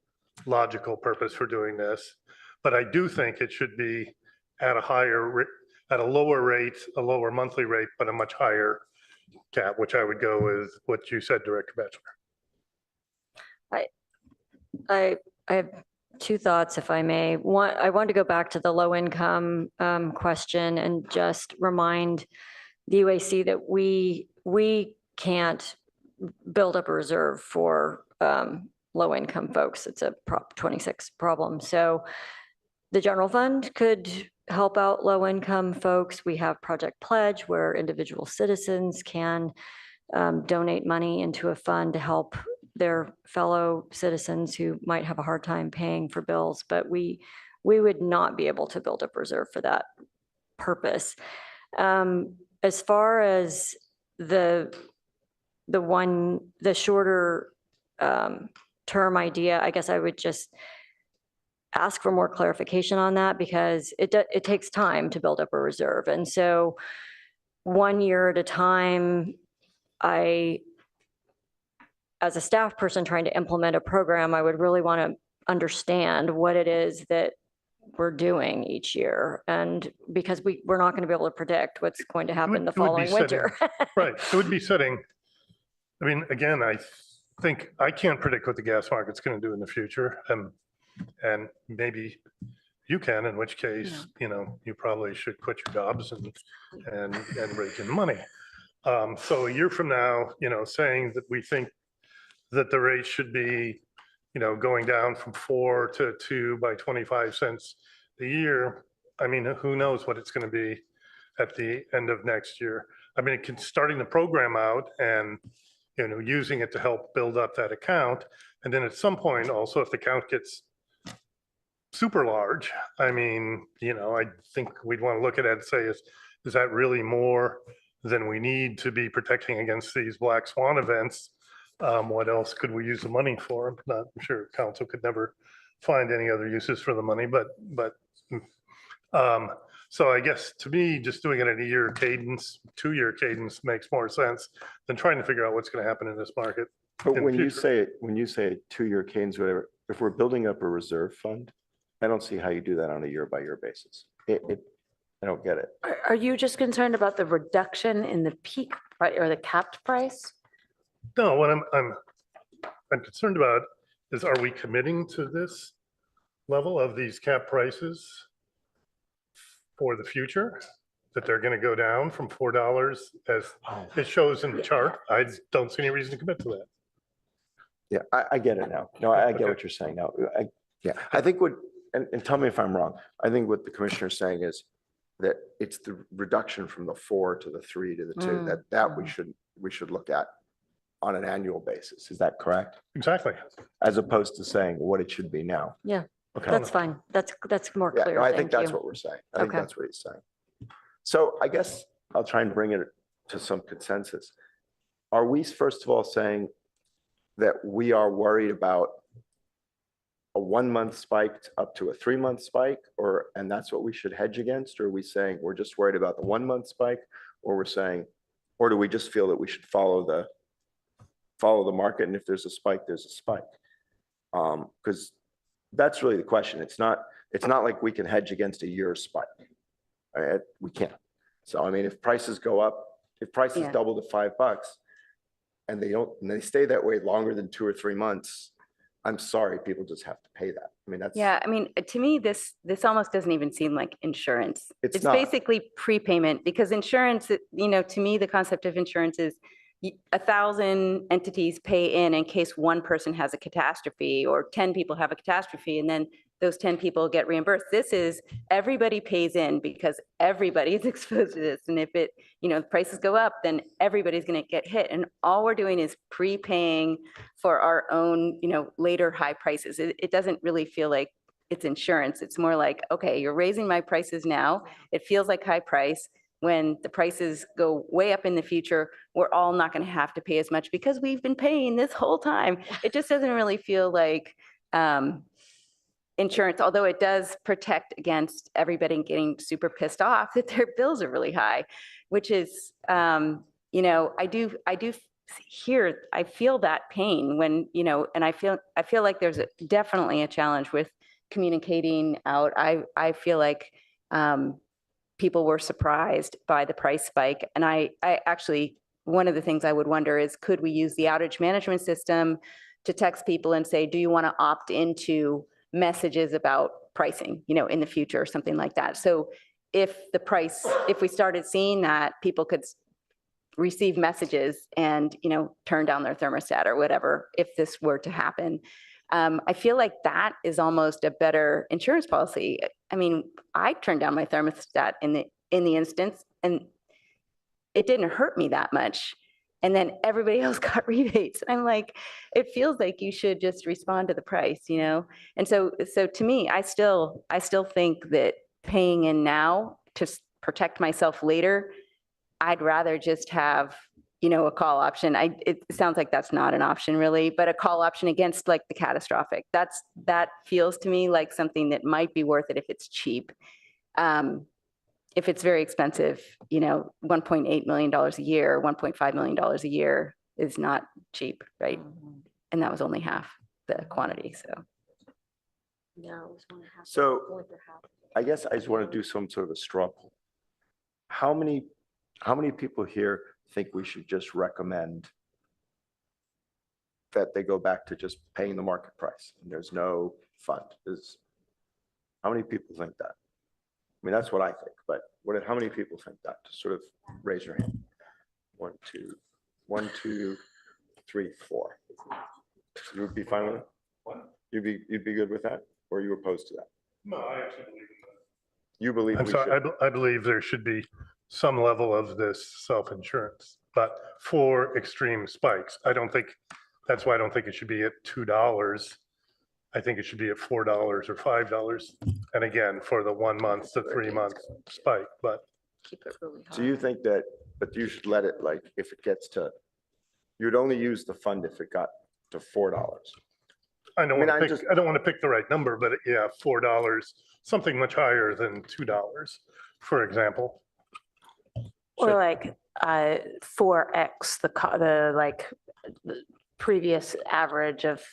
logical purpose for doing this. But I do think it should be at a lower rate, a lower monthly rate, but a much higher cap, which I would go with what you said, Director Batchelor. I have two thoughts, if I may. One, I want to go back to the low income question and just remind the UAC that we can't build up a reserve for low income folks. It's a Prop 26 problem. So the general fund could help out low income folks. We have Project Pledge, where individual citizens can donate money into a fund to help their fellow citizens who might have a hard time paying for bills, but we would not be able to build up reserve for that purpose. as far as the shorter term idea, I guess I would just ask for more clarification on that because it takes time to build up a reserve. And so 1 year at a time, as a staff person trying to implement a program, I would really want to understand what it is that we're doing each year. And because we're not going to be able to predict what's going to happen the it would be following winter. Right, it would be setting, I mean, again, I think I can't predict what the gas market's going to do in the future. And maybe you can, in which case, you probably should quit your jobs and rake in money. So a year from now, saying that we think that the rate should be, going down from 4 to 2 by 25 cents a year. I mean, who knows what it's going to be at the end of next year. I mean, starting the program out and, using it to help build up that account. And then at some point also, if the account gets super large, I mean, I think we'd want to look at it and say, is that really more than we need to be protecting against these black swan events? What else could we use the money for? I'm sure council could never find any other uses for the money, but so I guess to me, just doing it in a year cadence, 2-year cadence makes more sense than trying to figure out what's going to happen in this market. But when you say 2-year cadence, whatever, if we're building up a reserve fund, I don't see how you do that on a year-by-year basis. I don't get it. Are you just concerned about the reduction in the peak or the capped price? No, what I'm concerned about is, are we committing to this level of these cap prices for the future? That they're going to go down from $4 as it shows in the chart? I don't see any reason to commit to that. Yeah, I get it now. No, I get what you're saying now. I think and tell me if I'm wrong, I think what the commissioner is saying is that it's the reduction from the 4 to the 3 to the 2, that we should look at on an annual basis. Is that correct? Exactly. As opposed to saying what it should be now. Yeah, Okay. that's fine. That's more Yeah, clear. no, I think Thank that's you. what we're saying. I think Okay. that's what he's saying. So I guess I'll try and bring it to some consensus. Are we, first of all, saying that we are worried about a 1-month spike up to a 3-month spike, and that's what we should hedge against? Or are we saying we're just worried about the 1-month spike, or do we just feel that we should follow the market, and if there's a spike, there's a spike? Because that's really the question. It's not like we can hedge against a year spike. We can't. So I mean, if prices go up, if prices double to $5 and they stay that way longer than 2 or 3 months, I'm sorry, people just have to pay that. I mean, that's. Yeah, I mean, to me, this almost doesn't even seem like insurance. It's not. Basically prepayment, because insurance, to me, the concept of insurance is 1,000 entities pay in case one person has a catastrophe or 10 people have a catastrophe, and then those 10 people get reimbursed. This is everybody pays in because everybody is exposed to this. And if the prices go up, then everybody's going to get hit. And all we're doing is prepaying for our own, later high prices. It doesn't really feel like it's insurance. It's more like, okay, you're raising my prices now. It feels like high price. When the prices go way up in the future, we're all not going to have to pay as much because we've been paying this whole time. It just doesn't really feel like insurance, although it does protect against everybody getting super pissed off that their bills are really high, which is, I feel that pain when, and I feel like there's definitely a challenge with communicating out. I feel like people were surprised by the price spike. And I actually, one of the things I would wonder is, could we use the outage management system to text people and say, do you want to opt into messages about pricing, in the future or something like that? So if we started seeing that, people could receive messages and, turn down their thermostat or whatever, if this were to happen. I feel like that is almost a better insurance policy. I mean, I turned down my thermostat in the instance, and it didn't hurt me that much. And then everybody else got rebates. I'm like, it feels like you should just respond to the price, And so to me, I still think that paying in now to protect myself later I'd rather just have, a call option. It sounds like that's not an option really, but a call option against like the catastrophic. That feels to me like something that might be worth it if it's cheap. If it's very expensive, $1.8 million a year, $1.5 million a year is not cheap, right? And that was only half the quantity, so. So I guess I just want to do some sort of a straw poll. How many people here think we should just recommend that they go back to just paying the market price and there's no fund? How many people think that? I mean, that's what I think, but how many people think that? Just sort of raise your hand. 1, 2, 3, 4. You would be fine with it? You'd be good with that? Or are you opposed to that? No, I actually believe in that. You believe I'm we sorry, should? I believe there should be some level of this self-insurance, but for extreme spikes. That's why I don't think it should be at $2. I think it should be at $4 or $5. And again, for the 1 month to 3 month spike, but Keep it really high. So you think that, but you should let it, like, if it gets to, you'd only use the fund if it got to $4. I don't mean, want I to just- pick, I don't want to pick the right number, but yeah, $4, something much higher than $2, for example. Or like 4x the previous average of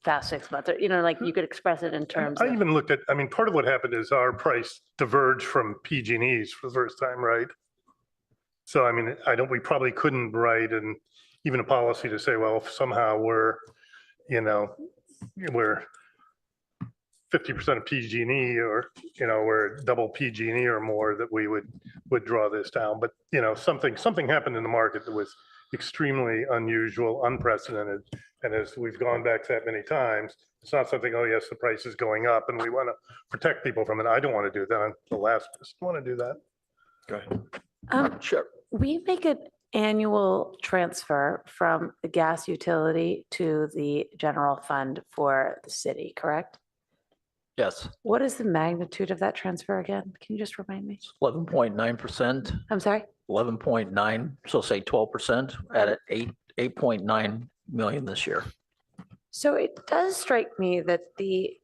past 6 months, or, like you could express it in terms I of. even looked at, I mean, part of what happened is our price diverged from PG&E's for the first time, right? So I mean, we probably couldn't write even a policy to say, well, if somehow we're 50% of PG&E or, we're double PG&E or more, that we would draw this down. But, something happened in the market that was extremely unusual, unprecedented. And as we've gone back to that many times, it's not something, oh yes, the price is going up and we want to protect people from it. I don't want to do that. I'm the last person to want to do that. Go ahead. Sure. We make an annual transfer from the gas utility to the general fund for the city, correct? Yes, What is the magnitude of that transfer again? Can you just remind me? 11.9%, I'm sorry? 11.9, so say 12% at 8.9 million this year. So it does strike me that the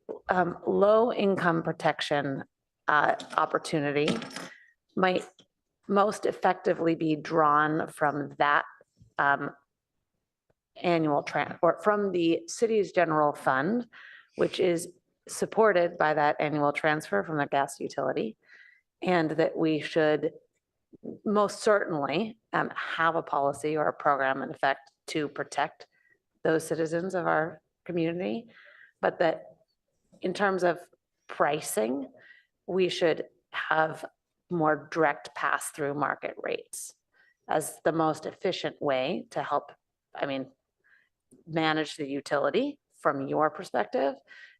low income protection opportunity might most effectively be drawn from that annual or from the city's general fund, which is supported by that annual transfer from the gas utility, and that we should most certainly have a policy or a program in effect to protect those citizens of our community, but that in terms of pricing, we should have more direct pass-through market rates as the most efficient way to help, manage the utility from your perspective,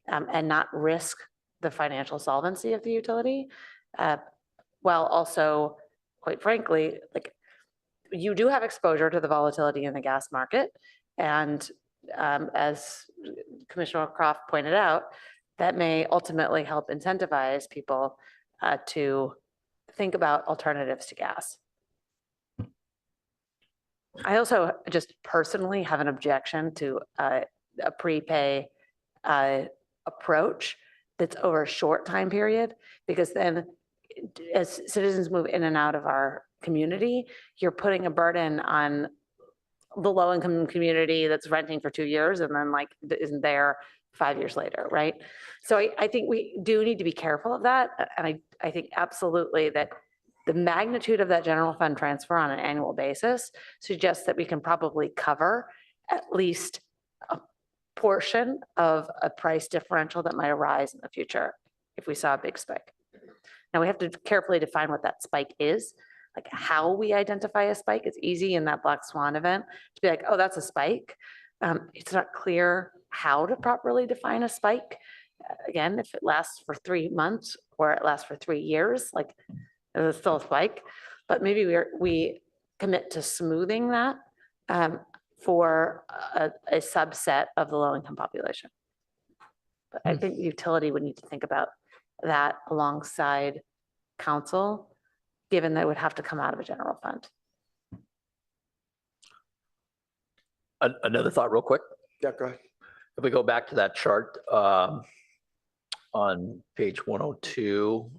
and not risk the financial solvency of the utility, while also, quite frankly, you do have exposure to the volatility in the gas market. And as Commissioner Croft pointed out, that may ultimately help incentivize people to think about alternatives to gas. I also just personally have an objection to a prepay approach that's over a short time period, because then as citizens move in and out of our community, you're putting a burden on the low income community that's renting for 2 years and then isn't there 5 years later, right? So I think we do need to be careful of that. And I think absolutely that the magnitude of that general fund transfer on an annual basis suggests that we can probably cover at least a portion of a price differential that might arise in the future if we saw a big spike. Now we have to carefully define what that spike is, like how we identify a spike. It's easy in that black swan event to be like, oh, that's a spike. It's not clear how to properly define a spike. Again, if it lasts for 3 months or it lasts for 3 years, it's still a spike. But maybe we commit to smoothing that for a subset of the low-income population. But I think the utility would need to think about that alongside council, given that it would have to come out of a general fund. Another thought real quick. Yeah, go ahead. If we go back to that chart on page 102,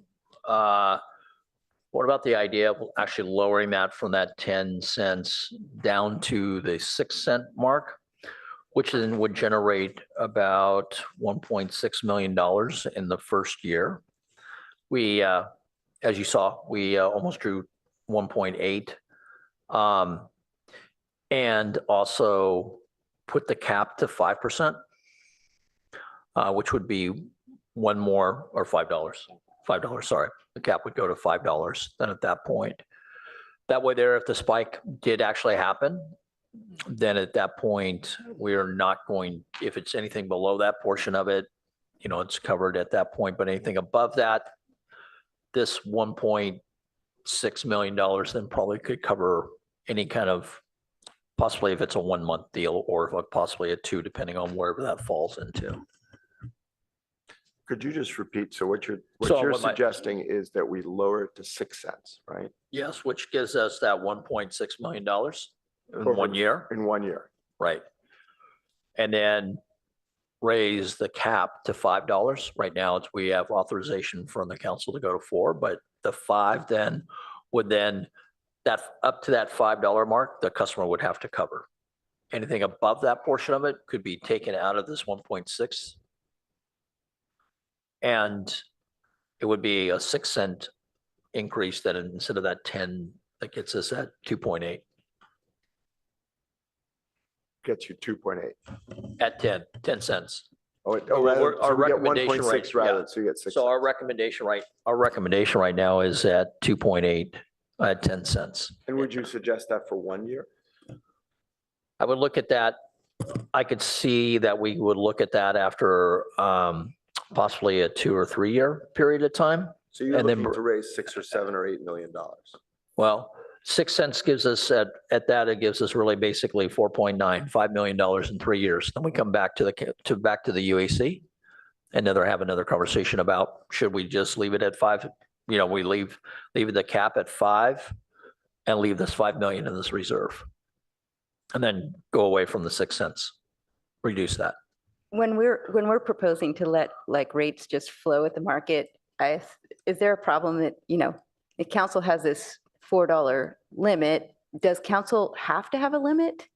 what about the idea of actually lowering that from that 10 cents down to the 6-cent mark, which then would generate about $1.6 million in the first year? We, as you saw, we almost drew 1.8, and also put the cap to 5%, which would be one more, or $5, sorry. The cap would go to $5 then at that point. That way there, if the spike did actually happen, then at that point, we are not going, if it's anything below that portion of it, you know, it's covered at that point, but anything above that, this $1.6 million then probably could cover any kind of, possibly if it's a 1-month deal or if possibly a 2, depending on wherever that falls into. Could you just repeat? So what you're So what my- suggesting is that we lower it to 6 cents, right? Yes, which gives us that $1.6 million in Over- 1 year, In 1 year. right? And then raise the cap to $5. Right now, we have authorization from the council to go to 4, but the 5 then would then, that up to that $5 mark, the customer would have to cover. Anything above that portion of it could be taken out of this 1.6. And it would be a 6-cent increase that instead of that 10, that gets us at 2.8, Gets you 2.8. at 10 cents. Oh, Our so we get recommendation 1.6 right, rather, yeah. so you get 6. So our recommendation right now is at 2.8 at 10 cents. And would you suggest that for 1 year? I would look at that. I could see that we would look at that after possibly a 2 or 3 year period of time. So you're And then looking to raise 6 or 7 or $8 million. Well, 6 cents gives us at that, it gives us really basically 4.95 million in 3 years. Then we come back to the UAC and then have another conversation about, should we just leave it at 5? You know, we leave the cap at 5 and leave this 5 million in this reserve. And then go away from the 6 cents, reduce that. When we're proposing to let like rates just flow at the market, is there a problem that, you know, the council has this $4 limit? Does council have to have a limit?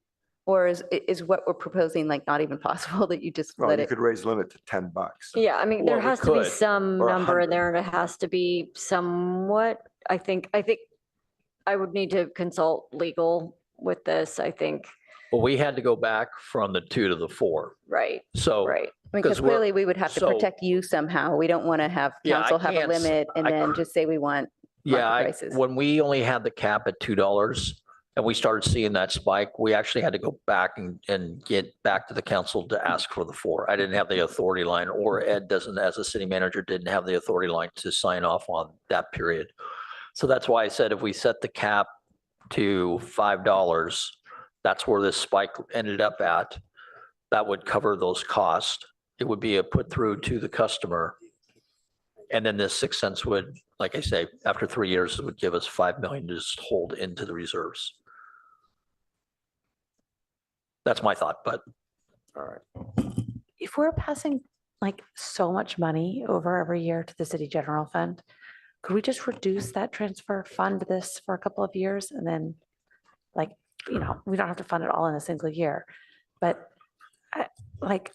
Or is what we're proposing like not even possible that you just Well, let you it? could raise limit to $10. Yeah, I mean, there Well, we has to be could, some or number in 100. there, and it has to be somewhat, I think I would need to consult legal with this, I think, Well, we had to go back from the 2 to the 4. right, So right. Because 'cause we're- clearly we would have to so- protect you somehow. We don't want to have Yeah, I council have a can't s- limit and I then cou- just say we want Yeah, market prices. when we only had the cap at $2 and we started seeing that spike, we actually had to go back and get back to the council to ask for the 4. I didn't have the authority line, or Ed doesn't, as a city manager, didn't have the authority line to sign off on that period. So that's why I said if we set the cap to $5, that's where this spike ended up at. That would cover those costs. It would be a put through to the customer. And then this 6 cents would, like I say, after 3 years, it would give us 5 million to just hold into the reserves. That's my thought, but All right. If we're passing like so much money over every year to the city general fund, could we just reduce that transfer, fund this for a couple of years and then like, you know, we don't have to fund it all in a single year, but like,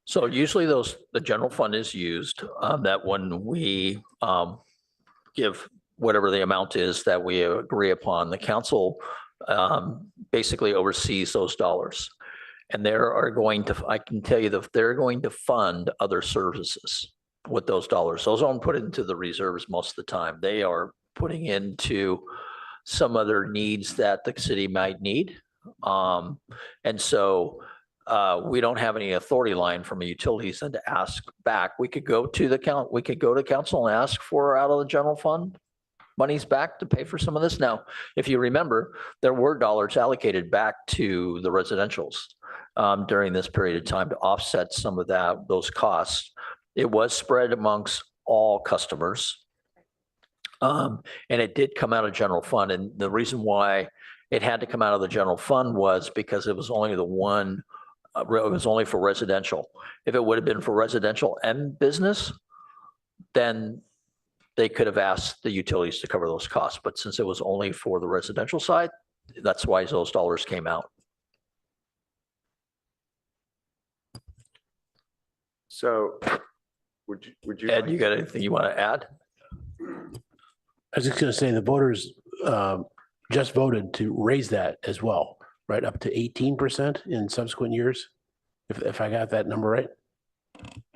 so usually the general fund is used, that when we give whatever the amount is that we agree upon, the council basically oversees those dollars. And I can tell you that they're going to fund other services with those dollars. Those aren't put into the reserves most of the time. They are putting into some other needs that the city might need. And so we don't have any authority line from the utilities and to ask back. We could go to council and ask for out of the general fund monies back to pay for some of this. Now, if you remember, there were dollars allocated back to the residentials during this period of time to offset some of those costs. It was spread amongst all customers. And it did come out of general fund. And the reason why it had to come out of the general fund was because it was only the one, it was only for residential. If it would have been for residential and business, then they could have asked the utilities to cover those costs. But since it was only for the residential side, that's why those dollars came out. So would you? Ed, like- you got anything you want to add? I was just going to say the voters just voted to raise that as well, right? Up to 18% in subsequent years. If I got that number right.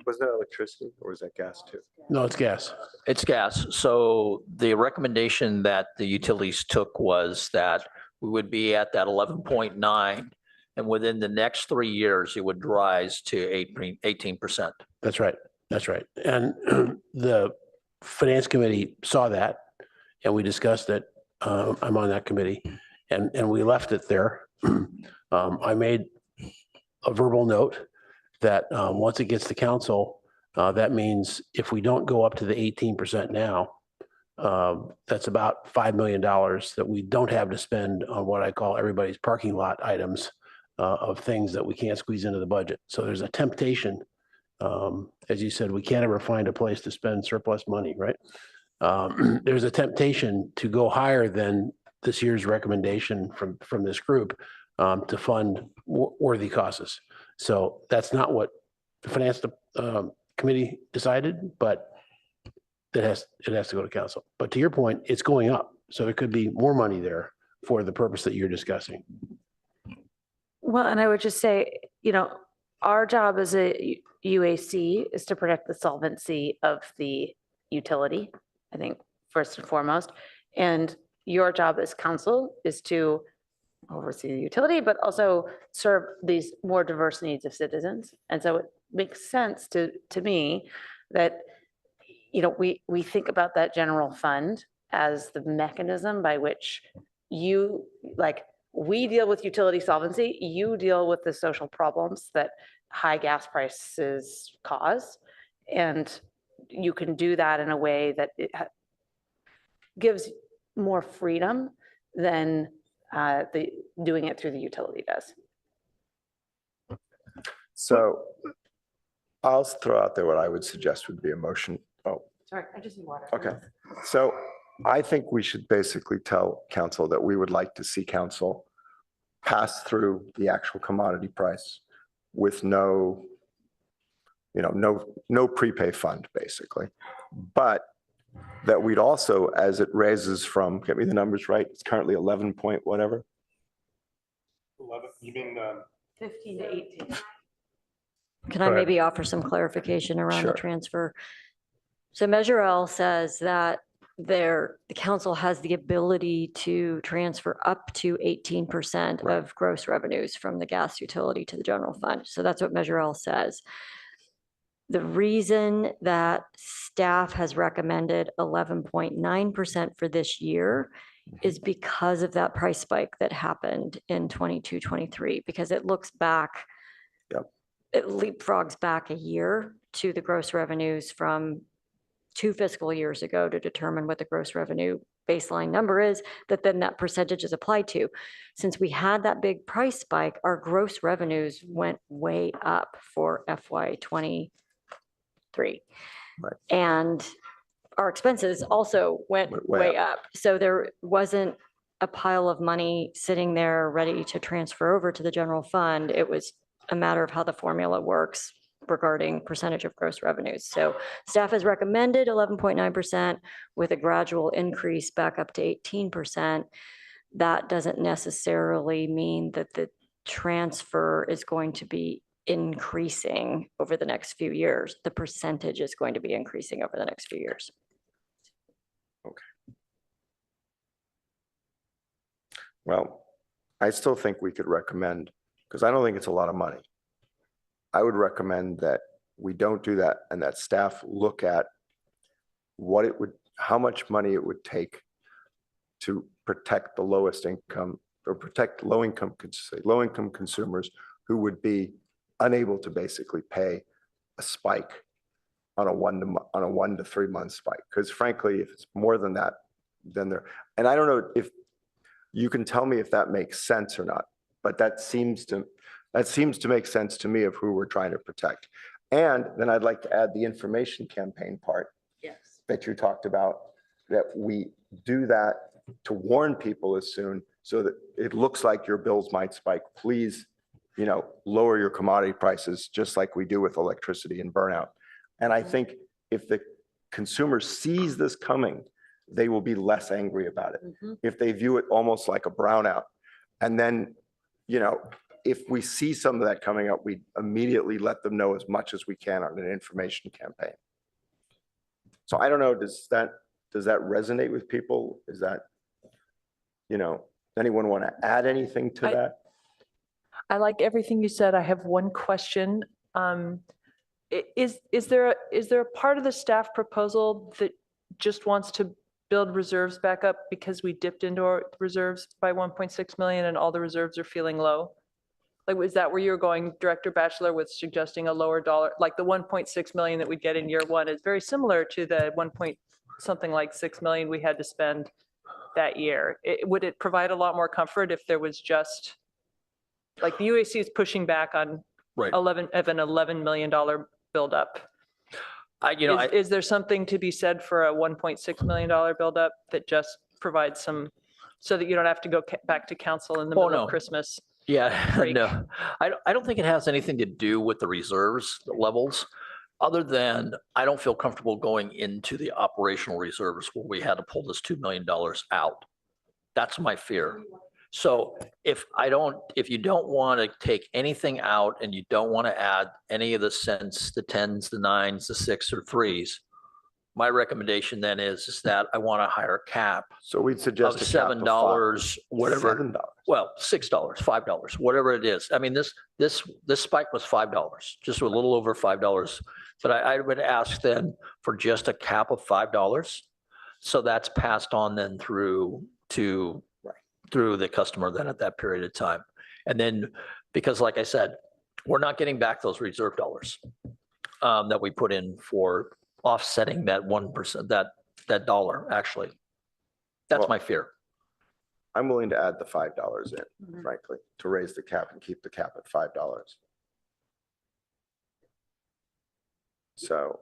Was that electricity or was that gas too? No, it's gas. It's gas. So the recommendation that the utilities took was that we would be at that 11.9. And within the next 3 years, it would rise to 18%. That's right. That's right. And the finance committee saw that and we discussed it. I'm on that committee and we left it there. I made a verbal note that once it gets to council, that means if we don't go up to the 18% now, that's about $5 million that we don't have to spend on what I call everybody's parking lot items of things that we can't squeeze into the budget. So there's a temptation. As you said, we can't ever find a place to spend surplus money, right? There's a temptation to go higher than this year's recommendation from this group to fund worthy causes. So that's not what the finance committee decided, but it has to go to council. But to your point, it's going up. So there could be more money there for the purpose that you're discussing. Well, and I would just say, our job as a UAC is to protect the solvency of the utility, I think, first and foremost. And your job as council is to oversee the utility, but also serve these more diverse needs of citizens. And so it makes sense to me that, we think about that general fund as the mechanism by which we deal with utility solvency, you deal with the social problems that high gas prices cause. And you can do that in a way that it gives more freedom than doing it through the utility does. So I'll throw out there what I would suggest would be a motion. Oh, Sorry, I just need water. okay. So I think we should basically tell council that we would like to see council pass through the actual commodity price with no prepay fund, basically. But that we'd also, as it raises from, get me the numbers right, it's currently 11 point whatever. 11, you mean 15 to 18. Can I Go ahead. maybe offer some clarification around the Sure. transfer? So Measure L says that the council has the ability to transfer up to 18% Right. of gross revenues from the gas utility to the general fund. So that's what Measure L says. The reason that staff has recommended 11.9% for this year is because of that price spike that happened in 22, 23, because it looks back, Yep. it leapfrogs back a year to the gross revenues from 2 fiscal years ago to determine what the gross revenue baseline number is, that then that percentage is applied to. Since we had that big price spike, our gross revenues went way up for FY 23. Right. And our expenses also went Went way way up. So there wasn't a pile of money sitting there ready to transfer over to the general fund. It was a matter of how the formula works regarding percentage of gross revenues. So staff has recommended 11.9% with a gradual increase back up to 18%. That doesn't necessarily mean that the transfer is going to be increasing over the next few years. The percentage is going to be increasing over the next few years. Well, I still think we could recommend, because I don't think it's a lot of money. I would recommend that we don't do that and that staff look at how much money it would take to protect the lowest income or protect low-income consumers who would be unable to basically pay a spike on a 1 to 3 month spike. Because frankly, if it's more than that, then and I don't know if You can tell me if that makes sense or not, but that seems to make sense to me of who we're trying to protect. And then I'd like to add the information campaign part Yes. that you talked about, that we do that to warn people as soon so that it looks like your bills might spike. Please, lower your commodity prices just like we do with electricity and burnout. And I think if the consumer sees this coming, they will be less angry about it. If they view it almost like a brownout. And then, if we see some of that coming up, we immediately let them know as much as we can on an information campaign. So I don't know, does that resonate with people? Is that, anyone want to add anything to that? I like everything you said. I have one question. Is there a part of the staff proposal that just wants to build reserves back up because we dipped into our reserves by 1.6 million and all the reserves are feeling low? Like, was that where you were going, Director Batchelor, with suggesting a lower dollar, like the 1.6 million that we get in year one is very similar to the 6 million we had to spend that year. Would it provide a lot more comfort if there was just, like, the UAC is pushing back on Right. $11 million buildup? Is there something to be said for a $1.6 million buildup that just provides some, so that you don't have to go back to council in the middle of Christmas? Yeah, break? no, I don't think it has anything to do with the reserves levels, other than I don't feel comfortable going into the operational reserves where we had to pull this $2 million out. That's my fear. So if you don't want to take anything out and you don't want to add any of the cents, the 10s, the 9s, the 6s or 3s, my recommendation then is that I want a higher cap So we'd of suggest a cap of $7, whatever. $7. Well, $6, $5, whatever it is. I mean, this spike was $5, just a little over $5. But I would ask then for just a cap of $5. So that's passed on then through the customer then at that period of time. And then, because like I said, we're not getting back those reserve dollars that we put in for offsetting that 1%, that dollar, actually. That's Well, my fear. I'm willing to add the $5 in, frankly, to raise the cap and keep the cap at $5. So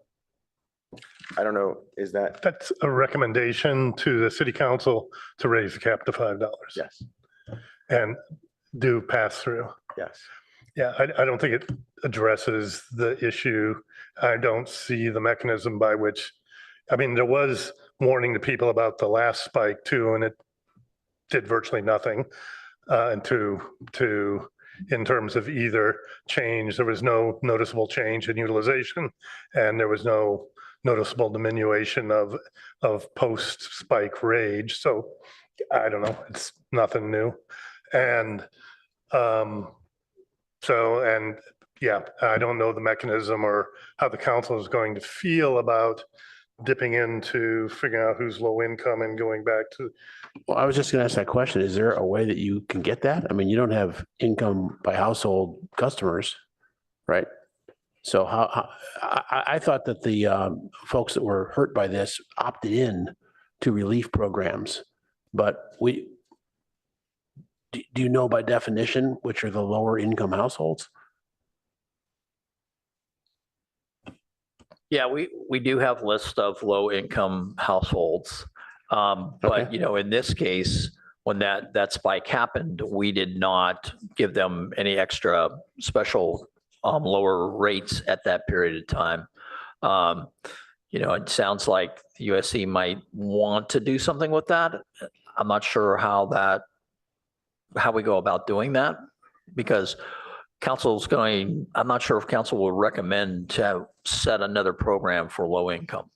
I don't know, is that? That's a recommendation to the city council to raise the cap to $5. Yes, And do pass through. yes. Yeah, I don't think it addresses the issue. I don't see the mechanism by which, I mean, there was warning to people about the last spike too, and it did virtually nothing. And in terms of either change, there was no noticeable change in utilization, and there was no noticeable diminution of post-spike rage. So I don't know, it's nothing new. And yeah, I don't know the mechanism or how the council is going to feel about dipping into figuring out who's low income and going back to. Well, I was just going to ask that question. Is there a way that you can get that? I mean, you don't have income by household customers, right? So I thought that the folks that were hurt by this opted in to relief programs, but do you know by definition which are the lower income households? Yeah, we do have lists of low income households. But in this case, when that spike happened, we did not give them any extra special lower rates at that period of time. It sounds like the USC might want to do something with that. I'm not sure how we go about doing that, because I'm not sure if council will recommend to set another program for low income.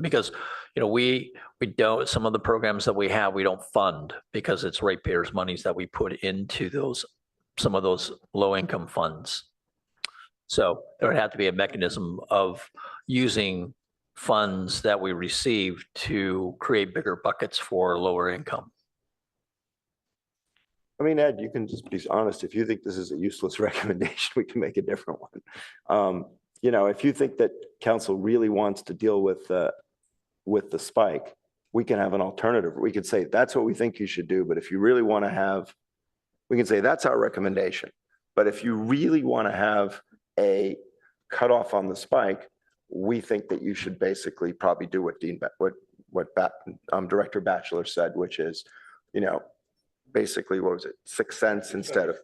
Because, we don't, some of the programs that we have, we don't fund because it's ratepayers' monies that we put into some of those low income funds. So there would have to be a mechanism of using funds that we receive to create bigger buckets for lower income. I mean, Ed, you can just be honest. If you think this is a useless recommendation, we can make a different one. If you think that council really wants to deal with the spike, we can have an alternative. We could say, that's what we think you should do, but if you really want to have, we can say, that's our recommendation. But if you really want to have a cutoff on the spike, we think that you should basically probably do what Director Batchelor said, which is, you know, basically, what was it, 6 cents instead of,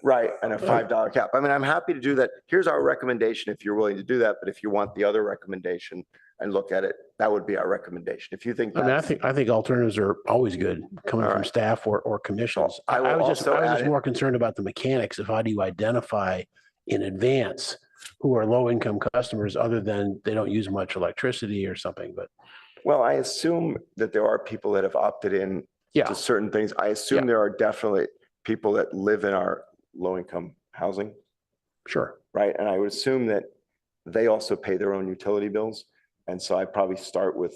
right, and a $5 cap. I mean, I'm happy to do that. Here's our recommendation if you're willing to do that, but if you want the other recommendation and look at it, that would be our recommendation. If you think I mean, that's, I think alternatives are always good coming All from right. staff or commissions. I will was just, also I was add just in- more concerned about the mechanics of how do you identify in advance who are low income customers other than they don't use much electricity or something, but well, I assume that there are people that have opted in yeah, to certain things. I assume Yeah. there are definitely people that live in our low-income housing, sure. right? And I would assume that they also pay their own utility bills. And so I probably start with,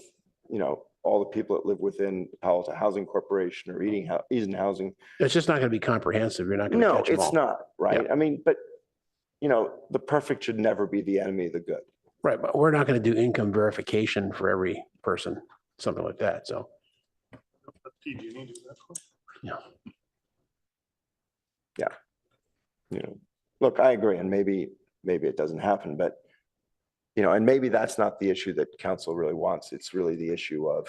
you know, all the people that live within Palo Alto Housing Corporation or Eden Housing. It's just not going to be comprehensive. You're not going to No, catch them all. it's not, right? I mean, but, you know, the perfect should never be the enemy of the good. Right, but we're not going to do income verification for every person, something like that, so. Yeah. Yeah. You know, look, I agree, and maybe it doesn't happen, but, you know, and maybe that's not the issue that council really wants. It's really the issue of,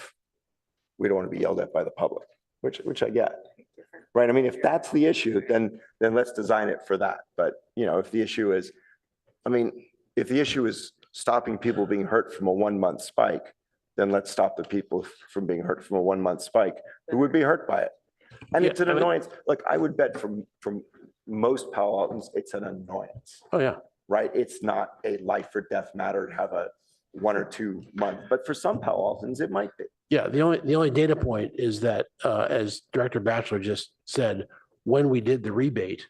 we don't want to be yelled at by the public, which I get. Right? I mean, if that's the issue, then let's design it for that. But, you know, if the issue is, I mean, if the issue is stopping people being hurt from a 1-month spike, then let's stop the people from being hurt from a 1-month spike who would be hurt by it. And Yeah, it's an I mean- annoyance. Like, I would bet from most Palo Altans, it's an annoyance, Oh, yeah. right? It's not a life or death matter to have a 1 or 2 month, but for some Palo Altans, it might be. Yeah, the only data point is that, as Director Batchelor just said, when we did the rebate,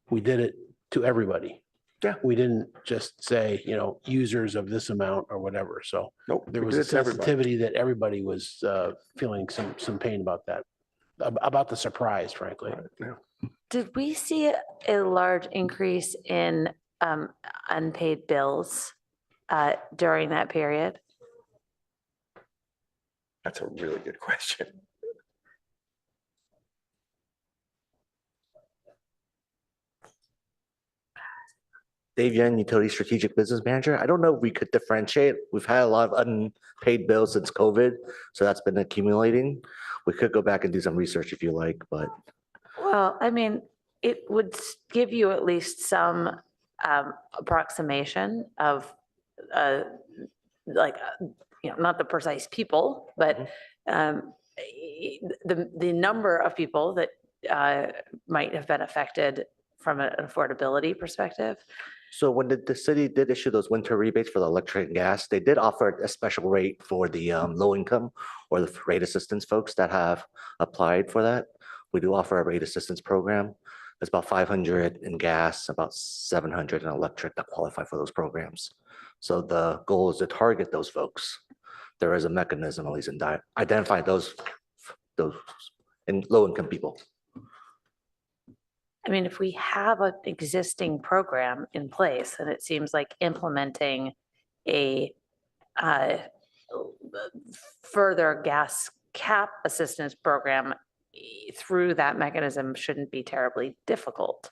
we did it to everybody. Yeah. We didn't just say, you know, users of this amount or whatever. So Nope. there we was did a it to everybody. sensitivity that everybody was feeling some pain about that, about the surprise, frankly. Yeah. Did we see a large increase in unpaid bills during that period? That's a really good question. Dave Yen, Utility Strategic Business Manager. I don't know if we could differentiate. We've had a lot of unpaid bills since COVID, so that's been accumulating. We could go back and do some research if you like, but Well, I mean, it would give you at least some approximation of like, you know, not the precise people, but the number of people that might have been affected from an affordability perspective. so when the city did issue those winter rebates for the electric and gas, they did offer a special rate for the low income or the rate assistance folks that have applied for that. We do offer a rate assistance program. It's about 500 in gas, about 700 in electric that qualify for those programs. So the goal is to target those folks. There is a mechanism, at least in identifying those in low income people. I mean, if we have an existing program in place, and it seems like implementing a further gas cap assistance program through that mechanism shouldn't be terribly difficult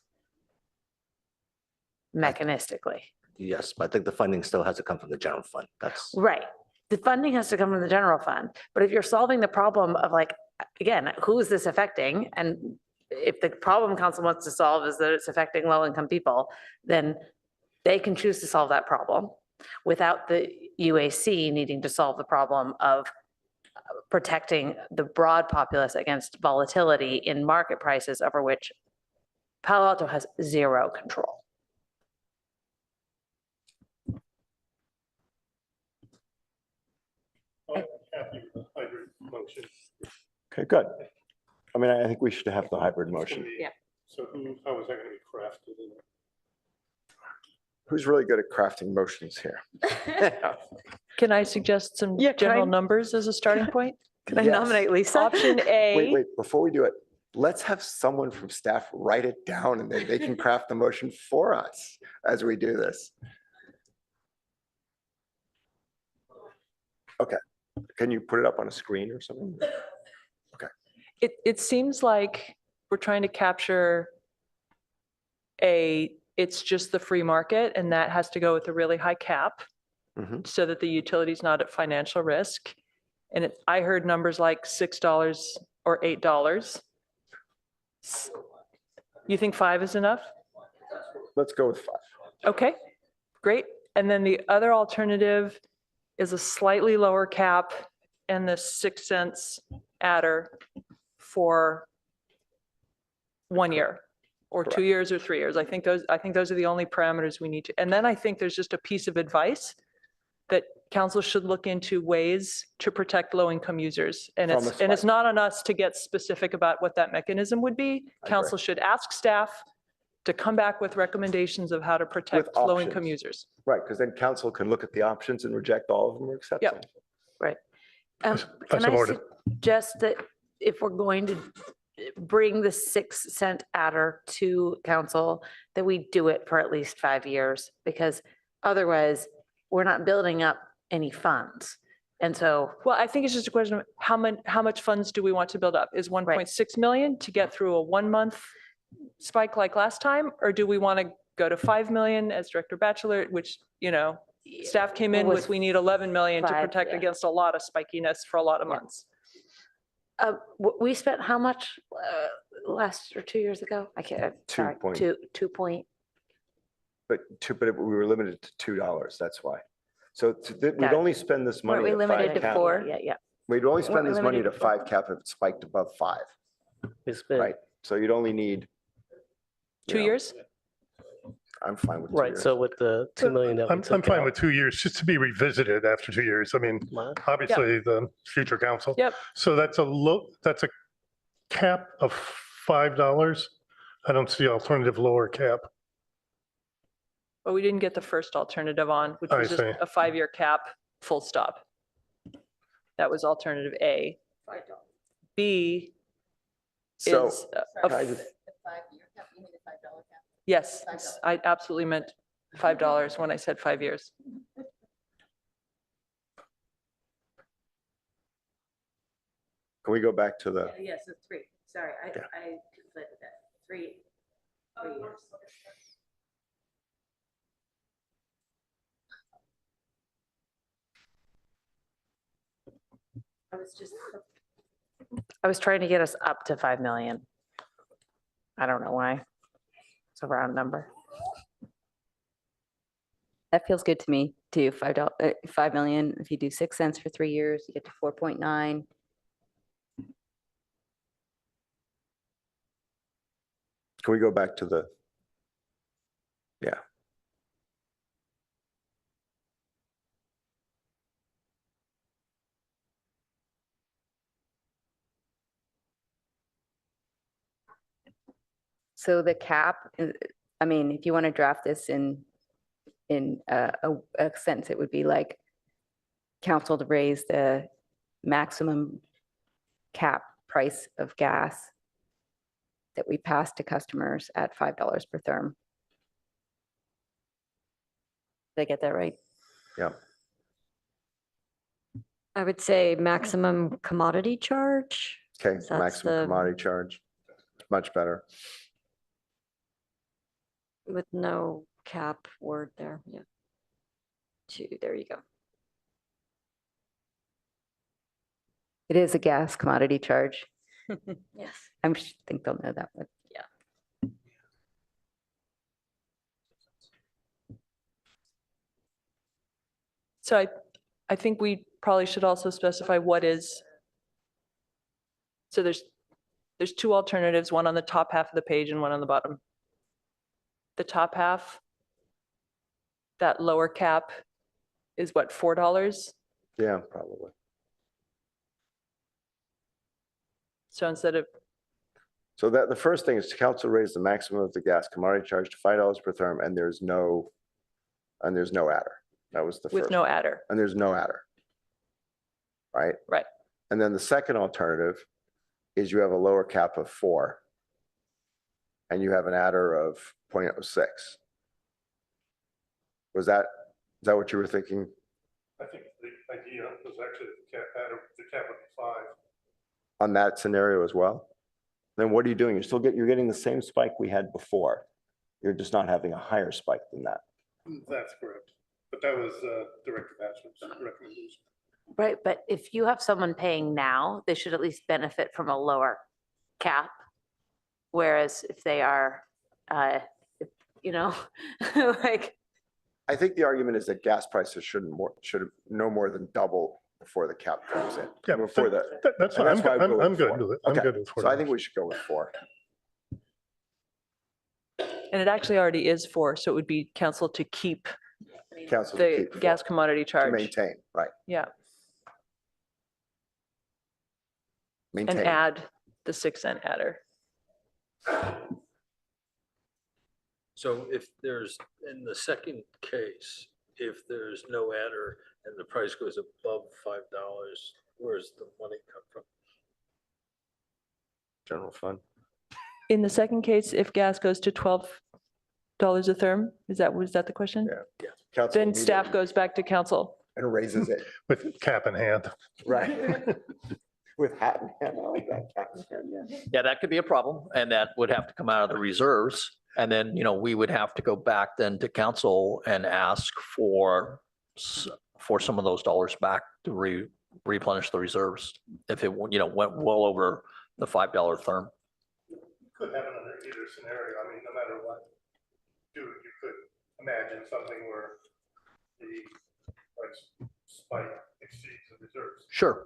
mechanistically. Yes, but I think the funding still has to come from the general fund. That's Right. The funding has to come from the general fund, but if you're solving the problem of like, again, who is this affecting? And if the problem council wants to solve is that it's affecting low-income people, then they can choose to solve that problem without the UAC needing to solve the problem of protecting the broad populace against volatility in market prices over which Palo Alto has zero control. Okay, good. I mean, I think we should have the hybrid motion. Yeah. So how is that going to be crafted? Who's really good at crafting motions here? Can I suggest some Yeah, can I- general numbers as a starting point? Can I Yes. nominate Lisa? Option A. Wait, before we do it, let's have someone from staff write it down and then they can craft the motion for us as we do this. Okay, Can you put it up on a screen or something? It seems like we're trying to capture it's just the free market, and that has to go with a really high cap Mhm. so that the utility's not at financial risk. And I heard numbers like $6 or $8. You think 5 is enough? Let's go with 5. Okay, great. And then the other alternative is a slightly lower cap and the 6 cents adder for 1 year or 2 years or 3 years. I think those are the only parameters we need to. And then I think there's just a piece of advice that council should look into ways to protect low-income users. And From a it's spike. not on us to get specific about what that mechanism would be. agree. Council should ask staff to come back with recommendations of how to protect low-income options. users. Right, because then council can look at the options and reject all of them or accept Yep. them. Right. I Can I support it. suggest that if we're going to bring the 6 cent adder to council, that we do it for at least 5 years? Because otherwise, we're not building up any funds. And so, Well, I think it's just a question of how much funds do we want to build up? Is 1.6 million to get through a 1-month spike like last time? Or do we want to go to 5 million as Director Batchelor, which, staff came in with, we need 11 million to 5, protect yeah. against a lot of spikiness for a lot of months. we spent how much last or 2 years ago? I can't, sorry, 2 point. But we were limited to $2, that's why. So we'd Got it. only spend this money Weren't we at 5 limited to cap. 4? Yeah. We'd only Weren't spend we this money limited to to 4? 5 cap if it spiked above 5, We spent, right? So you'd only need. 2 years? I'm fine with 2 right, years. so with the 2 million that we I'm took fine out. with 2 years, just to be revisited after 2 years. I mean, obviously, the future council. Yep. So that's a cap of $5. I don't see alternative lower cap. But we didn't get the first alternative on, which I was just see. a 5-year cap, full stop. That was alternative A. B So, is, can I just- yes, I absolutely meant $5 when I said 5 years. Can we go back to the, Yes, it's 3. Sorry, I Yeah. conflated that. 3 years. I was trying to get us up to 5 million. I don't know why. It's a round number. That feels good to me too. $5 million. If you do 6 cents for 3 years, you get to 4.9. can we go back to the, yeah. So the cap, I mean, if you want to draft this in a sentence, it would be like council to raise the maximum cap price of gas that we pass to customers at $5 per therm. Did I get that right? Yeah. I would say maximum commodity charge. Okay, That's maximum the- commodity charge. Much better. With no cap word there, yeah. There you go. It is a gas commodity charge. Yes. Think they'll know that, but Yeah. So I think we probably should also specify what is. So there's 2 alternatives, one on the top half of the page and one on the bottom. The top half, that lower cap is what, $4? Yeah, probably. So instead of, So that the first thing is to council raise the maximum of the gas commodity charge to $5 per therm, and there's no adder. That was the first. with no adder. And there's no adder. Right? Right. And then the second alternative is you have a lower cap of 4. And you have an adder of 0.06. Is that what you were thinking? I think the idea was actually the cap would be 5. On that scenario as well? Then what are you doing? You're getting the same spike we had before. You're just not having a higher spike than that. That's correct. But that was Director Batchman's recommendation. Right, but if you have someone paying now, they should at least benefit from a lower cap. Whereas if they are, like, I think the argument is that gas prices should no more than double before the cap comes in. Yeah, Before that's and fine. that's why I go I'm with good 4. with it. I'm Okay, good with 4. So I think we should go with 4. And it actually already is 4, so it would be council to keep Council to the keep 4, gas commodity to charge. maintain, right, Yeah, and maintain. add the 6-cent adder. So if there's, in the second case, if there's no adder and the price goes above $5, where's the money come from? General fund. In the second case, if gas goes to $12 a therm, was that the question? Yeah. Council Then staff immediately- goes back to council. And raises it, With cap in hand. right? With hat in hand, I like that. Cap in hand, yeah. Yeah, that could be a problem, and that would have to come out of the reserves. And then, we would have to go back then to council and ask for some of those dollars back to replenish the reserves. If it, went well over the $5 therm. Could happen under either scenario. I mean, no matter what, you could imagine something where the price spike exceeds the reserves. Sure.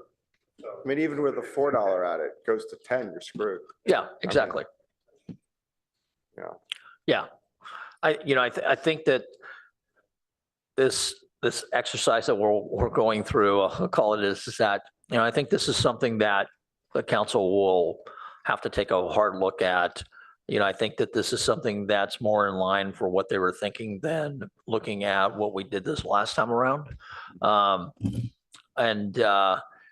So I mean, even with a $4 at it, goes to 10, you're screwed. Yeah, exactly. Yeah. Yeah. I think that this exercise that we're going through, I'll call it is that, I think this is something that the council will have to take a hard look at. I think that this is something that's more in line for what they were thinking than looking at what we did this last time around.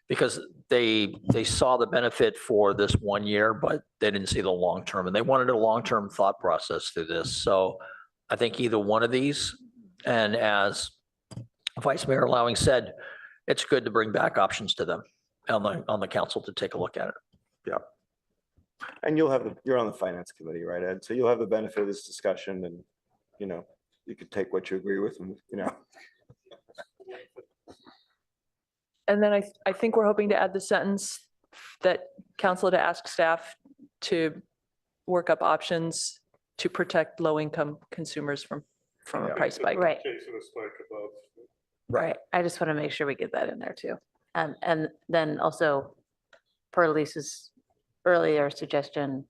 Because they saw the benefit for this 1 year, but they didn't see the long term, and they wanted a long-term thought process through this. So I think either one of these, and as Vice Mayor Lowing said, it's good to bring back options to them on the council to take a look at it. Yeah. And you're on the finance committee, right, Ed? So you'll have the benefit of this discussion and, you could take what you agree with and, And then I think we're hoping to add the sentence that council to ask staff to work up options to protect low-income consumers from a price spike. right, in case of a spike above. right. I just want to make sure we get that in there too. And then also, per Lisa's earlier suggestion,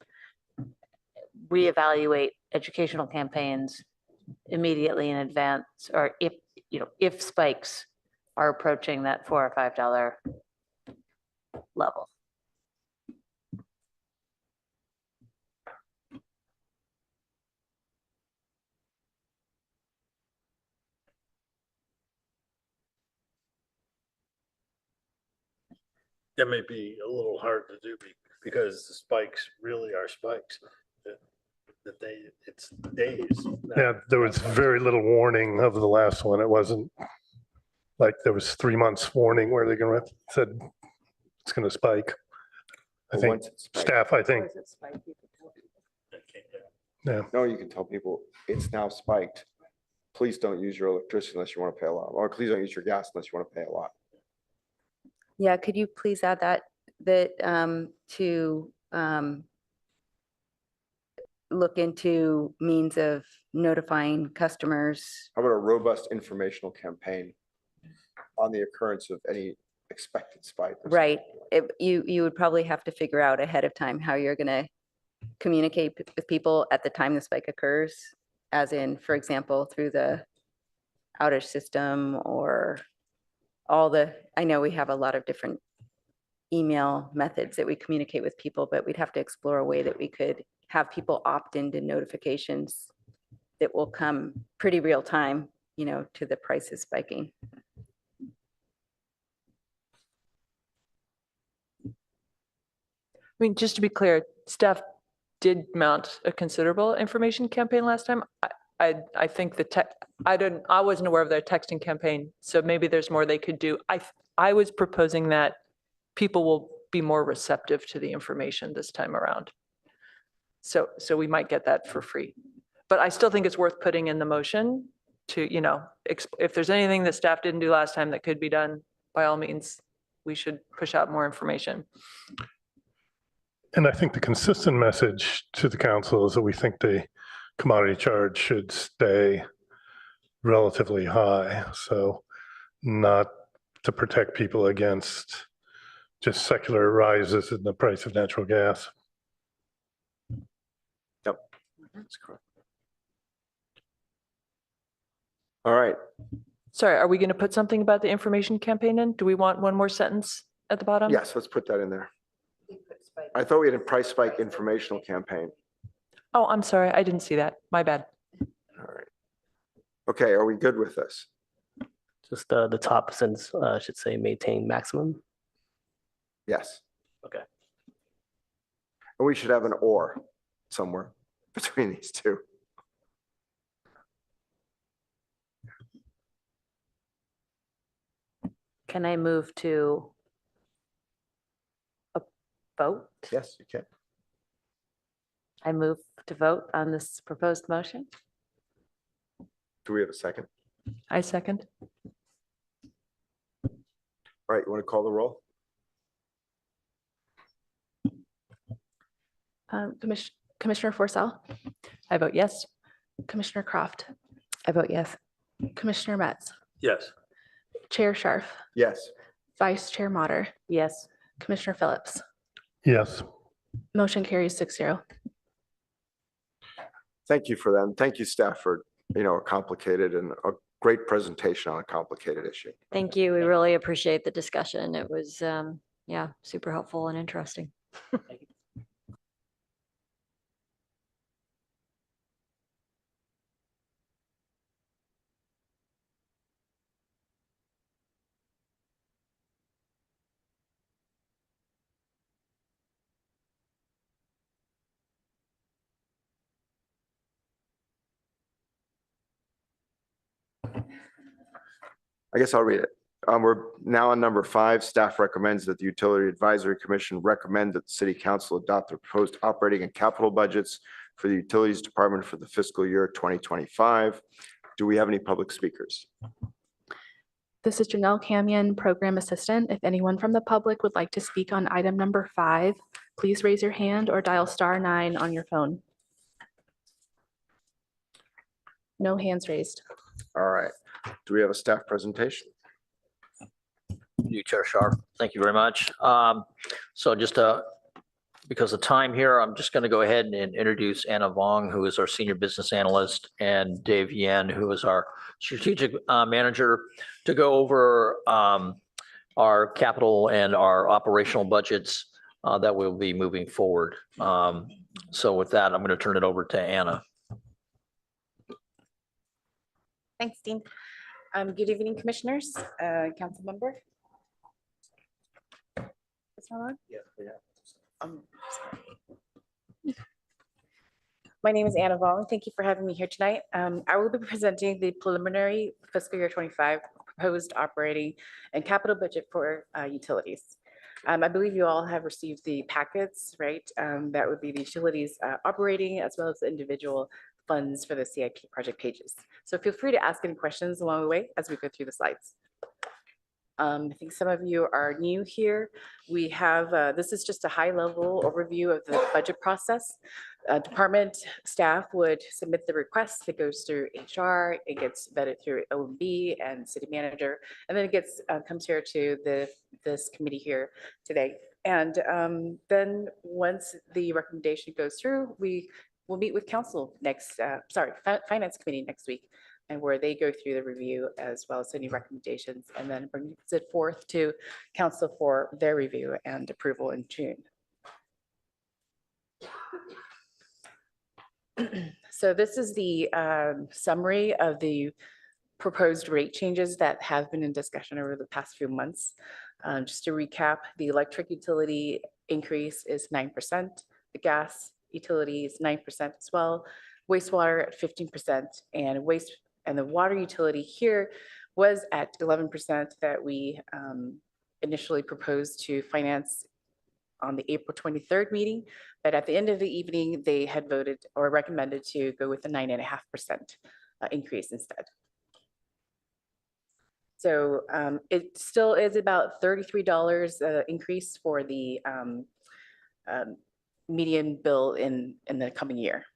reevaluate educational campaigns immediately in advance, or if spikes are approaching that $4 or $5 level. That may be a little hard to do because the spikes really are spikes. It's days. Yeah, there was very little warning of the last one. It wasn't like there was 3 months warning where they're said it's gonna spike. I But think once it spikes- staff, yeah. No, you can tell people it's now spiked. Please don't use your electricity unless you want to pay a lot, or please don't use your gas unless you want to pay a lot. Yeah, could you please add that to look into means of notifying customers? How about a robust informational campaign on the occurrence of any expected spike? or Right. something? You would probably have to figure out ahead of time how you're going to communicate with people at the time the spike occurs, as in, for example, through the outage system or I know we have a lot of different email methods that we communicate with people, but we'd have to explore a way that we could have people opt into notifications that will come pretty real time, to the prices spiking. I mean, just to be clear, staff did mount a considerable information campaign last time. I think the tech, I wasn't aware of their texting campaign, so maybe there's more they could do. I was proposing that people will be more receptive to the information this time around. So we might get that for free. But I still think it's worth putting in the motion to, you know, if there's anything that staff didn't do last time that could be done, by all means, we should push out more information. And I think the consistent message to the council is that we think the commodity charge should stay relatively high. So not to protect people against just secular rises in the price of natural gas. Yep, that's correct. All right, Sorry, are we going to put something about the information campaign in? Do we want one more sentence at the bottom? yes, let's put that in there. I thought we had a price spike informational campaign. Oh, I'm sorry, I didn't see that. My bad. All right. Okay, are we good with this? Just the top sentence should say maintain maximum. Yes. Okay. And we should have an or somewhere between these two. Can I move to a vote? Yes, you can. I move to vote on this proposed motion. Do we have a second? I second. All right, you want to call the roll? Commissioner Forcell, I vote yes. Commissioner Croft, I vote yes. Commissioner Metz, Yes. Chair Scharf, Yes. Vice Chair Mater, Yes. Commissioner Phillips. Yes. Motion carries 6-0. Thank you for them. Thank you, staff, for, you know, a complicated and a great presentation on a complicated issue. Thank you. We really appreciate the discussion. It was, yeah, super helpful and interesting. I guess I'll read it. We're now on number 5. Staff recommends that the Utility Advisory Commission recommend that the City Council adopt the proposed operating and capital budgets for the Utilities Department for the fiscal year 2025. Do we have any public speakers? This is Janelle Camion, Program Assistant. If anyone from the public would like to speak on item number 5, please raise your hand or dial *9 on your phone. No hands raised. All right. Do we have a staff presentation? You, Chair Sharp. Thank you very much. So just because of time here, I'm just going to go ahead and introduce Anna Vong, who is our Senior Business Analyst, and Dave Yen, who is our Strategic Manager, to go over our capital and our operational budgets that we'll be moving forward. So with that, I'm going to turn it over to Anna. Thanks, Dean. Good evening, Commissioners, Council Member. Is that on? Sorry. My name is Anna Vong. Thank you for having me here tonight. I will be presenting the preliminary fiscal year 25 proposed operating and capital budget for utilities. I believe you all have received the packets, right? That would be the utilities operating as well as the individual funds for the CIP project pages. So feel free to ask any questions along the way as we go through the slides. I think some of you are new here. We have, this is just a high level overview of the budget process. Department staff would submit the request. It goes through HR, it gets vetted through OMB and city manager, and then it gets comes here to this committee here today. And then once the recommendation goes through, we'll meet with council next, finance committee next week, and where they go through the review as well as any recommendations, and then brings it forth to council for their review and approval in June. So this is the summary of the proposed rate changes that have been in discussion over the past few months. Just to recap, the electric utility increase is 9%, the gas utility is 9% as well. wastewater at 15%, and the water utility here was at 11% that we initially proposed to finance on the April 23rd meeting, but at the end of the evening, they had voted or recommended to go with the 9.5% increase instead. So it still is about $33 increase for the median bill in the coming year.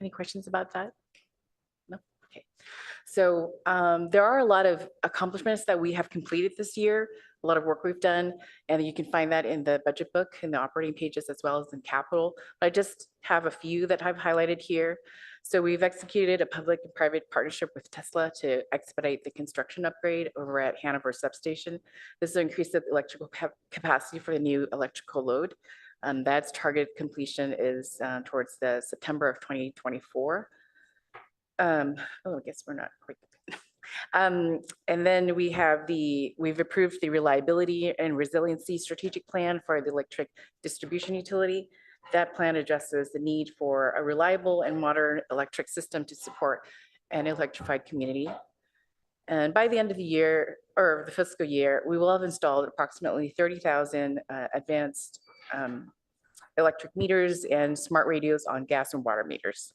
Any questions about that? No? Okay. So there are a lot of accomplishments that we have completed this year, a lot of work we've done, and you can find that in the budget book, in the operating pages, as well as in capital. I just have a few that I've highlighted here. So we've executed a public and private partnership with Tesla to expedite the construction upgrade over at Hanover Substation. This will increase the electrical capacity for the new electrical load. That's targeted completion is towards the September of 2024. I guess we're not quite. And then we've approved the reliability and resiliency strategic plan for the electric distribution utility. That plan addresses the need for a reliable and modern electric system to support an electrified community. And by the end of the year, or the fiscal year, we will have installed approximately 30,000 advanced electric meters and smart radios on gas and water meters.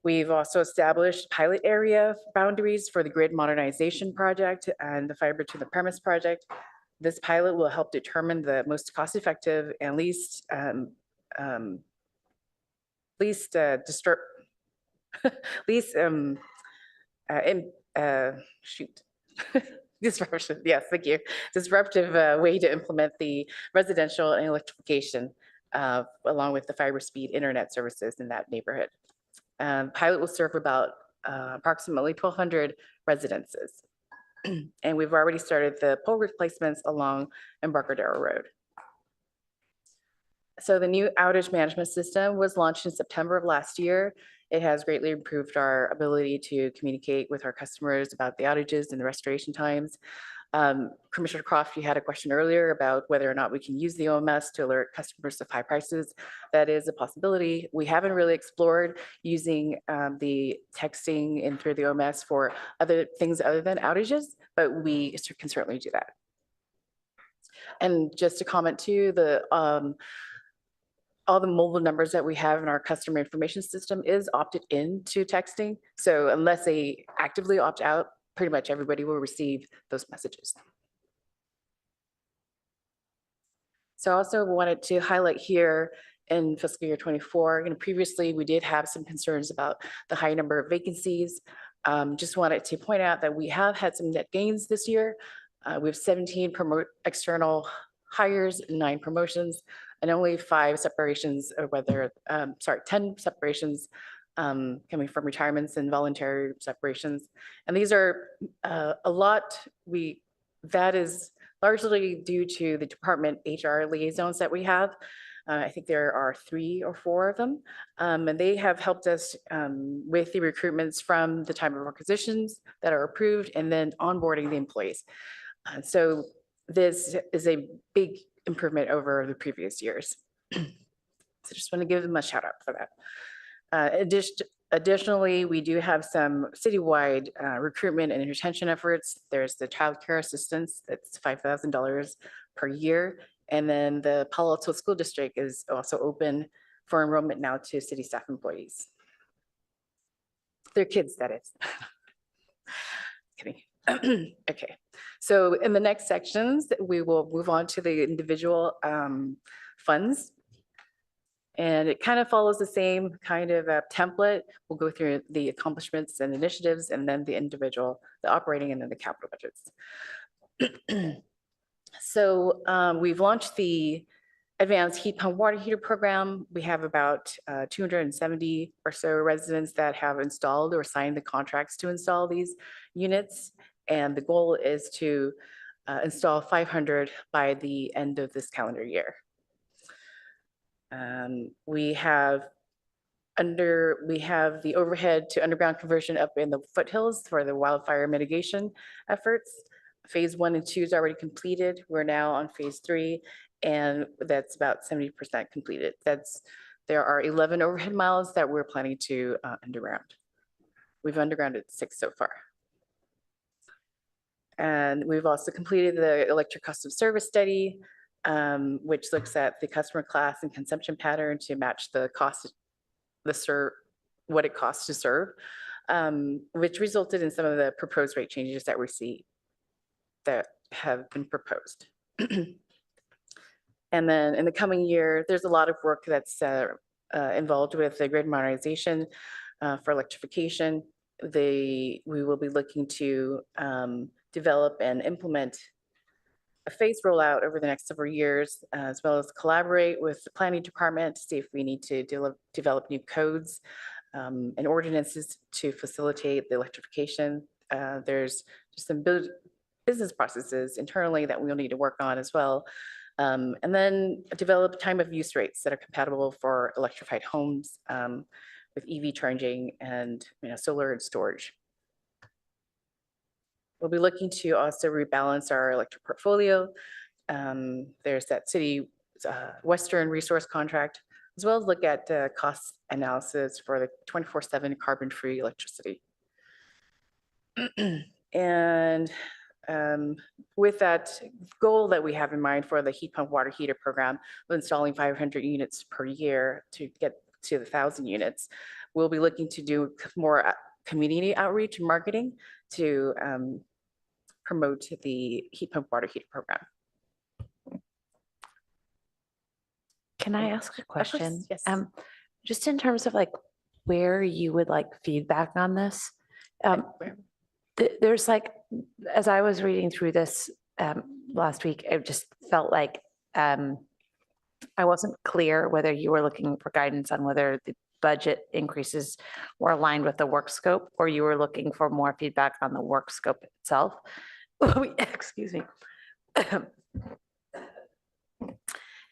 We've also established pilot area boundaries for the grid modernization project and the fiber to the premise project. This pilot will help determine the most cost-effective and least disruption. Yes, thank you. Disruptive way to implement the residential and electrification along with the fiber speed internet services in that neighborhood. Pilot will serve about approximately 1,200 residences. And we've already started the pole replacements along Embarcadero Road. So the new outage management system was launched in September of last year. It has greatly improved our ability to communicate with our customers about the outages and the restoration times. Commissioner Croft, you had a question earlier about whether or not we can use the OMS to alert customers of high prices. That is a possibility. We haven't really explored using the texting and through the OMS for other things other than outages, but we can certainly do that. And just to comment too, all the mobile numbers that we have in our customer information system is opted into texting. So unless they actively opt out, pretty much everybody will receive those messages. So I also wanted to highlight here in fiscal year 24, previously we did have some concerns about the high number of vacancies. Just wanted to point out that we have had some net gains this year. We have 17 external hires, 9 promotions, and only 5 separations, or 10 separations coming from retirements and voluntary separations. And these are a lot, that is largely due to the department HR liaisons that we have. I think there are 3 or 4 of them, and they have helped us with the recruitments from the time of requisitions that are approved and then onboarding the employees. So this is a big improvement over the previous years. So just want to give them a shout out for that. Additionally, we do have some citywide recruitment and retention efforts. There's the child care assistance, that's $5,000 per year. And then the Palo Alto School District is also open for enrollment now to city staff employees. Their kids, that is. Kidding. Okay, so in the next sections, we will move on to the individual funds. And it kind of follows the same kind of template. We'll go through the accomplishments and initiatives, and then the individual, the operating, and then the capital budgets. So we've launched the Advanced Heat Pump Water Heater Program. We have about 270 or so residents that have installed or signed the contracts to install these units. And the goal is to install 500 by the end of this calendar year. We have the overhead to underground conversion up in the foothills for the wildfire mitigation efforts. Phase 1 and 2 is already completed. We're now on phase 3, and that's about 70% completed. There are 11 overhead miles that we're planning to underground. We've undergrounded 6 so far. And we've also completed the electric cost of service study, which looks at the customer class and consumption pattern to match the cost, what it costs to serve, which resulted in some of the proposed rate changes that we see that have been proposed. And then in the coming year, there's a lot of work that's involved with the grid modernization for electrification. We will be looking to develop and implement a phased rollout over the next several years, as well as collaborate with the planning department to see if we need to develop new codes and ordinances to facilitate the electrification. There's just some business processes internally that we'll need to work on as well. And then develop time of use rates that are compatible for electrified homes with EV charging and solar and storage. We'll be looking to also rebalance our electric portfolio. There's that city Western resource contract, as well as look at cost analysis for the 24/7 carbon-free electricity. And with that goal that we have in mind for the heat pump water heater program of installing 500 units per year to get to the 1,000 units, we'll be looking to do more community outreach and marketing to promote the heat pump water heater program. Can I ask a question? Yes. Just in terms of like where you would like feedback on this. There's like, as I was reading through this last week, it just felt like I wasn't clear whether you were looking for guidance on whether the budget increases were aligned with the work scope, or you were looking for more feedback on the work scope itself. Excuse me.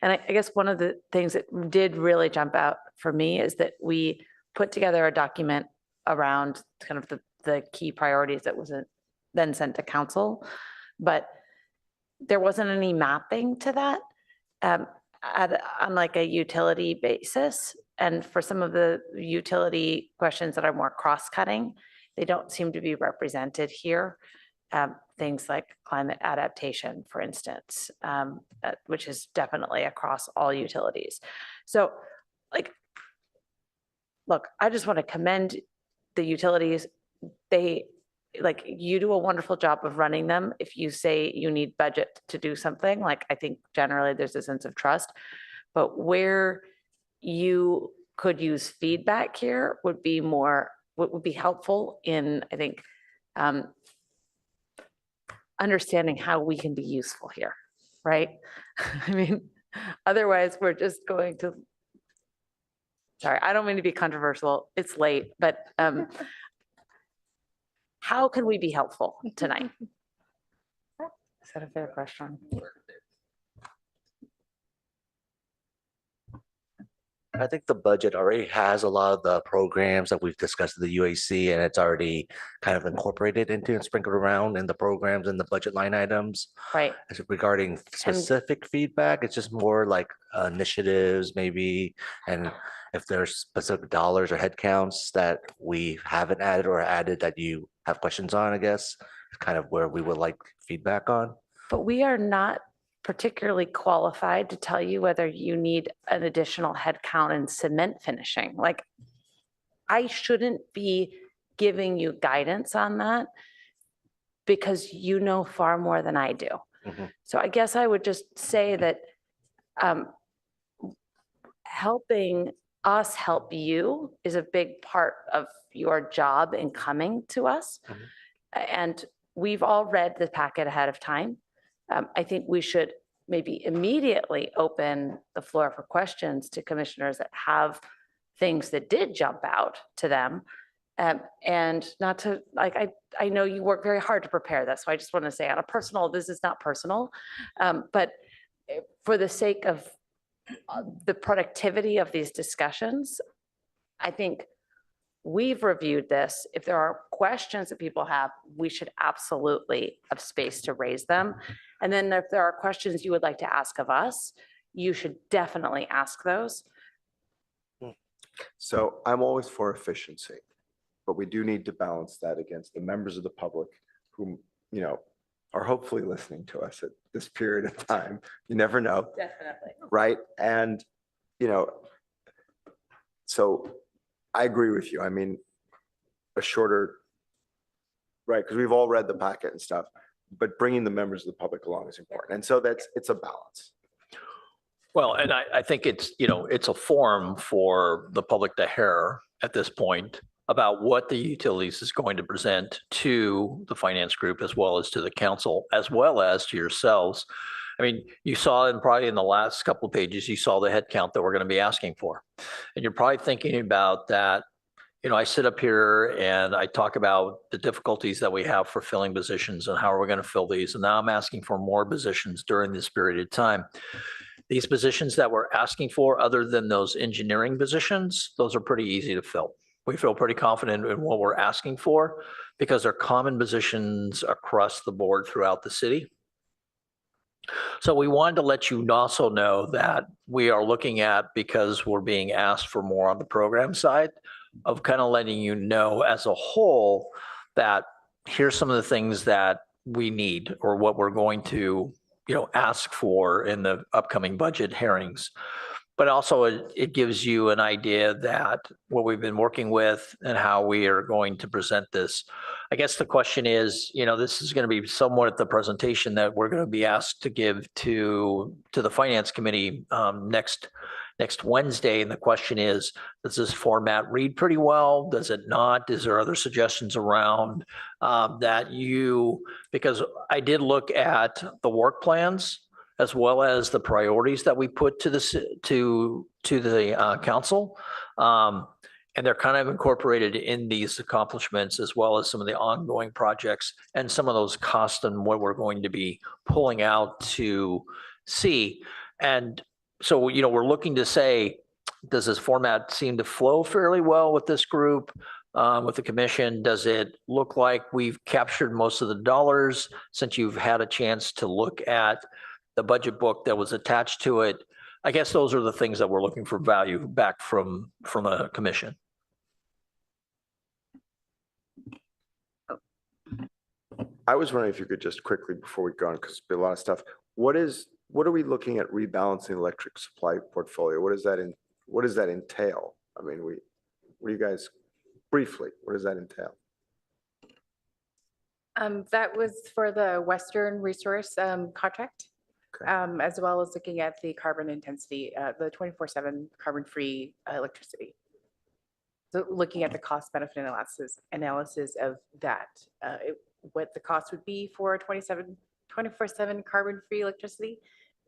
And I guess one of the things that did really jump out for me is that we put together a document around kind of the key priorities that was then sent to council, but there wasn't any mapping to that on like a utility basis. And for some of the utility questions that are more cross-cutting, they don't seem to be represented here. Things like climate adaptation, for instance, which is definitely across all utilities. So like, look, I just want to commend the utilities. You do a wonderful job of running them. If you say you need budget to do something, like I think generally there's a sense of trust, but where you could use feedback here would be helpful in, I think, understanding how we can be useful here, right? I mean, otherwise we're just going to, sorry, I don't mean to be controversial, it's late, but how can we be helpful tonight? Is that a fair question? I think the budget already has a lot of the programs that we've discussed in the UAC, and it's already kind of incorporated into and sprinkled around in the programs and the budget line items. Right. As regarding specific feedback, it's just more like initiatives maybe, and if there's specific dollars or headcounts that we haven't added or added that you have questions on, I guess, is kind of where we would like feedback on. But we are not particularly qualified to tell you whether you need an additional headcount in cement finishing. Like, I shouldn't be giving you guidance on that because you know far more than I do. Mm-hmm. So I guess I would just say that helping us help you is a big part of your job in coming to us. Mm-hmm. And we've all read the packet ahead of time. I think we should maybe immediately open the floor for questions to commissioners that have things that did jump out to them. And not to, like, I know you work very hard to prepare this, so I just want to say on a personal, this is not personal, but for the sake of the productivity of these discussions, I think we've reviewed this. If there are questions that people have, we should absolutely have space to raise them. And then if there are questions you would like to ask of us, you should definitely ask those. So I'm always for efficiency, but we do need to balance that against the members of the public who, are hopefully listening to us at this period of time. You never know, Definitely. right? And, so I agree with you. I mean, a shorter, right, because we've all read the packet and stuff, but bringing the members of the public along is important. And so it's a balance. Well, and I think it's, it's a forum for the public to hear at this point about what the utilities is going to present to the finance group as well as to the council, as well as to yourselves. I mean, you saw probably in the last couple of pages, you saw the head count that we're going to be asking for. And you're probably thinking about that. I sit up here and I talk about the difficulties that we have for filling positions and how are we going to fill these. And now I'm asking for more positions during this period of time. These positions that we're asking for, other than those engineering positions, those are pretty easy to fill. We feel pretty confident in what we're asking for because they're common positions across the board throughout the city. So we wanted to let you also know that we are looking at, because we're being asked for more on the program side, of kind of letting you know as a whole that here's some of the things that we need or what we're going to, ask for in the upcoming budget hearings. But also it gives you an idea that what we've been working with and how we are going to present this. I guess the question is, this is going to be somewhat the presentation that we're going to be asked to give to the finance committee next Wednesday. And the question is, does this format read pretty well? Does it not? Is there other suggestions around because I did look at the work plans as well as the priorities that we put to the council. And they're kind of incorporated in these accomplishments as well as some of the ongoing projects and some of those costs and what we're going to be pulling out to see. And so, we're looking to say, does this format seem to flow fairly well with this group, with the commission? Does it look like we've captured most of the dollars since you've had a chance to look at the budget book that was attached to it? I guess those are the things that we're looking for value back from a commission. I was wondering if you could just quickly, before we go on, because there's been a lot of stuff, what are we looking at rebalancing electric supply portfolio? What does that entail? I mean, what do you guys, briefly, what does that entail? That was for the Western Resource contract, as well as looking at the carbon intensity, the 24/7 carbon-free electricity. So looking at the cost benefit analysis of that, what the cost would be for 24/7 carbon-free electricity,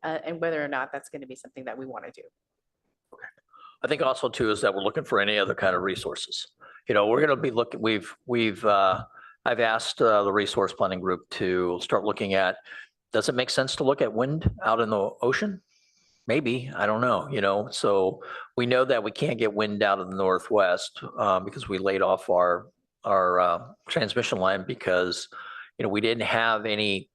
and whether or not that's going to be something that we want to do. I think also too is that we're looking for any other kind of resources. We're going to be looking. I've asked the resource planning group to start looking at. Does it make sense to look at wind out in the ocean? Maybe, I don't know. So we know that we can't get wind out of the Northwest because we laid off our transmission line because we didn't have any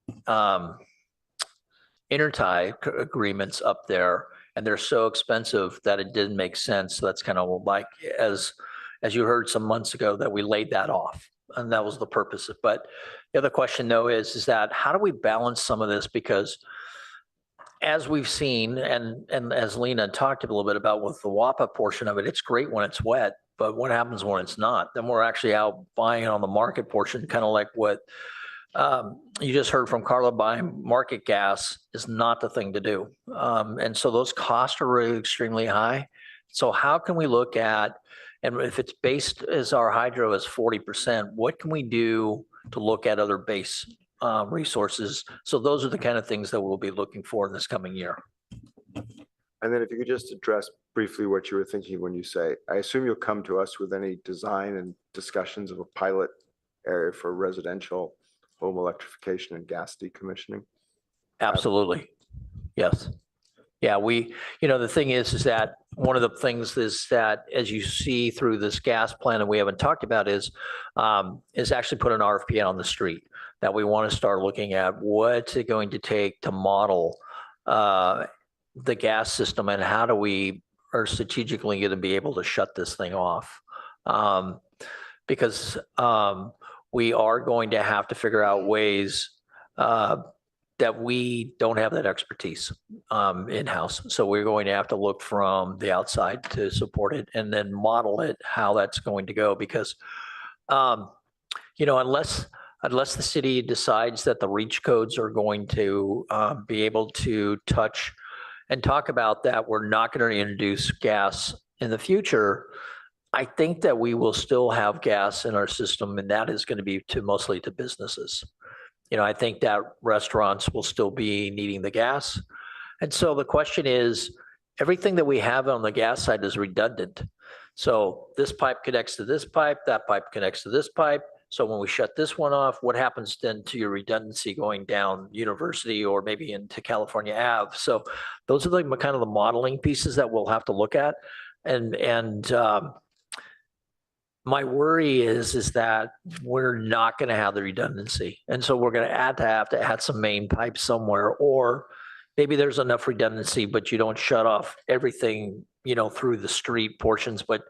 intertie agreements up there, and they're so expensive that it didn't make sense. So that's kind of like as you heard some months ago that we laid that off, and that was the purpose. But the other question though is that how do we balance some of this? Because as we've seen, and as Lena talked a little bit about with the WAPA portion of it, it's great when it's wet, but what happens when it's not? Then we're actually out buying it on the market portion, kind of like what you just heard from Carla. Buying market gas is not the thing to do. And so those costs are really extremely high. So how can we look at, and if it's based as our hydro is 40%, what can we do to look at other base resources? So those are the kind of things that we'll be looking for in this coming year. And then if you could just address briefly what you were thinking when you say, I assume you'll come to us with any design and discussions of a pilot area for residential home electrification and gas decommissioning. Absolutely. Yes. Yeah, the thing is that one of the things is that as you see through this gas plan that we haven't talked about is actually put an RFP out on the street that we want to start looking at what's it going to take to model the gas system and how do we are strategically going to be able to shut this thing off. Because we are going to have to figure out ways that we don't have that expertise in-house. So we're going to have to look from the outside to support it and then model it, how that's going to go. Because, unless the city decides that the reach codes are going to be able to touch and talk about that, we're not going to introduce gas in the future. I think that we will still have gas in our system, and that is going to be mostly to businesses. I think that restaurants will still be needing the gas. And so the question is, everything that we have on the gas side is redundant. So this pipe connects to this pipe, that pipe connects to this pipe. So when we shut this one off, what happens then to your redundancy going down University or maybe into California Ave? So those are the kind of the modeling pieces that we'll have to look at. And my worry is that we're not going to have the redundancy. And so we're going to have to add some main pipes somewhere, or maybe there's enough redundancy, but you don't shut off everything, through the street portions, but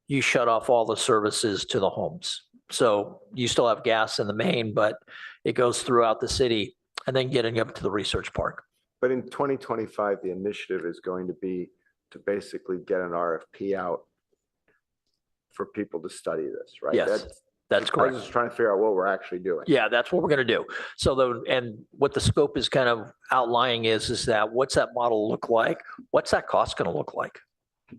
you shut off all the services to the homes. So you still have gas in the main, but it goes throughout the city and then getting up to the research park. But in 2025, the initiative is going to be to basically get an RFP out for people to study this, right? Yes, that's correct. I was just trying to figure out what we're actually doing. Yeah, that's what we're going to do. So and what the scope is kind of outlining is that what's that model look like? What's that cost going to look like?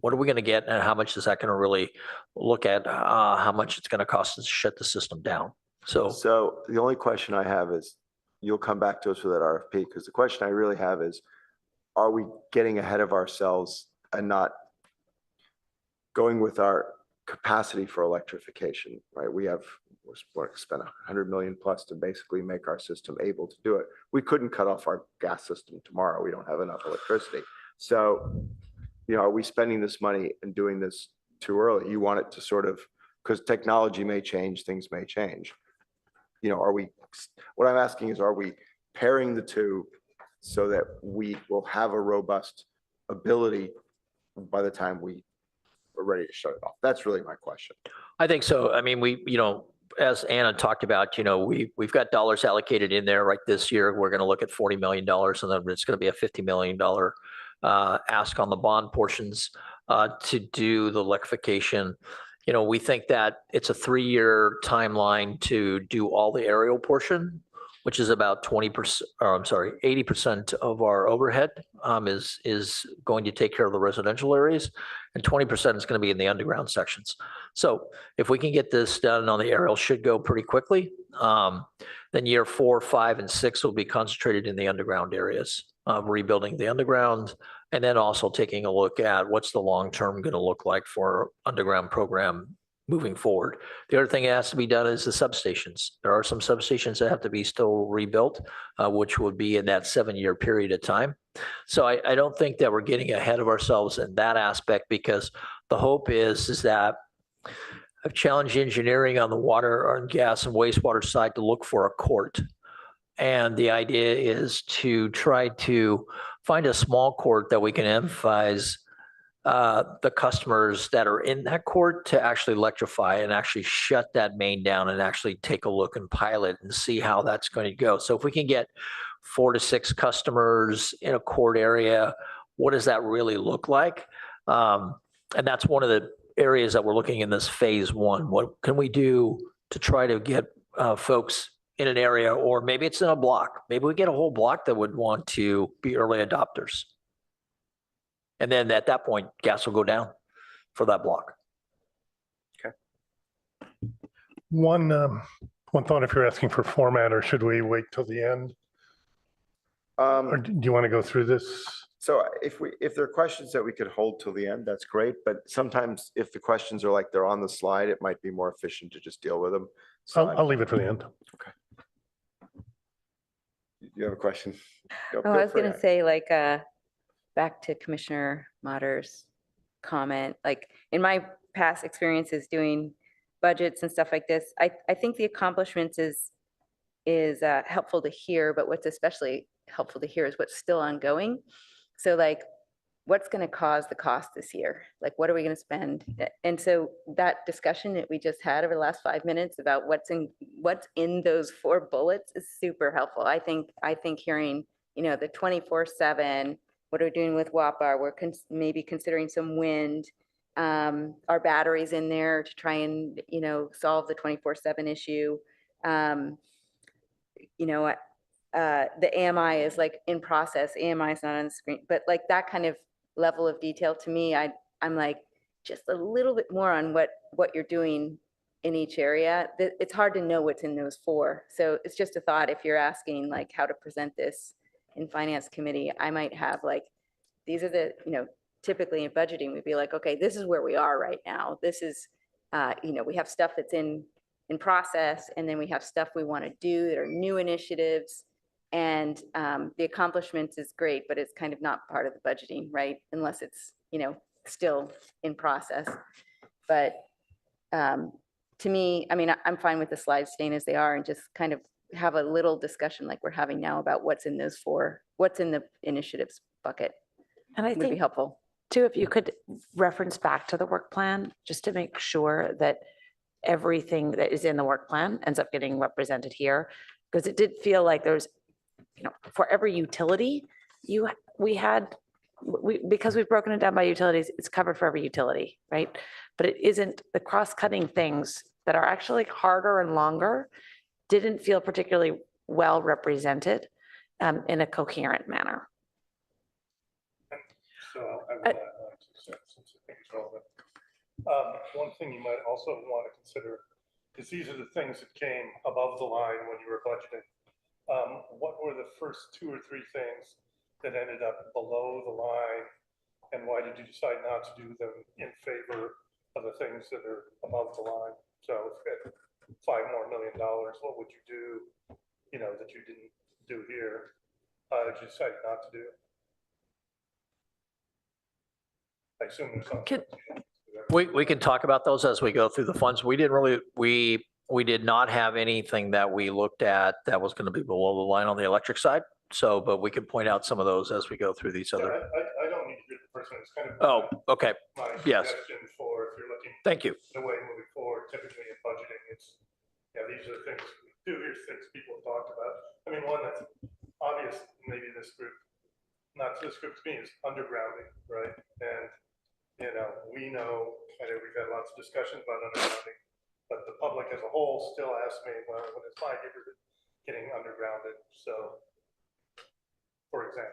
What are we going to get, and how much is that going to really look at? How much it's going to cost us to shut the system down? So the only question I have is, you'll come back to us with that RFP, because the question I really have is, are we getting ahead of ourselves and not going with our capacity for electrification, right? We're spend $100 million plus to basically make our system able to do it. We couldn't cut off our gas system tomorrow. We don't have enough electricity. So, are we spending this money and doing this too early? You want it to sort of, because technology may change, things may change. What I'm asking is, are we pairing the two so that we will have a robust ability by the time we're ready to shut it off? That's really my question. I think so. I mean, as Anna talked about, we've got dollars allocated in there right this year. We're going to look at $40 million, and then it's going to be a $50 million ask on the bond portions to do the electrification. We think that it's a 3-year timeline to do all the aerial portion, which is about 80% of our overhead is going to take care of the residential areas, and 20% is going to be in the underground sections. So if we can get this done on the aerial, should go pretty quickly. Then year 4, 5, and 6 will be concentrated in the underground areas, rebuilding the underground, and then also taking a look at what's the long-term going to look like for underground program moving forward. The other thing that has to be done is the substations. There are some substations that have to be still rebuilt, which would be in that 7-year period of time. So I don't think that we're getting ahead of ourselves in that aspect, because the hope is that I've challenged engineering on the water and gas and wastewater side to look for a court. And the idea is to try to find a small court that we can emphasize the customers that are in that court to actually electrify and actually shut that main down and actually take a look and pilot and see how that's going to go. So if we can get 4 to 6 customers in a court area, what does that really look like? And that's one of the areas that we're looking in this phase 1. What can we do to try to get folks in an area, or maybe it's in a block. Maybe we get a whole block that would want to be early adopters. And then at that point, gas will go down for that block. Okay. One thought, if you're asking for format, or should we wait till the end? Or do you want to go through this? So if there are questions that we could hold till the end, that's great. But sometimes if the questions are like they're on the slide, it might be more efficient to just deal with them. So I'll leave it for the end. Okay. You have a question? I was going to say, back to Commissioner Matter's comment, like in my past experiences doing budgets and stuff like this, I think the accomplishments is helpful to hear, but what's especially helpful to hear is what's still ongoing. So like, what's going to cause the cost this year? Like, what are we going to spend? And so that discussion that we just had over the last 5 minutes about what's in those 4 bullets is super helpful. I think hearing, you know, the 24/7, what are we doing with WAPA? We're maybe considering some wind, our batteries in there to try and, you know, solve the 24/7 issue. You know, the AMI is like in process. AMI is not on the screen, but like that kind of level of detail to me, I'm like just a little bit more on what you're doing in each area. It's hard to know what's in those 4. So it's just a thought. If you're asking like how to present this in finance committee, I might have like, these are the, you know, typically in budgeting, we'd be like, okay, this is where we are right now. This is, you know, we have stuff that's in process, and then we have stuff we want to do that are new initiatives. And the accomplishments is great, but it's kind of not part of the budgeting, right? Unless it's, you know, still in process. But to me, I mean, I'm fine with the slides staying as they are and just kind of have a little discussion like we're having now about what's in those 4, what's in the initiatives bucket. And I Would be think helpful. too, if you could reference back to the work plan, just to make sure that everything that is in the work plan ends up getting represented here. Because it did feel like there's, you know, for every utility, because we've broken it down by utilities, it's covered for every utility, right? But it isn't, the cross-cutting things that are actually harder and longer didn't feel particularly well represented in a coherent manner. So I would add on to since I think it's relevant. One thing you might also want to consider is these are the things that came above the line when you were budgeting. What were the first 2 or 3 things that ended up below the line, and why did you decide not to do them in favor of the things that are above the line? So if you had $5 million more, what would you do, you know, that you didn't do here? Did you decide not to do? I assume there's something. We can talk about those as we go through the funds. We didn't really, we did not have anything that we looked at that was going to be below the line on the electric side. So, but we could point out some of those as we go through these other. I don't need to hear the first one. It's kind of. Oh, okay. My Yes. suggestion for if you're looking. Thank you. The way moving forward, typically in budgeting, it's, yeah, these are the things we do. Here's things people have talked about. I mean, one that's obvious, maybe this group, not this group to me, is undergrounding, right? And, you know, we know, I know we've had lots of discussions about undergrounding, but the public as a whole still asks me, well, when is my neighborhood getting undergrounded? So, for example.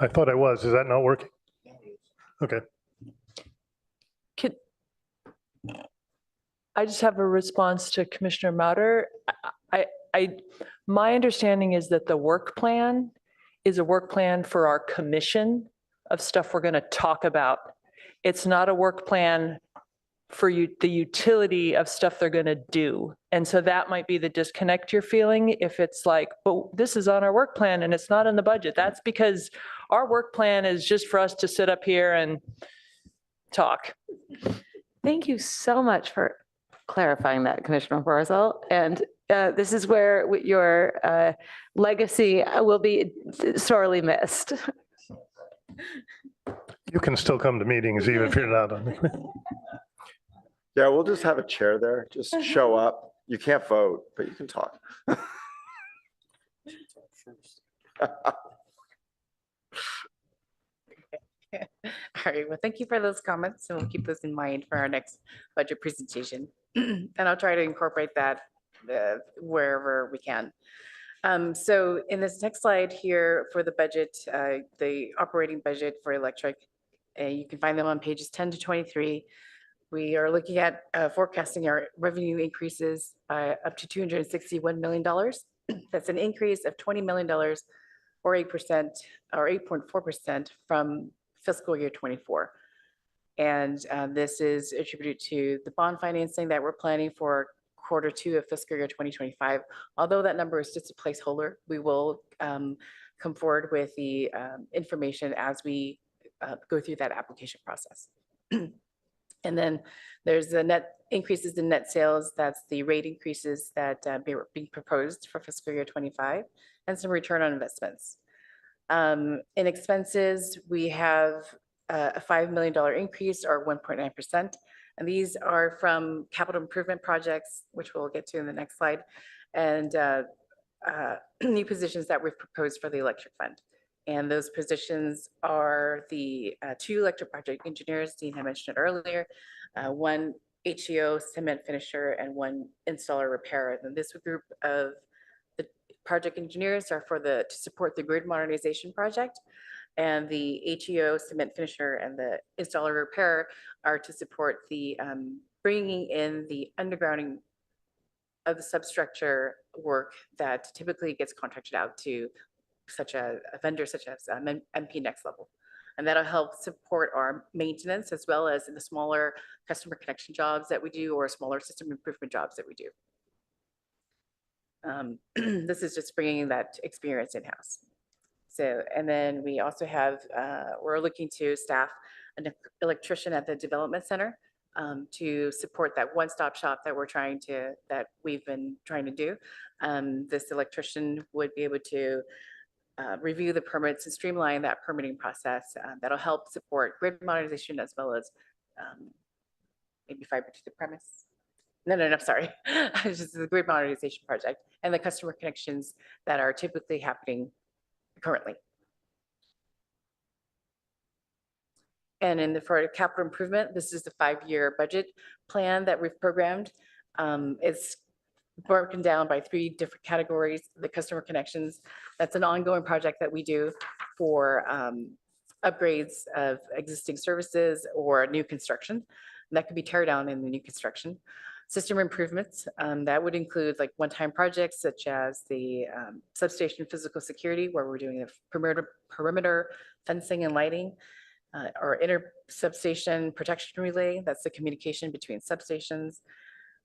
I thought I was. Is that not working? Okay. I just have a response to Commissioner Mauter. My understanding is that the work plan is a work plan for our commission of stuff we're going to talk about. It's not a work plan for you, the utility of stuff they're going to do. And so that might be the disconnect you're feeling if it's like, but this is on our work plan and it's not in the budget. That's because our work plan is just for us to sit up here and talk. Thank you so much for clarifying that, Commissioner Barzal. And this is where your legacy will be sorely missed. You can still come to meetings even if you're not on. Yeah, we'll just have a chair there. Just show up. You can't vote, but you can talk. All right, well, thank you for those comments, and we'll keep those in mind for our next budget presentation. And I'll try to incorporate that wherever we can. So in this next slide here for the budget, the operating budget for electric, you can find them on pages 10 to 23. We are looking at forecasting our revenue increases up to $261 million. That's an increase of $20 million or 8% or 8.4% from fiscal year 24. And this is attributed to the bond financing that we're planning for quarter two of fiscal year 2025. Although that number is just a placeholder, we will come forward with the information as we go through that application process. And then there's the net increases in net sales. That's the rate increases that being proposed for fiscal year 25 and some return on investments. In expenses, we have a $5 million increase or 1.9%. And these are from capital improvement projects, which we'll get to in the next slide, and new positions that we've proposed for the electric fund. And those positions are the 2 electric project engineers, Dean had mentioned it earlier, 1 HEO cement finisher, and 1 installer repairer. And this group of the project engineers are to support the grid modernization project. And the HEO cement finisher and the installer repairer are to support the bringing in the undergrounding of the substructure work that typically gets contracted out to such a vendor such as MP Next Level. And that'll help support our maintenance as well as in the smaller customer connection jobs that we do or smaller system improvement jobs that we do. This is just bringing that experience in-house. So, and then we also have, we're looking to staff an electrician at the development center to support that one-stop shop that we've been trying to do. This electrician would be able to review the permits and streamline that permitting process. That'll help support grid modernization as well as maybe fiber to the premise. No, sorry. It's just the grid modernization project and the customer connections that are typically happening currently. And for capital improvement, this is the 5-year budget plan that we've programmed. It's broken down by 3 different categories. The customer connections, that's an ongoing project that we do for upgrades of existing services or new construction. And that could be tear down in the new construction. System improvements, that would include like one-time projects such as the substation physical security, where we're doing a perimeter fencing and lighting, or inter substation protection relay. That's the communication between substations.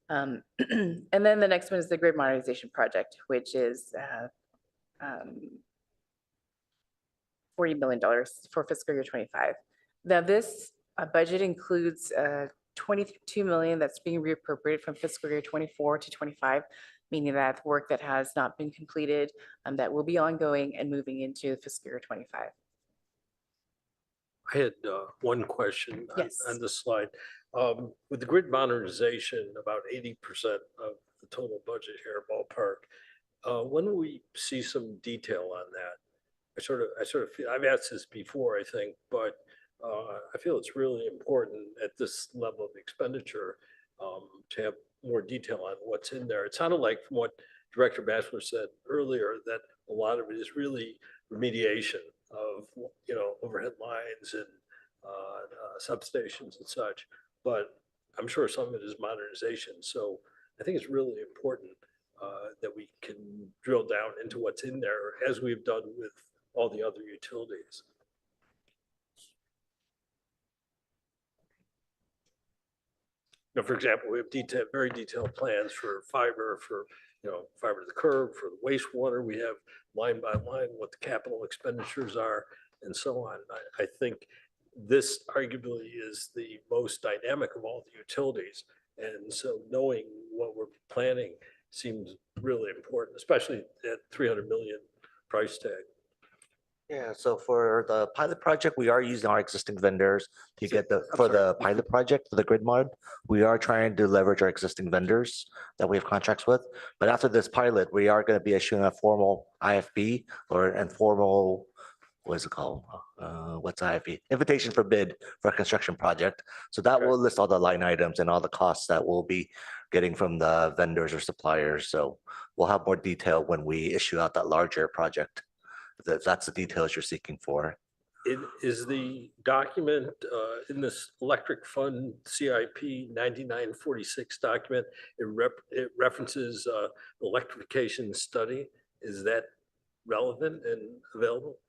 And then the next one is the grid modernization project, which is $40 million for fiscal year 25. Now this budget includes $22 million that's being reappropriated from fiscal year 24 to 25, meaning that work that has not been completed that will be ongoing and moving into fiscal year 25. I had one question Yes. on this slide. With the grid modernization, about 80% of the total budget here, ballpark. When will we see some detail on that? I sort of feel, I've asked this before, I think, but I feel it's really important at this level of expenditure to have more detail on what's in there. It sounded like from what Director Batchelor said earlier that a lot of it is really remediation of, overhead lines and substations and such, but I'm sure some of it is modernization. So I think it's really important that we can drill down into what's in there as we've done with all the other utilities. For example, we have very detailed plans for fiber, fiber to the curb, for the wastewater. We have line by line what the capital expenditures are and so on. I think this arguably is the most dynamic of all the utilities. And so knowing what we're planning seems really important, especially at 300 million price tag. Yeah, so for the pilot project, we are using our existing vendors to get for the pilot project, for the grid mod. We are trying to leverage our existing vendors that we have contracts with. But after this pilot, we are going to be issuing a formal IFB or informal, what is it called? What's IFB? Invitation for bid for a construction project. So that will list all the line items and all the costs that we'll be getting from the vendors or suppliers. So we'll have more detail when we issue out that larger project. That's the details you're seeking for. Is the document in this electric fund CIP 9946 document, it references electrification study. Is that relevant and available?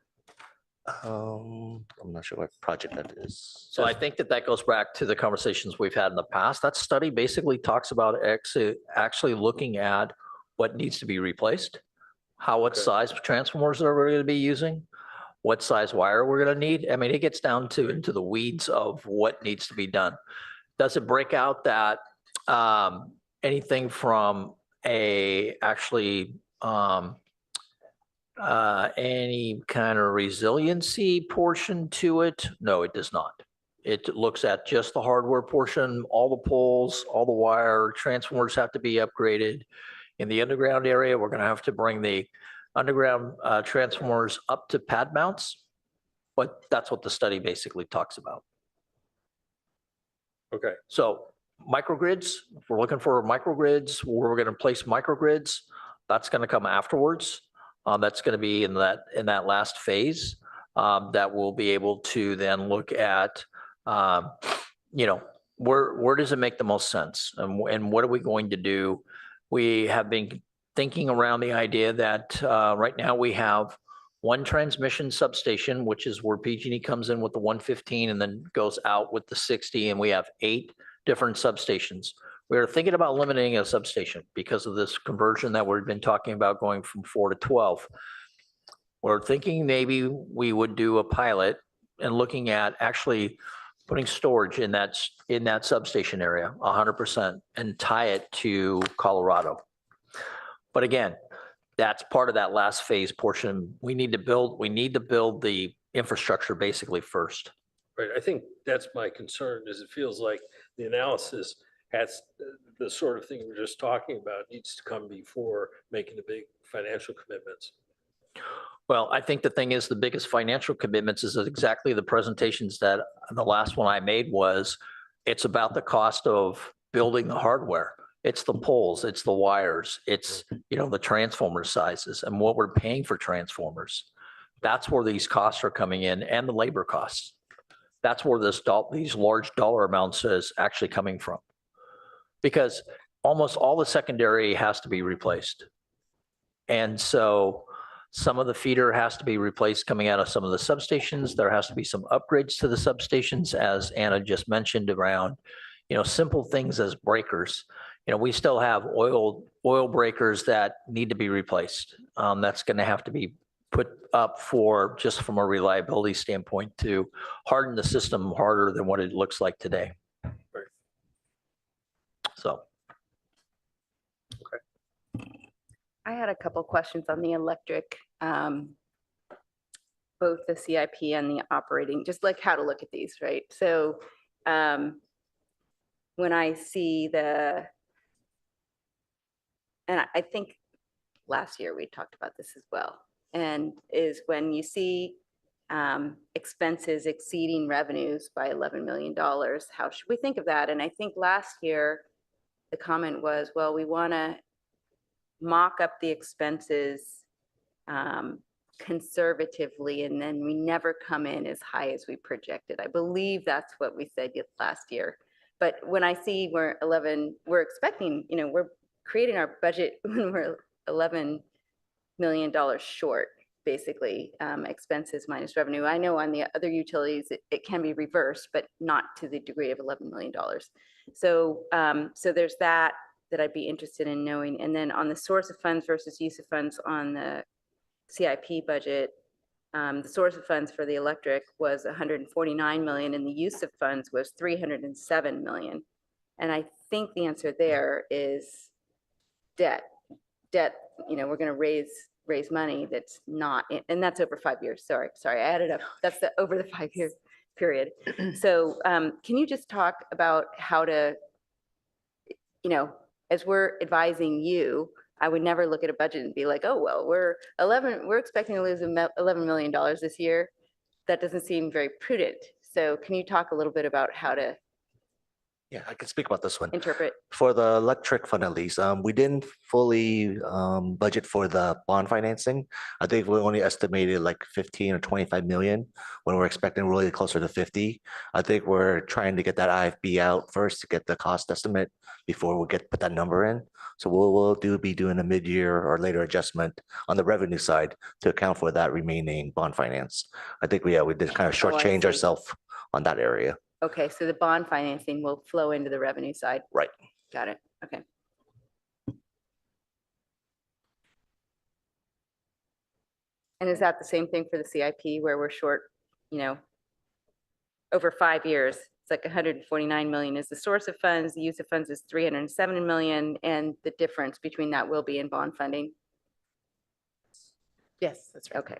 I'm not sure what project that is. So I think that that goes back to the conversations we've had in the past. That study basically talks about actually looking at what needs to be replaced, what Okay. size transformers are we going to be using, what size wire we're going to need. I mean, it gets down to into the weeds of what needs to be done. Does it break out that anything from any kind of resiliency portion to it? No, it does not. It looks at just the hardware portion, all the poles, all the wire, transformers have to be upgraded. In the underground area, we're going to have to bring the underground transformers up to pad mounts. But that's what the study basically talks about. Okay. So microgrids, if we're looking for microgrids, where we're going to place microgrids, that's going to come afterwards. That's going to be in that last phase that we'll be able to then look at, where does it make the most sense and what are we going to do? We have been thinking around the idea that right now we have one transmission substation, which is where PG&E comes in with the 115 and then goes out with the 60, and we have 8 different substations. We're thinking about eliminating a substation because of this conversion that we've been talking about going from 4 to 12. We're thinking maybe we would do a pilot and looking at actually putting storage in that substation area 100% and tie it to Colorado. But again, that's part of that last phase portion. We need to build the infrastructure basically first. Right. I think that's my concern is it feels like the analysis has the sort of thing we're just talking about needs to come before making the big financial commitments. Well, I think the thing is the biggest financial commitments is exactly the presentations that the last one I made was, it's about the cost of building the hardware. It's the poles, it's the wires, it's, the transformer sizes and what we're paying for transformers. That's where these costs are coming in, and the labor costs. That's where these large dollar amounts is actually coming from. Because almost all the secondary has to be replaced. And so some of the feeder has to be replaced coming out of some of the substations. There has to be some upgrades to the substations, as Anna just mentioned, around, simple things as breakers. We still have oil breakers that need to be replaced. That's going to have to be put up for, just from a reliability standpoint, to harden the system harder than what it looks like today. Right. So. I had a couple questions on the electric, both the CIP and the operating, just like how to look at these, right? So when I see and I think last year we talked about this as well, and is when you see expenses exceeding revenues by $11 million, how should we think of that? And I think last year the comment was, well, we want to mock up the expenses conservatively, and then we never come in as high as we projected. I believe that's what we said last year. But when I see we're expecting, we're creating our budget when we're $11 million short, basically, expenses minus revenue. I know on the other utilities, it can be reversed, but not to the degree of $11 million. So there's that I'd be interested in knowing. And then on the source of funds versus use of funds on the CIP budget, the source of funds for the electric was 149 million and the use of funds was 307 million. And I think the answer there is debt. We're going to raise money that's not, and that's over 5 years. Sorry, I added up. That's over the 5-year period. So can you just talk about how to, as we're advising you, I would never look at a budget and be like, oh, well, we're expecting to lose $11 million this year. That doesn't seem very prudent. So can you talk a little bit about how to Yeah, I can speak about this one. interpret? For the electric fund at least, we didn't fully budget for the bond financing. I think we only estimated like 15 or 25 million when we're expecting really closer to 50. I think we're trying to get that IFB out first to get the cost estimate before we put that number in. So we'll be doing a mid-year or later adjustment on the revenue side to account for that remaining bond finance. I think we did kind of Oh, I shortchange see. ourselves on that area. Okay, so the bond financing will flow into the revenue side. Right. Got it. Okay. And is that the same thing for the CIP where we're short, over 5 years? It's like 149 million is the source of funds, the use of funds is 307 million, and the difference between that will be in bond funding? Yes, that's right. Okay,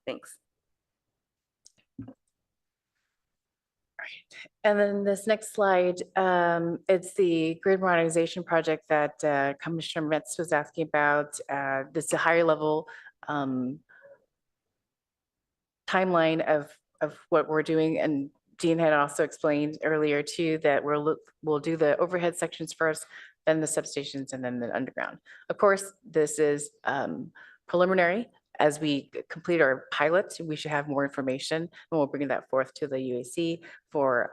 thanks. And then this next slide, it's the grid modernization project that Commissioner Metz was asking about. This is a higher level timeline of what we're doing. And Dean had also explained earlier too, that we'll do the overhead sections first, then the substations, and then the underground. Of course, this is preliminary. As we complete our pilot, we should have more information, and we'll bring that forth to the UAC for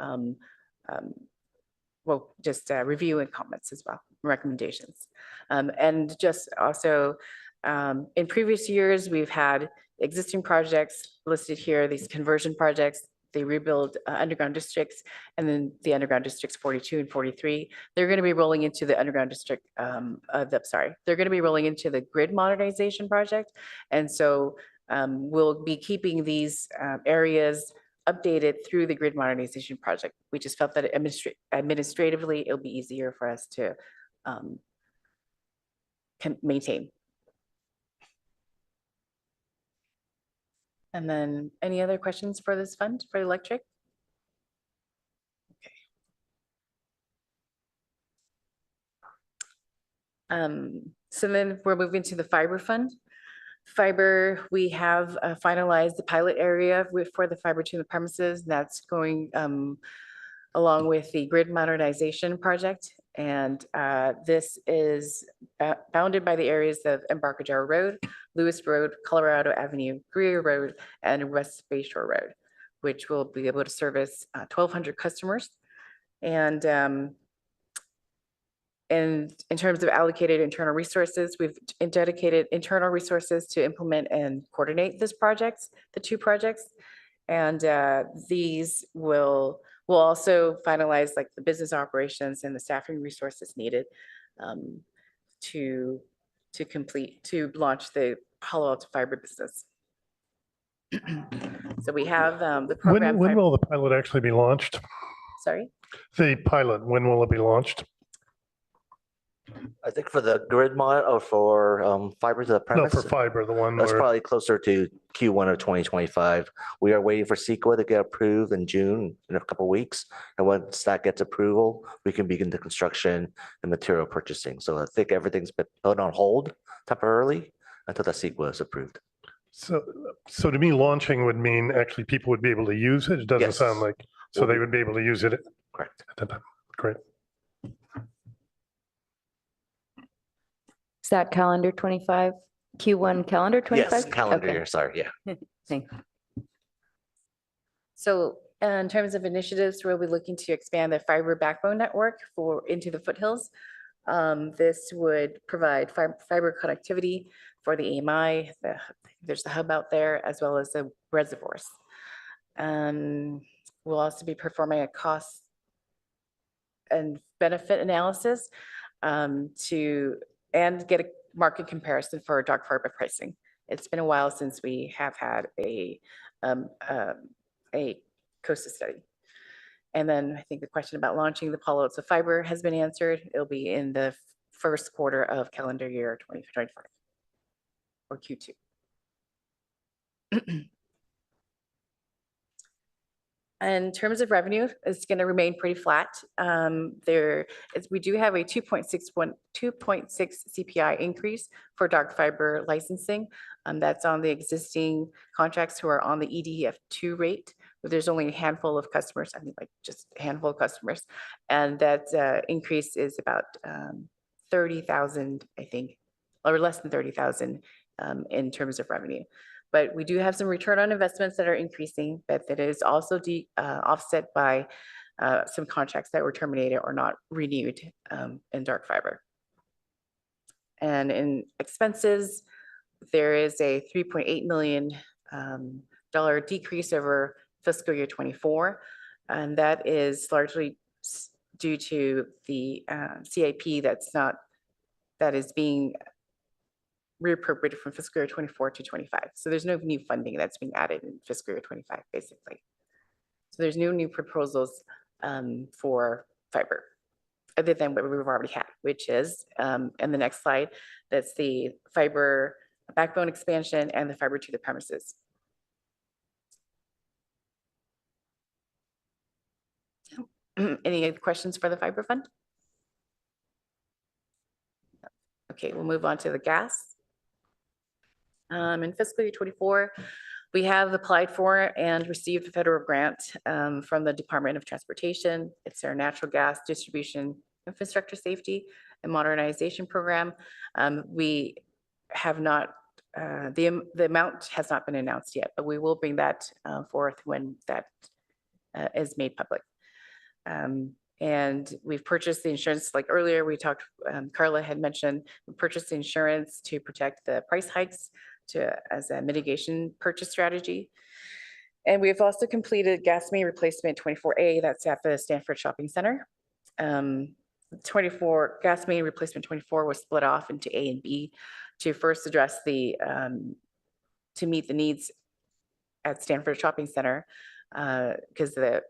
review and comments as well, recommendations. And just also, in previous years, we've had existing projects listed here, these conversion projects. They rebuild underground districts, and then the underground districts 42 and 43. They're going to be rolling into the underground district. They're going to be rolling into the grid modernization project, and so we'll be keeping these areas updated through the grid modernization project. We just felt that administratively it'll be easier for us to maintain. And then any other questions for this fund for electric? Okay. So then we're moving to the fiber fund. Fiber, we have finalized the pilot area for the fiber to the premises. That's going along with the grid modernization project. And this is bounded by the areas of Embarcadero Road, Lewis Road, Colorado Avenue, Greer Road, and West Bay Shore Road, which will be able to service 1,200 customers. And in terms of allocated internal resources, we've dedicated internal resources to implement and coordinate this project, the two projects. And these will also finalize like the business operations and the staffing resources needed to launch the Palo Alto Fiber business. So we have the program. When will the pilot actually be launched? Sorry? The pilot, when will it be launched? I think for the grid mod or for fiber to the No, premise. for fiber, the one That's where, probably closer to Q1 of 2025. We are waiting for CEQA to get approved in June, in a couple of weeks. And once that gets approval, we can begin the construction and material purchasing. So I think everything's been put on hold temporarily until the CEQA is approved. so to me, launching would mean actually people would be able to use it. It doesn't Yes. sound like, so they would be able to use it Correct. at that time. Great. Is that calendar 25, Q1 calendar 25? Yes, calendar Okay. year, sorry, yeah. Thanks. So in terms of initiatives, we'll be looking to expand the fiber backbone network into the foothills. This would provide fiber connectivity for the AMI. There's the hub out there as well as the reservoirs. We'll also be performing a cost and benefit analysis and get a market comparison for dark fiber pricing. It's been a while since we have had a COSTA study. And then I think the question about launching the Palo Alto Fiber has been answered. It'll be in the first quarter of calendar year 2025 or Q2. In terms of revenue, it's going to remain pretty flat. We do have a 2.6 CPI increase for dark fiber licensing. That's on the existing contracts who are on the EDF2 rate but there's only a handful of customers, I mean, like just a handful of customers. And that increase is about 30,000, I think, or less than 30,000 in terms of revenue. But we do have some return on investments that are increasing, but that is also offset by some contracts that were terminated or not renewed in dark fiber. And in expenses, there is a $3.8 million decrease over fiscal year 24. And that is largely due to the CIP that is being reappropriated from fiscal year 24 to 25. So there's no new funding that's being added in fiscal year 25, basically. So there's no new proposals for fiber other than what we've already had, which is in the next slide, that's the fiber backbone expansion and the fiber to the premises. Any questions for the fiber fund? Okay, we'll move on to the gas. In fiscal year 24, we have applied for and received a federal grant from the Department of Transportation. It's our natural gas distribution infrastructure safety and modernization program. We have not, the amount has not been announced yet, but we will bring that forth when that is made public. And we've purchased the insurance, like earlier we talked, Carla had mentioned, we purchased the insurance to protect the price hikes as a mitigation purchase strategy. And we've also completed gas main replacement 24A, that's at the Stanford Shopping Center. 24 gas main replacement 24 was split off into A and B to first address the, to meet the needs at Stanford Shopping Center, because I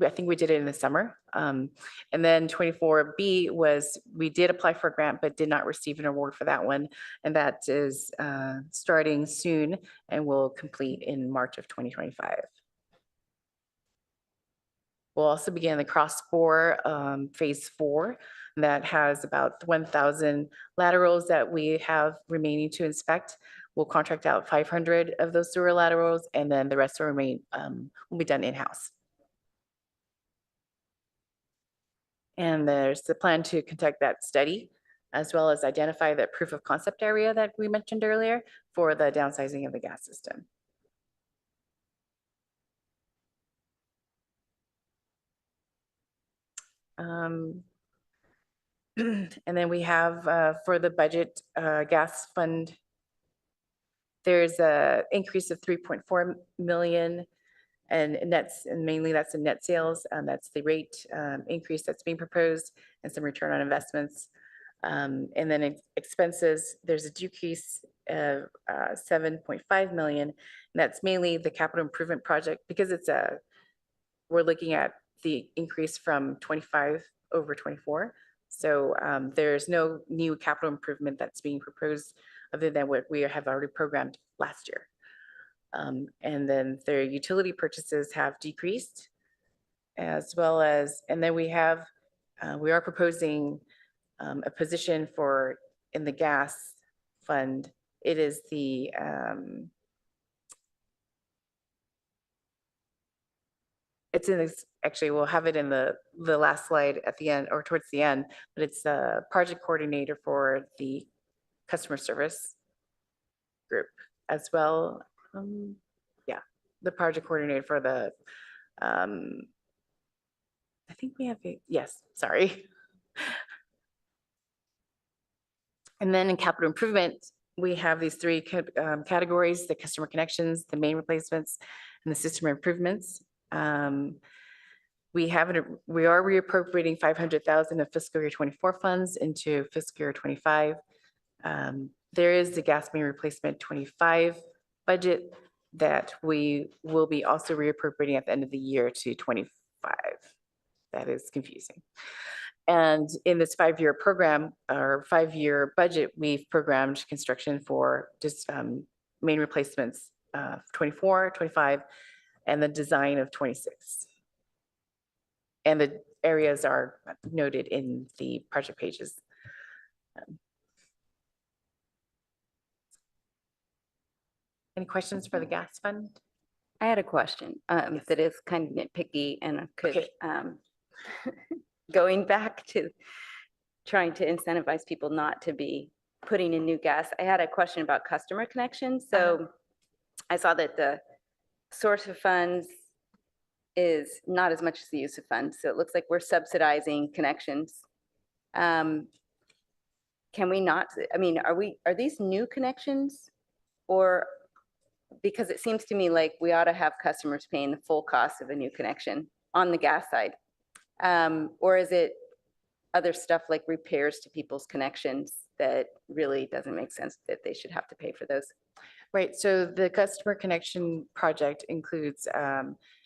think we did it in the summer. And then 24B was, we did apply for a grant, but did not receive an award for that one. And that is starting soon and will complete in March of 2025. We'll also begin the cross-bore phase 4 that has about 1,000 laterals that we have remaining to inspect. We'll contract out 500 of those sewer laterals, and then the rest will remain, will be done in-house. And there's the plan to conduct that study, as well as identify that proof of concept area that we mentioned earlier for the downsizing of the gas system. And then we have for the budget gas fund, there's a increase of 3.4 million. And mainly that's in net sales, and that's the rate increase that's being proposed and some return on investments. And then in expenses, there's a decrease of 7.5 million. And that's mainly the capital improvement project because we're looking at the increase from 25 over 24. So there's no new capital improvement that's being proposed other than what we have already programmed last year. And then their utility purchases have decreased as well as, and then we are proposing a position in the gas fund. It is the, it's in this, actually we'll have it in the last slide at the end or towards the end, but it's the project coordinator for the customer service group as well. Yeah, the project coordinator for the, I think we have, yes, sorry. And then in capital improvement, we have these three categories: the customer connections, the main replacements, and the system improvements. We are reappropriating 500,000 of fiscal year 24 funds into fiscal year 25. There is the gas main replacement 25 budget that we will be also reappropriating at the end of the year to 25. That is confusing. And in this 5-year program or 5-year budget, we've programmed construction for just main replacements 24, 25, and the design of 26. And the areas are noted in the project pages. Any questions for the gas fund? I had a question that is kind of nitpicky and could, Okay. going back to trying to incentivize people not to be putting in new gas. I had a question about customer connections. So I saw that the source of funds is not as much as the use of funds. So it looks like we're subsidizing connections. Can we not, I mean, are these new connections? Or, because it seems to me like we ought to have customers paying the full cost of a new connection on the gas side. Or is it other stuff like repairs to people's connections that really doesn't make sense that they should have to pay for those? Right, so the customer connection project includes,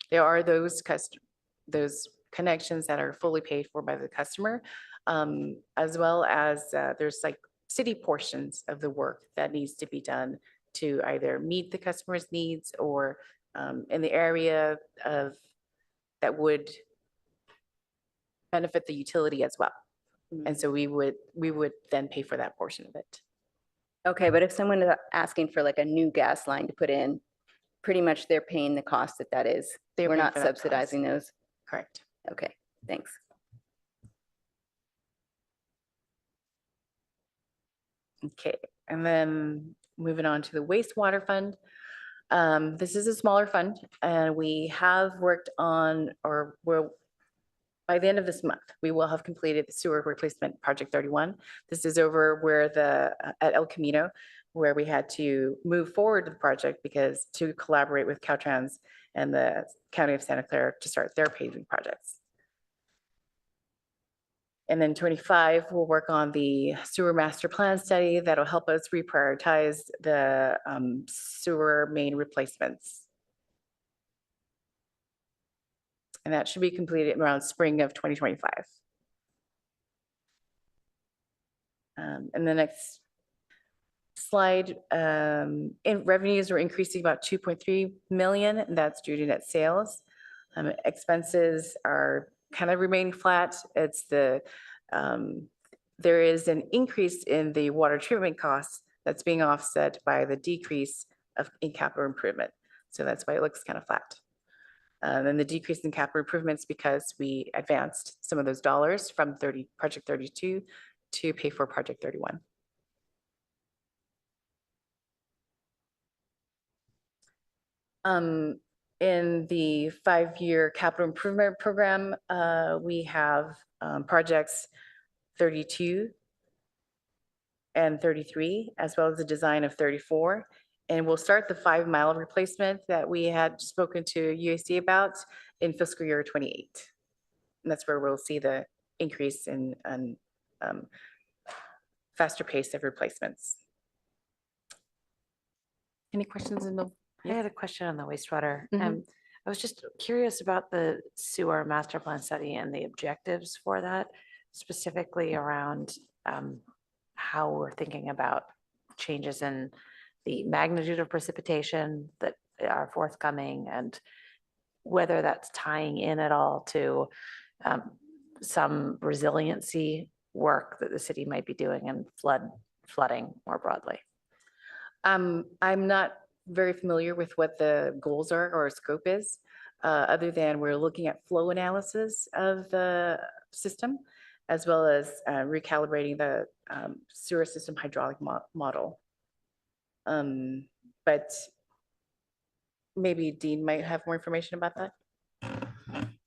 there are those connections that are fully paid for by the customer, as well as there's like city portions of the work that needs to be done to either meet the customer's needs or in the area of that would benefit the utility as well. And so we would then pay for that portion of it. Okay, but if someone is asking for like a new gas line to put in, pretty much they're paying the cost that is. They're We're paying not for that cost. subsidizing those. Correct. Okay, thanks. Okay, and then moving on to the wastewater fund. This is a smaller fund and we have worked on, or we'll, by the end of this month, we will have completed the sewer replacement project 31. This is over where at El Camino, where we had to move forward with the project because to collaborate with Caltrans and the County of Santa Clara to start their paving projects. And then 25, we'll work on the sewer master plan study that'll help us reprioritize the sewer main replacements. And that should be completed around spring of 2025. And the next slide, in revenues are increasing about 2.3 million, and that's due to net sales. Expenses are kind of remaining flat. It's there is an increase in the water treatment costs that's being offset by the decrease in capital improvement. So that's why it looks kind of flat. And the decrease in capital improvements because we advanced some of those dollars from project 32 to pay for project 31. In the 5-year capital improvement program, we have projects 32 and 33, as well as the design of 34. And we'll start the 5-mile replacement that we had spoken to UAC about in fiscal year 28. And that's where we'll see the increase in faster pace of replacements. Any questions in the? I had a question on the wastewater. Mhm. I was just curious about the sewer master plan study and the objectives for that, specifically around how we're thinking about changes in the magnitude of precipitation that are forthcoming and whether that's tying in at all to some resiliency work that the city might be doing and flooding more broadly. I'm not very familiar with what the goals are or scope is, other than we're looking at flow analysis of the system, as well as recalibrating the sewer system hydraulic model. But maybe Dean might have more information about that.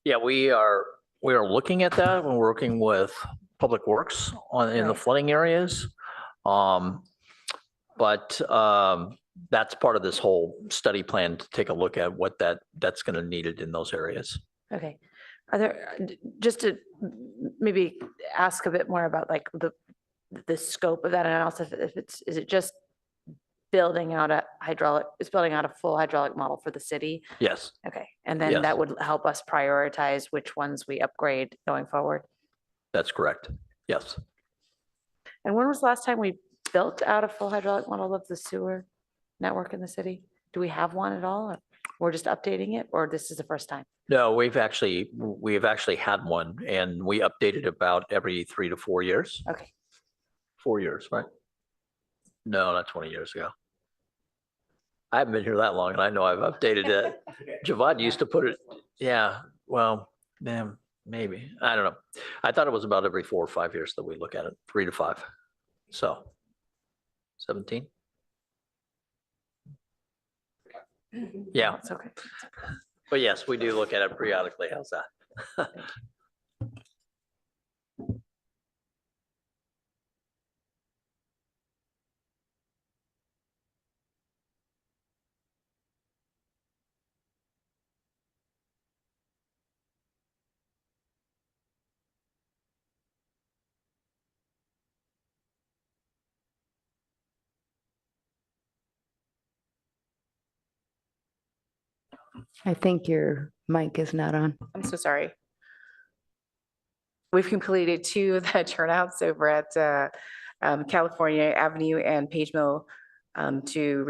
Yeah, we are looking at that when we're working with Public Works in the flooding areas. But that's part of this whole study plan to take a look at what that's going to need it in those areas. Okay. Are there, just to maybe ask a bit more about like the scope of that analysis, is it just building out a full hydraulic model for the city? Yes. Okay. And then Yes. that would help us prioritize which ones we upgrade going forward. That's correct. Yes. And when was the last time we built out a full hydraulic model of the sewer network in the city? Do we have one at all? Or we're just updating it, or this is the first time? No, we've actually had one, and we updated about every 3 to 4 years. Okay. 4 years, right? No, not 20 years ago. I haven't been here that long and I know I've updated it. Javad used to put it, yeah, well, man, maybe, I don't know. I thought it was about every 4 or 5 years that we look at it, 3 to 5. So 17? Yeah, It's okay. but yes, we do look at it periodically. How's that? I think your mic is not on. I'm so sorry. We've completed 2 of the turnouts over at California Avenue and Page Mill to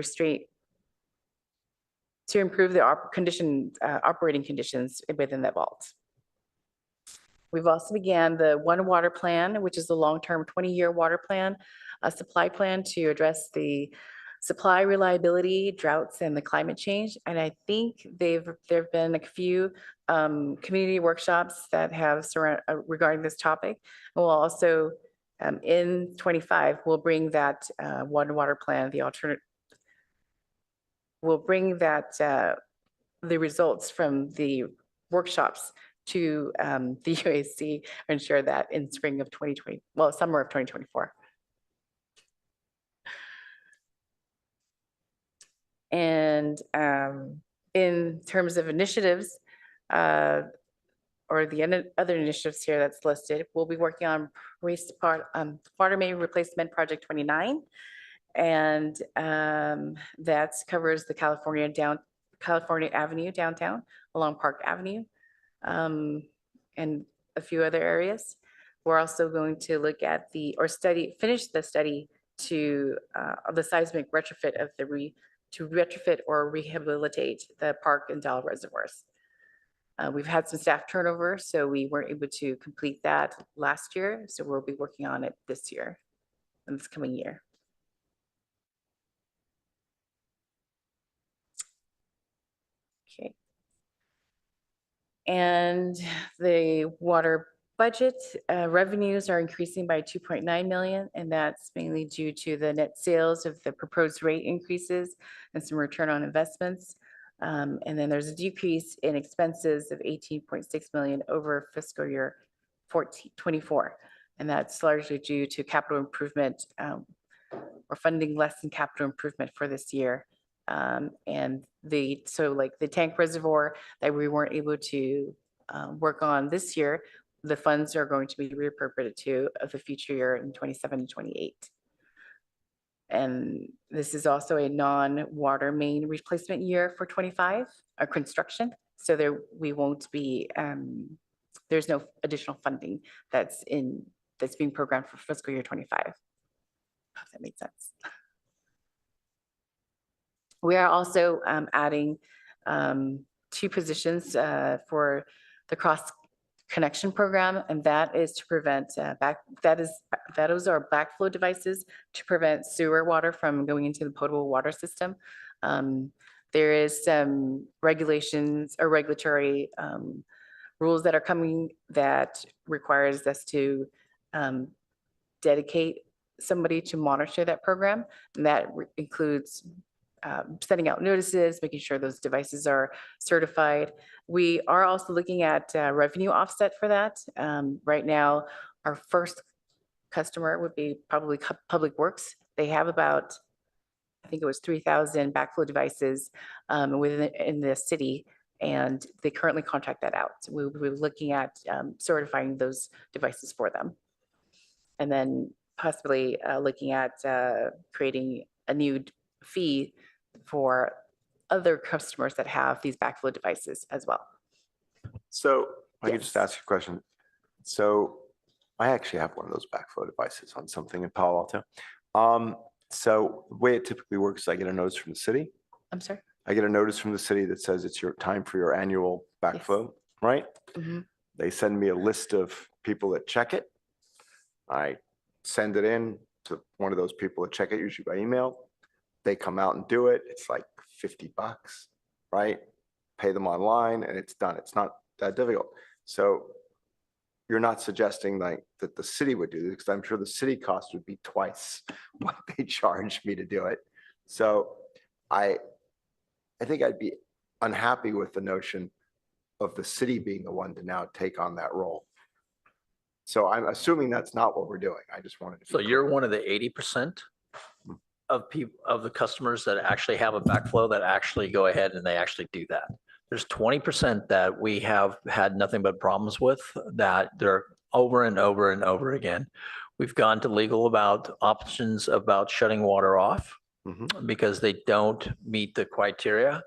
improve the operating conditions within that vault. We've also began the One Water Plan, which is the long-term 20-year water plan, a supply plan to address the supply reliability, droughts, and the climate change. And I think there have been a few community workshops that have regarding this topic. And we'll also, in 25, we'll bring that One Water Plan, we'll bring that the results from the workshops to the UAC, ensure that in spring of 2020, well, summer of 2024. And in terms of initiatives, or the other initiatives here that's listed, we'll be working on water main replacement project 29. And that covers the California Avenue downtown along Park Avenue, and a few other areas. We're also going to look at finish the study of the seismic retrofit to retrofit or rehabilitate the Park and Dell reservoirs. We've had some staff turnover, so we weren't able to complete that last year. So we'll be working on it this year, in this coming year. Okay. And the water budget revenues are increasing by 2.9 million, and that's mainly due to the net sales of the proposed rate increases and some return on investments. And then there's a decrease in expenses of 18.6 million over fiscal year 24. And that's largely due to capital improvement. We're funding less in capital improvement for this year. And so like the tank reservoir that we weren't able to work on this year, the funds are going to be reappropriated to the future year in 27 and 28. And this is also a non-water main replacement year for 25, construction. So we won't be, there's no additional funding that's being programmed for fiscal year 25. If that makes sense. We are also adding 2 positions for the cross connection program, and that is to prevent those are backflow devices to prevent sewer water from going into the potable water system. There is some regulations or regulatory rules that are coming that requires us to dedicate somebody to monitor that program, and that includes sending out notices, making sure those devices are certified. We are also looking at revenue offset for that. Right now, our first customer would be probably Public Works. They have about, I think it was 3,000 backflow devices in the city, and they currently contract that out. So we'll be looking at certifying those devices for them. And then possibly looking at creating a new fee for other customers that have these backflow devices as well. So I could just ask you a question. So I actually have one of those backflow devices on something in Palo Alto. So the way it typically works, I get a notice from the city. I'm sorry? I get a notice from the city that says it's your time for your annual backflow, right? Mhm. They send me a list of people that check it. I send it in to one of those people that check it, usually by email. they come out and do it, it's like $50, right? Pay them online and it's done. It's not that difficult. So you're not suggesting like that the city would do this, because I'm sure the city cost would be twice what they charge me to do it. So I think I'd be unhappy with the notion of the city being the one to now take on that role. So I'm assuming that's not what we're doing. I just wanted to. So you're one of the 80% of people, of the customers that actually have a backflow that actually go ahead and they actually do that. There's 20% that we have had nothing but problems with, that they're over and over and over again. We've gone to legal about options about shutting water off because they don't meet the criteria.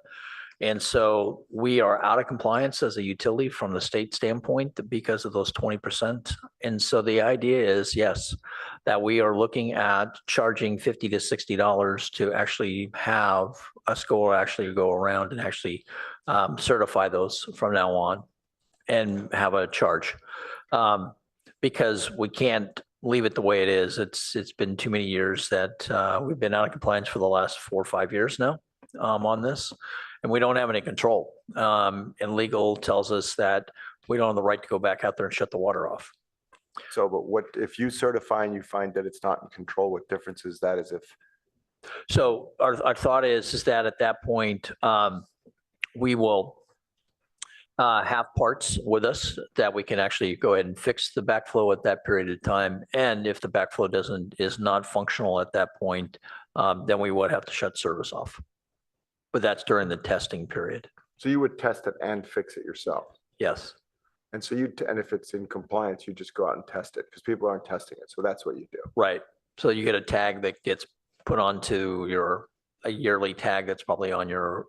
And so we are out of compliance as a utility from the state standpoint because of those 20%. And so the idea is, yes, that we are looking at charging $50 to $60 to actually have a score actually go around and actually certify those from now on and have a charge. Because we can't leave it the way it is. It's been too many years that we've been out of compliance for the last 4 or 5 years now on this. And we don't have any control. And legal tells us that we don't have the right to go back out there and shut the water off. So, but what, if you certify and you find that it's not in control, what difference is that as if? So our thought is that at that point, we will have parts with us that we can actually go ahead and fix the backflow at that period of time. And if the backflow is not functional at that point, then we would have to shut service off. But that's during the testing period. So you would test it and fix it yourself? Yes. And so and if it's in compliance, you just go out and test it because people aren't testing it. So that's what you do. Right. So you get a tag that gets put onto a yearly tag that's probably on your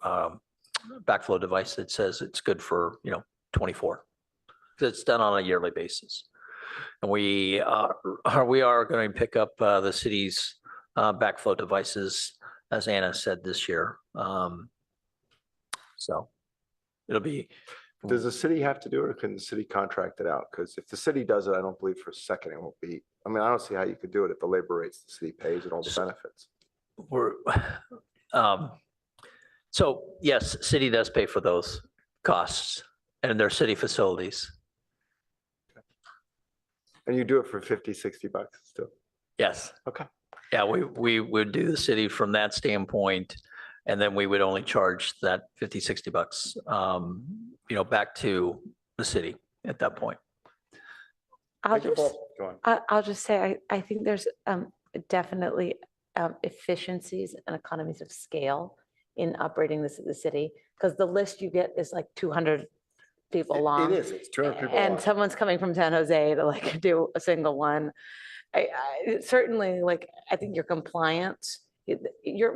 backflow device that says it's good for, 24. It's done on a yearly basis. And we are going to pick up the city's backflow devices, as Anna said, this year. So it'll be. Does the city have to do it or can the city contract it out? Because if the city does it, I don't believe for a second it won't be. I mean, I don't see how you could do it at the labor rates the city pays and all the benefits. So yes, city does pay for those costs and their city facilities. And you do it for $50, $60 still? Yes. Okay. Yeah, we would do the city from that standpoint, and then we would only charge that $50, $60, back to the city at that point. I'll just say, I think there's definitely efficiencies and economies of scale in operating this at the city, because the list you get is like 200 people long. It is, it's 200 people And long. someone's coming from San Jose to like do a single one. I certainly, like, I think your compliance, you're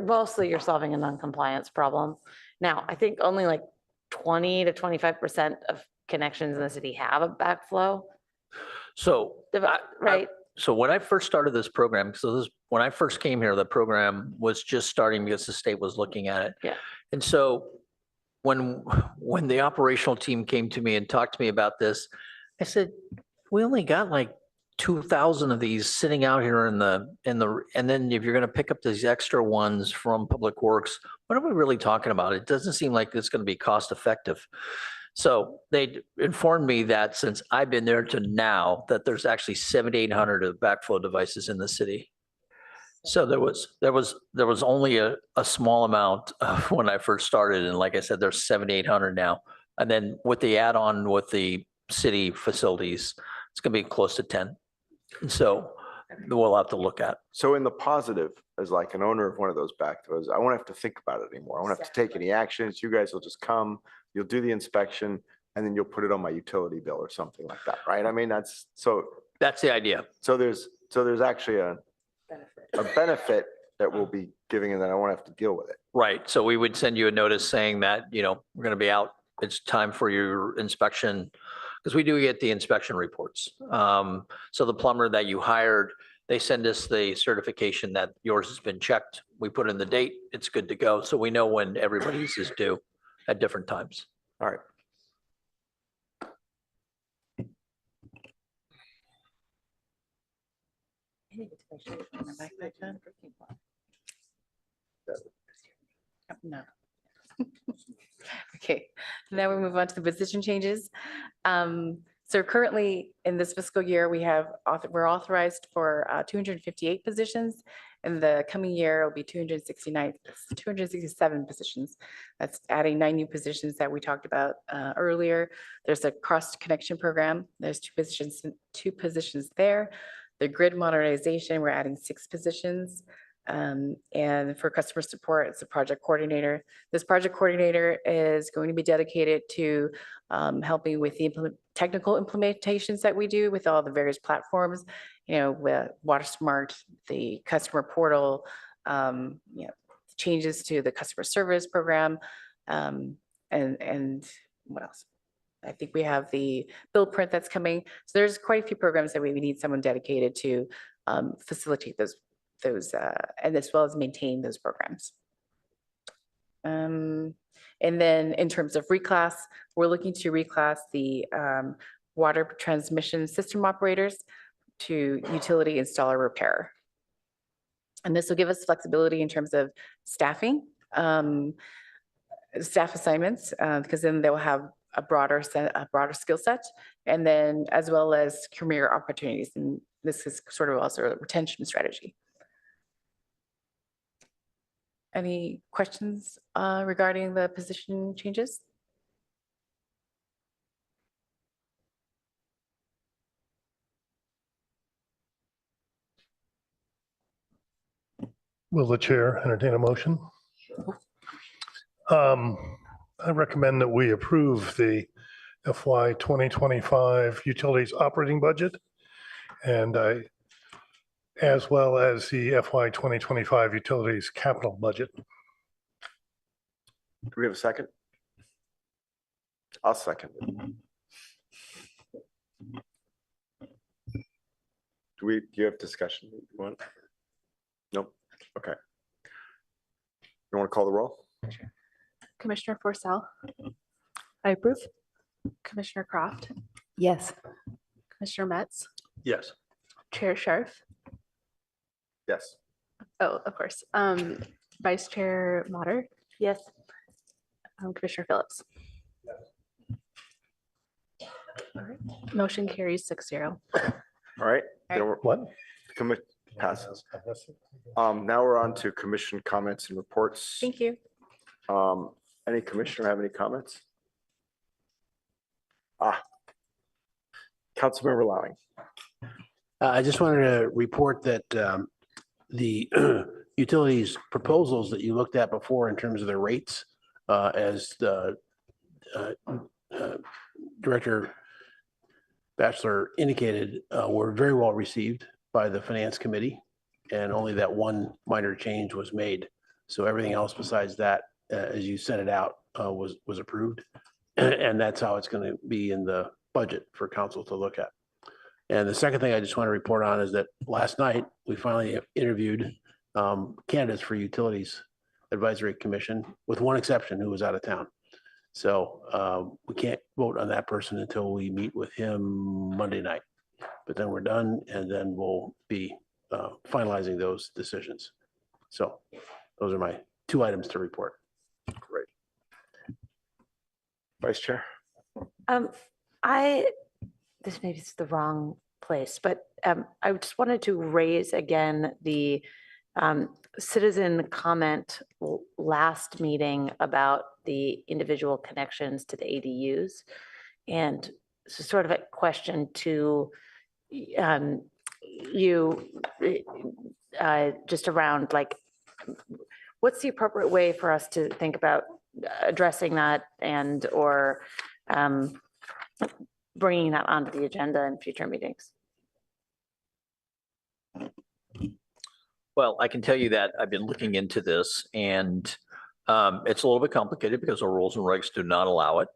solving a non-compliance problem. Now, I think only like 20 to 25% of connections in the city have a backflow. So, right. So when I first started this program, when I first came here, the program was just starting because the state was looking at it. Yeah. And so when the operational team came to me and talked to me about this, I said, we only got like 2,000 of these sitting out here and then if you're going to pick up these extra ones from Public Works, what are we really talking about? It doesn't seem like it's going to be cost effective. So they informed me that since I've been there to now, that there's actually 7,800 of backflow devices in the city. So there was only a small amount when I first started, and like I said, there's 7,800 now. And then with the add-on with the city facilities, it's going to be close to 10. And so we'll have to look at. So in the positive, as like an owner of one of those backflows, I won't have to think about it anymore. I won't have to take any actions. You guys will just come, you'll do the inspection, and then you'll put it on my utility bill or something like that, right? I mean, that's the idea. So there's actually a benefit that we'll be giving, and then I won't have to deal with it. Right. So we would send you a notice saying that, we're going to be out. It's time for your inspection, because we do get the inspection reports. So the plumber that you hired, they send us the certification that yours has been checked. We put in the date, it's good to go. So we know when everybody's is due at different times. All right. No. Okay, now we move on to the position changes. So currently in this fiscal year, we're authorized for 258 positions. In the coming year, it'll be 267 positions. That's adding 9 new positions that we talked about earlier. There's a cross connection program. There's two positions there. The grid modernization, we're adding 6 positions. And for customer support, it's a project coordinator. This project coordinator is going to be dedicated to helping with the technical implementations that we do with all the various platforms, with WaterSmart, the customer portal, changes to the customer service program, and what else? I think we have the bill print that's coming. So there's quite a few programs that we need someone dedicated to facilitate those and as well as maintain those programs. And then in terms of reclass, we're looking to reclass the water transmission system operators to utility installer repair. And this will give us flexibility in terms of staffing, staff assignments, because then they'll have a broader skill set, and then as well as career opportunities. And this is sort of also a retention strategy. Any questions regarding the position changes? Will the chair entertain a motion? I recommend that we approve the FY 2025 utilities operating budget, and as well as the FY 2025 utilities capital budget. Do we have a second? I'll second it. Do you have discussion? You want? Nope. Okay. You want to call the roll? Commissioner Forcell. I approve. Commissioner Croft, Yes. Commissioner Metz, Yes. Chair Scharf. Yes. Oh, of course. Vice Chair Mater. Yes. Commissioner Phillips. All right. Motion carries 6-0. All right. All right. What? Commit passes. Now we're on to commission comments and reports. Thank you. Any commissioner have any comments? Councilmember Lowing. I just wanted to report that the utilities proposals that you looked at before in terms of their rates, as the Director Batchelor indicated, were very well received by the Finance Committee, and only that one minor change was made. So everything else besides that, as you sent it out, was approved. And that's how it's going to be in the budget for council to look at. And the second thing I just want to report on is that last night, we finally interviewed candidates for Utilities Advisory Commission, with one exception, who was out of town. So we can't vote on that person until we meet with him Monday night. But then we're done, and then we'll be finalizing those decisions. So those are my 2 items to report. Great. Vice Chair. This maybe is the wrong place, but I just wanted to raise again the citizen comment last meeting about the individual connections to the ADUs. And so sort of a question to you, just around like, what's the appropriate way for us to think about addressing that and or bringing that onto the agenda in future meetings? Well, I can tell you that I've been looking into this, and it's a little bit complicated because our rules and regs do not allow it.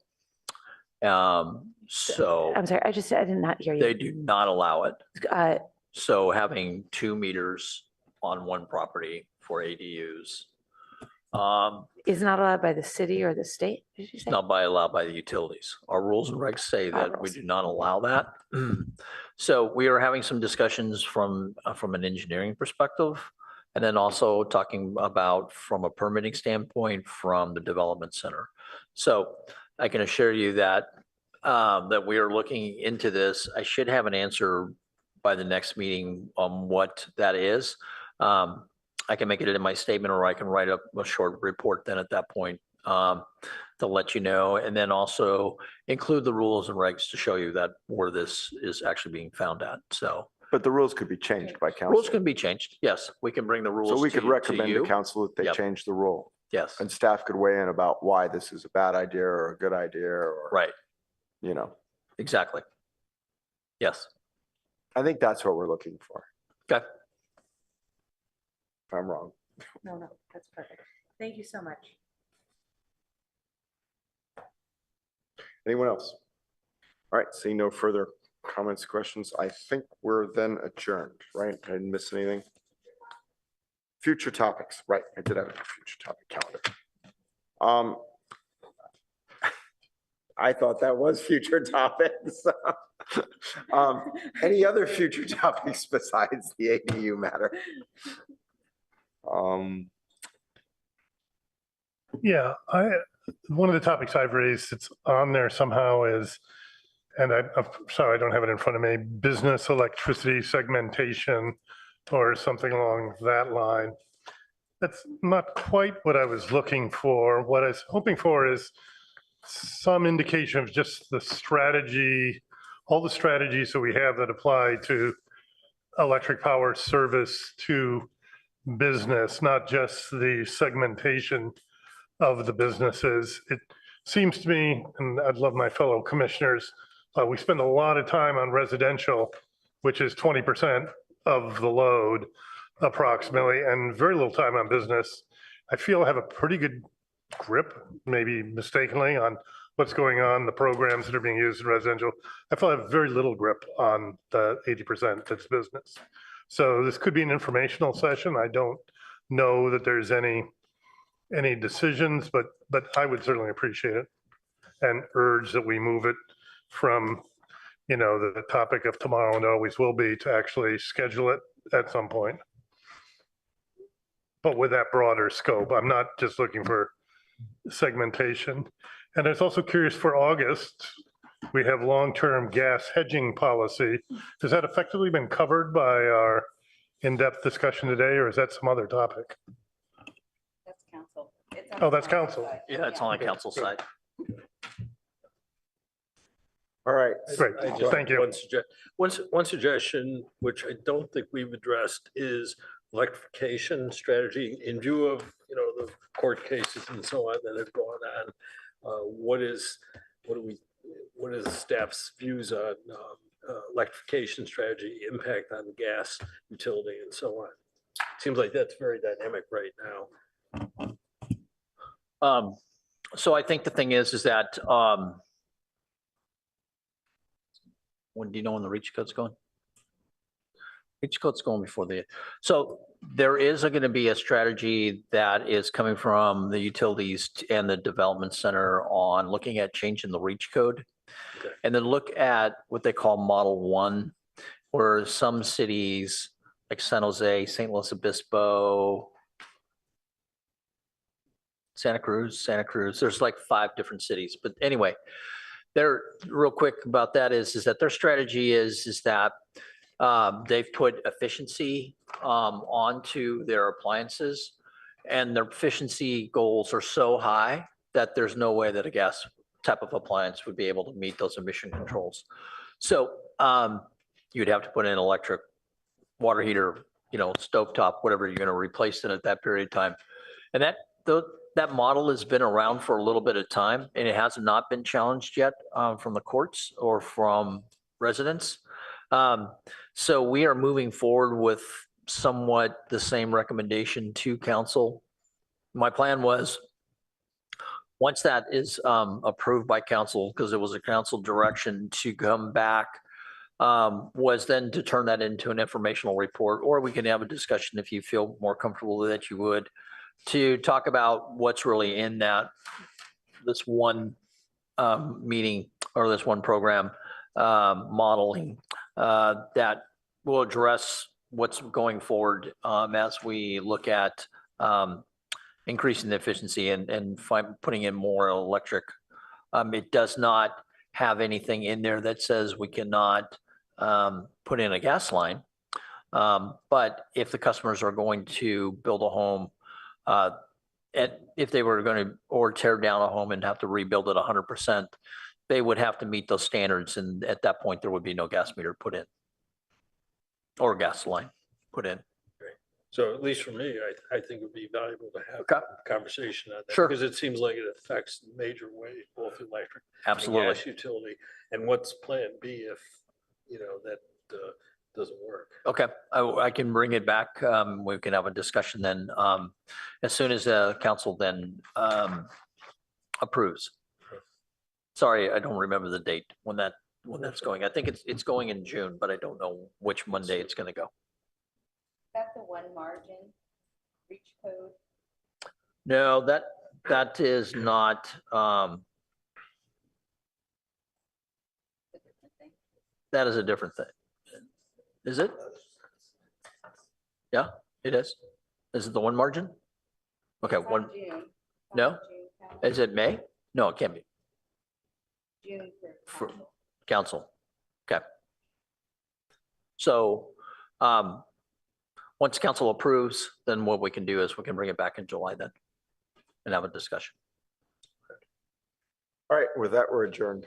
So I'm sorry, I did not hear you. they do not allow it. Uh, So having 2 meters on one property for ADUs Is not allowed by the city or the state, did you is say? not allowed by the utilities. Our rules and regs say Our that we rules. do not allow that. So we are having some discussions from an engineering perspective And then also talking about from a permitting standpoint from the development center. So I can assure you that that we are looking into this. I should have an answer by the next meeting on what that is. I can make it in my statement, or I can write up a short report then at that point to let you know, and then also include the rules and regs to show you that where this is actually being found at. So. But the rules could be changed by council. Rules can be changed. Yes, we can bring the rules. So we could to recommend to you. council that they Yep. change the rule. Yes, And staff could weigh in about why this is a bad idea or a good idea or, right, you know, exactly. Yes. I think that's what we're looking for. Okay. If I'm wrong. No, that's perfect. Thank you so much. Anyone else? All right, seeing no further comments, questions, I think we're then adjourned, right? I didn't miss anything. Future topics, right, I did have a future topic calendar. I thought that was future topics. Any other future topics besides the ADU matter? Yeah, one of the topics I've raised, it's on there somehow is, and I'm sorry, I don't have it in front of me, business electricity segmentation or something along that line. That's not quite what I was looking for. What I was hoping for is some indication of just the strategy, all the strategies that we have that apply to electric power service to business, not just the segmentation of the businesses. It seems to me, and I'd love my fellow commissioners, we spend a lot of time on residential, which is 20% of the load approximately, and very little time on business. I feel I have a pretty good grip, maybe mistakenly, on what's going on, the programs that are being used in residential. I feel I have very little grip on the 80% that's business. So this could be an informational session. I don't know that there's any decisions, but I would certainly appreciate it and urge that we move it from, you know, the topic of tomorrow and always will be to actually schedule it at some point. But with that broader scope, I'm not just looking for segmentation. And I was also curious for August, we have long-term gas hedging policy. Has that effectively been covered by our in-depth discussion today, or is that some other topic? That's council. Oh, that's council. Yeah, it's on the council side. All right. Great, I just thank have you. one suggestion, which I don't think we've addressed, is electrification strategy in view of, you know, the court cases and so on that have gone on. What is the staff's views on electrification strategy, impact on gas utility and so on? Seems like that's very dynamic right now. So I think the thing is that, when do you know when the reach code's going? Reach code's going before so there is going to be a strategy that is coming from the utilities and the development center on looking at changing the reach code. Okay. And then look at what they call Model 1, where some cities like San Jose, St. Louis Obispo, Santa Cruz, there's like 5 different cities. But anyway, they're real quick about that is that their strategy is that they've put efficiency onto their appliances, and their efficiency goals are so high that there's no way that a gas type of appliance would be able to meet those emission controls. So you'd have to put in an electric water heater, you know, stovetop, whatever you're going to replace it at that period of time. And that model has been around for a little bit of time, and it has not been challenged yet from the courts or from residents. So we are moving forward with somewhat the same recommendation to council. My plan was, once that is approved by council, because it was a council direction to come back, was then to turn that into an informational report, or we can have a discussion if you feel more comfortable that you would, to talk about what's really in this one meeting or this one program modeling that will address what's going forward as we look at increasing the efficiency and putting in more electric. It does not have anything in there that says we cannot put in a gas line. But if the customers are going to build a home, if they were going to, or tear down a home and have to rebuild it 100%, they would have to meet those standards. And at that point, there would be no gas meter put in or gas line put in. So at least for me, I think it would be valuable to have Okay. a conversation on that. Sure. Because it seems like it affects major ways, both electric and Absolutely. gas utility. And what's plan B if, that doesn't work? Okay, I can bring it back. We can have a discussion then, as soon as the council then approves. Sorry, I don't remember the date when that's going. I think it's going in June, but I don't know which Monday it's going to go. That's the one margin, reach code. No, that is not, that is a different thing. Is it? Yeah, it is. Is it the one margin? Okay, one, no? Is it May? No, it can't be. June For council. Okay. So, once council approves, then what we can do is we can bring it back in July then and have a discussion. All right, with that, we're adjourned.